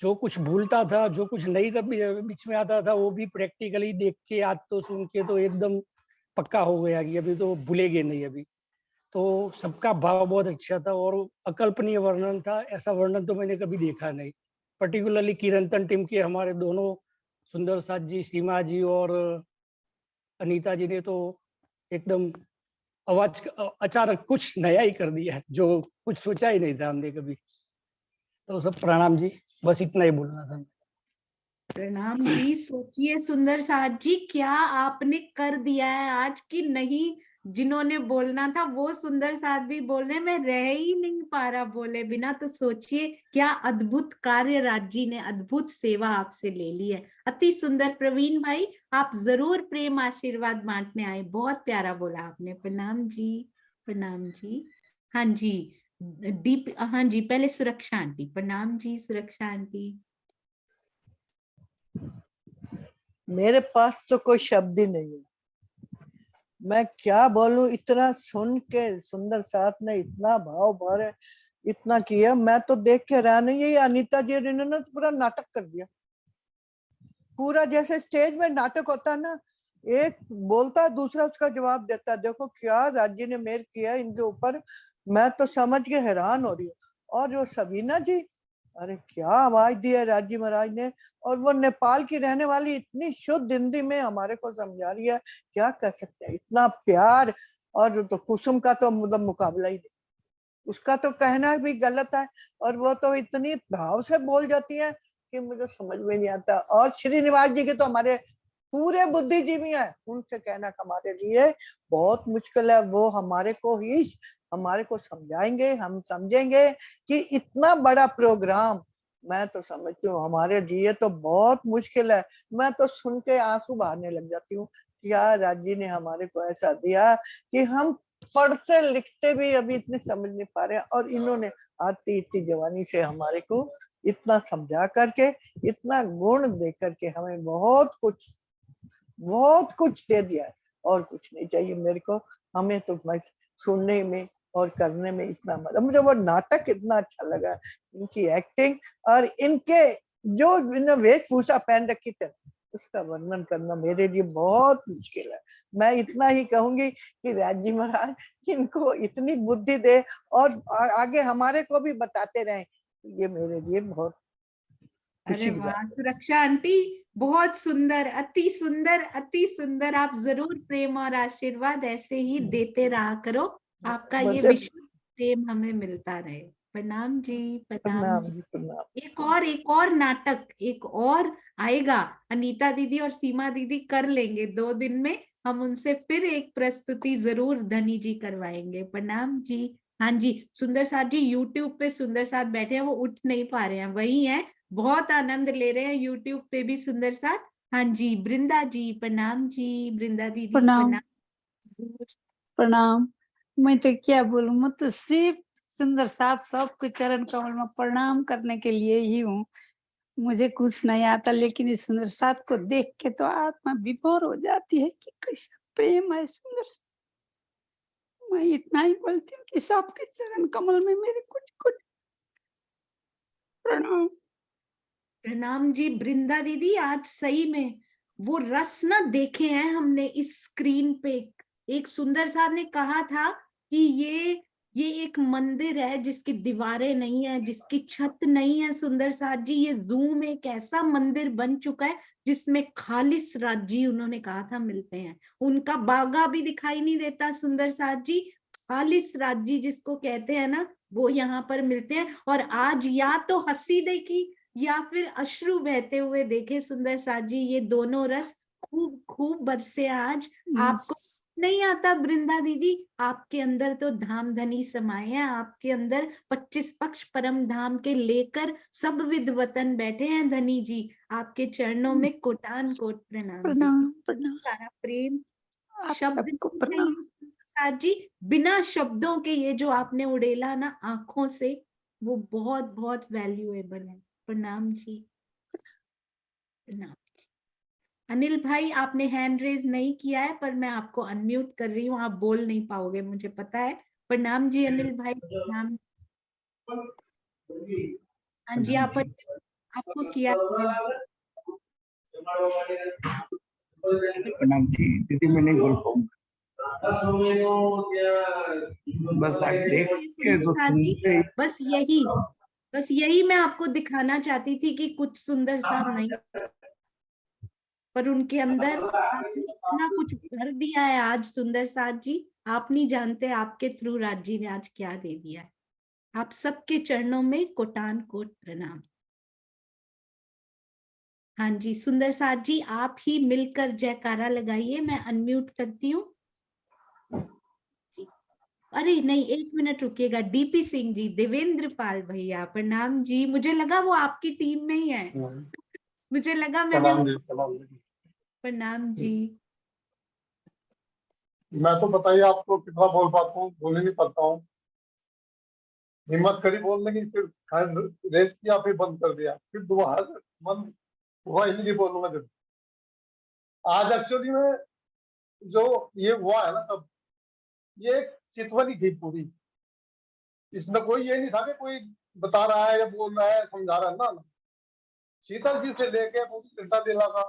जो कुछ भूलता था, जो कुछ नहीं बीच में आता था, वो भी प्रैक्टिकली देख के, आज तो सुन के तो एकदम पक्का हो गया कि अभी तो भूलेंगे नहीं अभी। तो सबका भाव बहुत अच्छा था और अकल्पनीय वर्णन था। ऐसा वर्णन तो मैंने कभी देखा नहीं। पर्टिकुलरली किरंतन टीम के हमारे दोनों सुंदर साथ जी, सीमा जी और अनीता जी ने तो एकदम आवाज अचानक कुछ नया ही कर दिया है, जो कुछ सोचा ही नहीं था हमने कभी। तो सब प्रणाम जी, बस इतना ही बोलना था। प्रणाम जी। सोचिए सुंदर साथ जी, क्या आपने कर दिया है आज की नहीं। जिन्होंने बोलना था वो सुंदर साथ भी बोलने में रह ही नहीं पा रहा बोले बिना। तो सोचिए क्या अद्भुत कार्य राज जी ने, अद्भुत सेवा आपसे ले ली है। अति सुंदर। प्रवीण भाई आप जरूर प्रेम आशीर्वाद बांटने आए, बहुत प्यारा बोला आपने। प्रणाम जी, प्रणाम जी। हाँ जी दीप, हाँ जी पहले सुरक्षा आंटी। प्रणाम जी सुरक्षा आंटी। मेरे पास तो कोई शब्द ही नहीं है, मैं क्या बोलूं। इतना सुन के सुंदर साथ ने इतना भाव भरे इतना किया, मैं तो देख के रहा नहीं। ये अनीता जी इन्होंने तो पूरा नाटक कर दिया, पूरा जैसे स्टेज में नाटक होता है ना, एक बोलता दूसरा उसका जवाब देता। देखो क्या राज्य ने मेहर किया इनके ऊपर, मैं तो समझ के हैरान हो रही हूँ। और जो सबीना जी, अरे क्या आवाज दी है राज्य महाराज ने। और वो नेपाल की रहने वाली इतनी शुद्ध हिंदी में हमारे को समझा रही है, क्या कर सकते हैं, इतना प्यार। और तो कुसुम का तो मतलब मुकाबला ही नहीं, उसका तो कहना भी गलत है। और वो तो इतनी भाव से बोल जाती है कि मुझे समझ में नहीं आता। और श्रीनिवास जी के तो हमारे पूरे बुद्धिजीवी हैं, उनसे कहना हमारे लिए बहुत मुश्किल है। वो हमारे को समझाएंगे, हम समझेंगे कि इतना बड़ा प्रोग्राम, मैं तो समझती हूँ हमारे लिए तो बहुत मुश्किल है। मैं तो सुन के आंसू बहाने लग जाती हूँ। क्या राज्य ने हमारे को ऐसा दिया कि हम पढ़ते लिखते भी अभी इतने समझ नहीं पा रहे, और इन्होंने आती इतनी जवानी से हमारे को इतना समझा करके, इतना गुण दे करके हमें बहुत कुछ दे दिया है। और कुछ नहीं चाहिए मेरे को। हमें तो सुनने में और करने में इतना मजा, मुझे वो नाटक इतना अच्छा लगा, इनकी एक्टिंग और इनके जो वेशभूषा पहन रखी थी उसका वर्णन करना मेरे लिए बहुत मुश्किल है। मैं इतना ही कहूंगी कि राज्य महाराज इनको इतनी बुद्धि दे और आगे हमारे को भी बताते रहे, ये मेरे लिए बहुत अरे वाह सुरक्षा आंटी, बहुत सुंदर, अति सुंदर, अति सुंदर। आप जरूर प्रेम और आशीर्वाद ऐसे ही देते रहा करो। आपका ये विश्व प्रेम हमें मिलता रहे। प्रणाम जी, प्रणाम प्रणाम जी। जी, प्रणाम। एक और नाटक एक और आएगा, अनीता दीदी और सीमा दीदी कर लेंगे 2 दिन में, हम उनसे फिर एक प्रस्तुति जरूर धनी जी करवाएंगे। प्रणाम जी। हाँ जी, सुंदर साथ जी यूट्यूब पे सुंदर साथ बैठे हैं, वो उठ नहीं पा रहे हैं, वही हैं, बहुत आनंद ले रहे हैं यूट्यूब पे भी सुंदर साथ। हाँ जी, वृंदा जी प्रणाम जी, वृंदा दीदी प्रणाम। प्रणाम। प्रणाम। मैं तो क्या बोलूं, मैं तो सिर्फ सुंदर साथ सबके चरण कमल में प्रणाम करने के लिए ही हूँ। मुझे कुछ नहीं आता, लेकिन इस सुंदर साथ को देख के तो आत्मा विभोर हो जाती है कि कैसा प्रेम है सुंदर। मैं इतना ही बोलती हूँ कि सबके चरण कमल में मेरे कुछ कुछ प्रणाम। प्रणाम जी। वृंदा दीदी आज सही में वो रस ना देखे हैं हमने इस स्क्रीन पे। एक सुंदर साथ ने कहा था कि ये एक मंदिर है जिसकी दीवारें नहीं है, जिसकी छत नहीं है। सुंदर साथ जी, ये जूम एक ऐसा मंदिर बन चुका है जिसमें खालिस राज्य, उन्होंने कहा था, मिलते हैं। उनका बागा भी दिखाई नहीं देता सुंदर साथ जी, खालिस राज्य जिसको कहते हैं ना, वो यहाँ पर मिलते हैं। और आज या तो हंसी देखी या फिर अश्रु बहते हुए देखे सुंदर साथ जी, ये दोनों रस खूब खूब बरसे आज। आपको नहीं आता वृंदा दीदी, आपके अंदर तो धाम धनी समाये हैं, आपके अंदर 25 पक्ष परम धाम के लेकर सब विद वतन बैठे हैं धनी जी। आपके चरणों में कोटान कोट प्रणाम जी। प्रणाम प्रणाम। सारा प्रेम आप शब्द सबको नहीं प्रणाम। है साथ जी, बिना शब्दों के ये जो आपने उड़ेला ना आंखों से, वो बहुत बहुत वैल्यूएबल है। प्रणाम जी, प्रणाम। अनिल भाई, आपने हैंड रेज नहीं किया है, पर मैं आपको अनम्यूट कर रही हूँ, आप बोल नहीं पाओगे मुझे पता है। प्रणाम जी अनिल भाई, प्रणाम। हाँ जी, आपको किया है। प्रणाम जी। दीदी मैं नहीं बोल पाऊंगा, बस आप देख के तो साथ जी, सुनते ही। बस यही मैं आपको दिखाना चाहती थी कि कुछ सुंदर साथ नहीं, पर उनके अंदर आपने इतना कुछ भर दिया है आज सुंदर साथ जी, आप नहीं जानते आपके थ्रू राज्य ने आज क्या दे दिया है। आप सबके चरणों में कोटान कोट प्रणाम। हाँ जी, सुंदर साथ जी आप ही मिलकर जयकारा लगाइए, मैं अनम्यूट करती हूँ। अरे नहीं, 1 मिनट रुकिएगा। डीपी सिंह जी, देवेंद्र पाल भैया प्रणाम जी, मुझे लगा वो आपकी टीम में ही है, मुझे लगा मैंने प्रणाम जी, प्रणाम जी। प्रणाम जी। मैं तो बताइए आपको कितना बोल पाता हूँ, बोल ही नहीं पाता हूँ। हिम्मत करी बोलने की, फिर रेस किया, फिर बंद कर दिया, फिर दोबारा से मन हुआ ही नहीं बोलूंगा। जब आज एक्चुअली में जो ये हुआ है ना सब, ये चितवनी थी पूरी। इसमें कोई ये नहीं था कि कोई बता रहा है या बोल रहा है समझा रहा है ना। शीतल जी से लेके पूरी चिंता दिला था,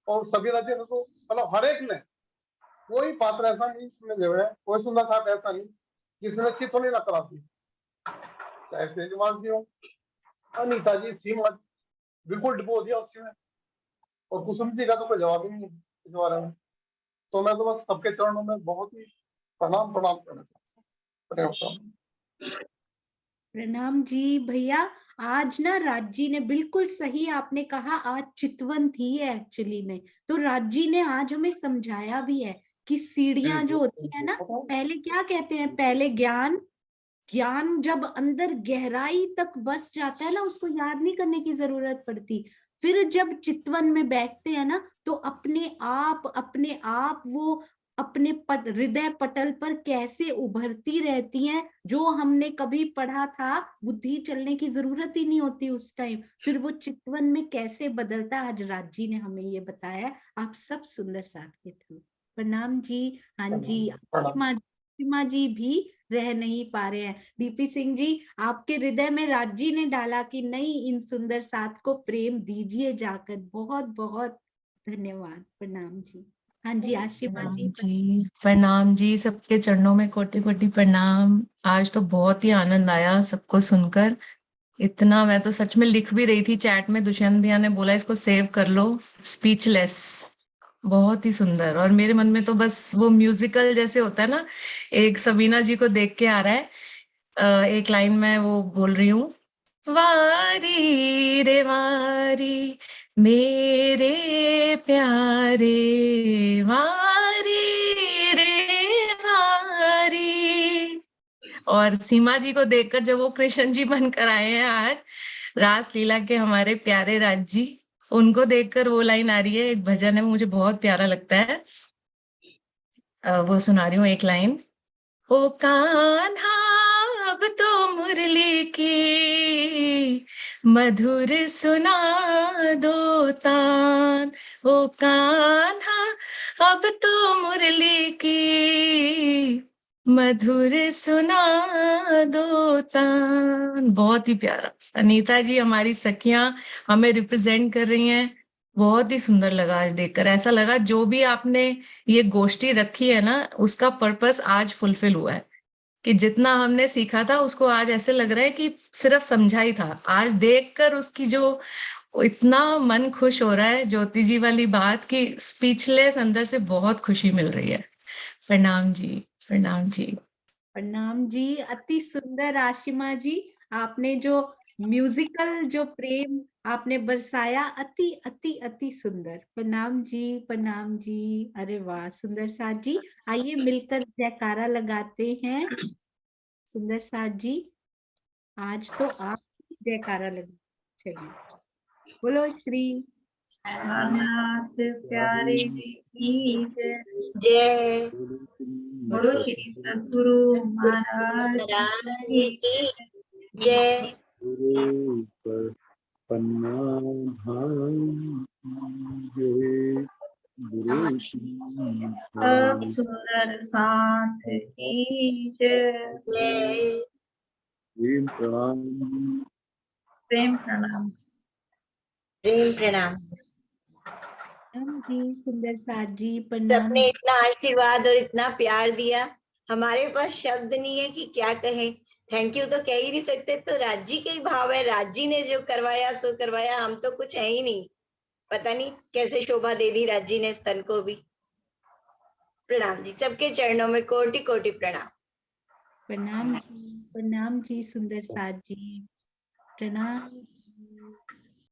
और सभी राज्य ने तो मतलब हर एक ने, कोई पात्र ऐसा नहीं इसमें जो है, कोई सुंदर साथ ऐसा नहीं जिसने चितवनी ना करा दी। चाहे सेजवान जी हो, अनीता जी, सीमा जी, बिल्कुल डिपो दिया उसमें, और कुसुम जी का तो कोई जवाब ही नहीं है इस बारे में। तो मैं तो बस सबके चरणों में बहुत ही प्रणाम प्रणाम करना चाहता हूँ। प्रणाम जी भैया। आज ना राजी ने बिल्कुल सही आपने कहा, आज चितवन थी एक्चुअली में, तो राजी ने आज हमें समझाया भी है कि सीढ़ियां जो होती है ना, पहले क्या कहते हैं, पहले ज्ञान जब अंदर गहराई तक बस जाता है ना, उसको याद नहीं करने की जरूरत पड़ती। फिर जब चितवन में बैठते हैं ना, तो अपने आप वो अपने हृदय पटल पर कैसे उभरती रहती हैं, जो हमने कभी पढ़ा था, बुद्धि चलने की जरूरत ही नहीं होती उस टाइम। फिर वो चितवन में कैसे बदलता, आज राजी ने हमें ये बताया, आप सब सुंदर साथ के थ्रू। प्रणाम जी। हाँ जी, सीमा जी भी रह नहीं पा रहे हैं। डीपी सिंह जी, आपके हृदय में राजी ने डाला कि नहीं, इन सुंदर साथ को प्रेम दीजिए जाकर। बहुत बहुत धन्यवाद। प्रणाम जी। हाँ जी, आशिमा जी। प्रणाम जी, सबके चरणों में कोटि कोटि प्रणाम। आज तो बहुत ही आनंद आया सबको सुनकर। इतना, मैं तो सच में लिख भी रही थी चैट में, दुष्यंत भैया ने बोला इसको सेव कर लो, स्पीचलेस। बहुत ही सुंदर। और मेरे मन में तो बस वो म्यूजिकल जैसे होता है ना, एक सबीना जी को देख के आ रहा है, एक लाइन मैं वो बोल रही हूँ। वारी रे वारी मेरे प्यारे, वारी रे वारी। और सीमा जी को देखकर जब वो कृष्ण जी बनकर आए हैं आज रास लीला के हमारे प्यारे राज जी, उनको देखकर वो लाइन आ रही है, एक भजन है मुझे बहुत प्यारा लगता है, वो सुना रही हूँ एक लाइन। ओ कान्हा अब तो मुरली की मधुर सुना दो तान, ओ कान्हा अब तो मुरली की मधुर सुना दो तान। बहुत ही प्यारा। अनीता जी हमारी सखियां हमें रिप्रेजेंट कर रही हैं, बहुत ही सुंदर लगा आज देखकर। ऐसा लगा जो भी आपने ये गोष्ठी रखी है ना, उसका पर्पस आज फुलफिल हुआ है, कि जितना हमने सीखा था उसको आज ऐसे लग रहा है कि सिर्फ समझा ही था। आज देखकर उसकी जो इतना मन खुश हो रहा है, ज्योति जी वाली बात की स्पीचलेस, अंदर से बहुत खुशी मिल रही है। प्रणाम जी, प्रणाम जी। प्रणाम जी। अति सुंदर आशिमा जी, आपने जो म्यूजिकल जो प्रेम आपने बरसाया, अति अति अति सुंदर। प्रणाम जी, प्रणाम जी। अरे वाह सुंदर साथ जी, आइए मिलकर जयकारा लगाते हैं। सुंदर साथ जी आज तो आप जयकारा लगा, चलिए बोलो श्री नाथ प्यारे की जय। जय बोलो श्री सद्गुरु महाराज महाराज की की जय। पन्ना भाई जय, गुरु श्री सब सुंदर साथ की जय। जय। प्रेम प्रणाम, प्रेम प्रणाम। प्रेम प्रणाम। प्रणाम जी, सुंदर साथ जी प्रणाम। सबने इतना आशीर्वाद और इतना प्यार दिया, हमारे पास शब्द नहीं है कि क्या कहें। थैंक यू तो कह ही नहीं सकते, तो राज जी के ही भाव है। राज जी ने जो करवाया सो करवाया, हम तो कुछ है ही नहीं। पता नहीं कैसे शोभा दे दी राज जी ने स्तन को भी। प्रणाम जी, सबके चरणों में कोटि कोटि प्रणाम। प्रणाम जी, प्रणाम जी सुंदर साथ जी, प्रणाम।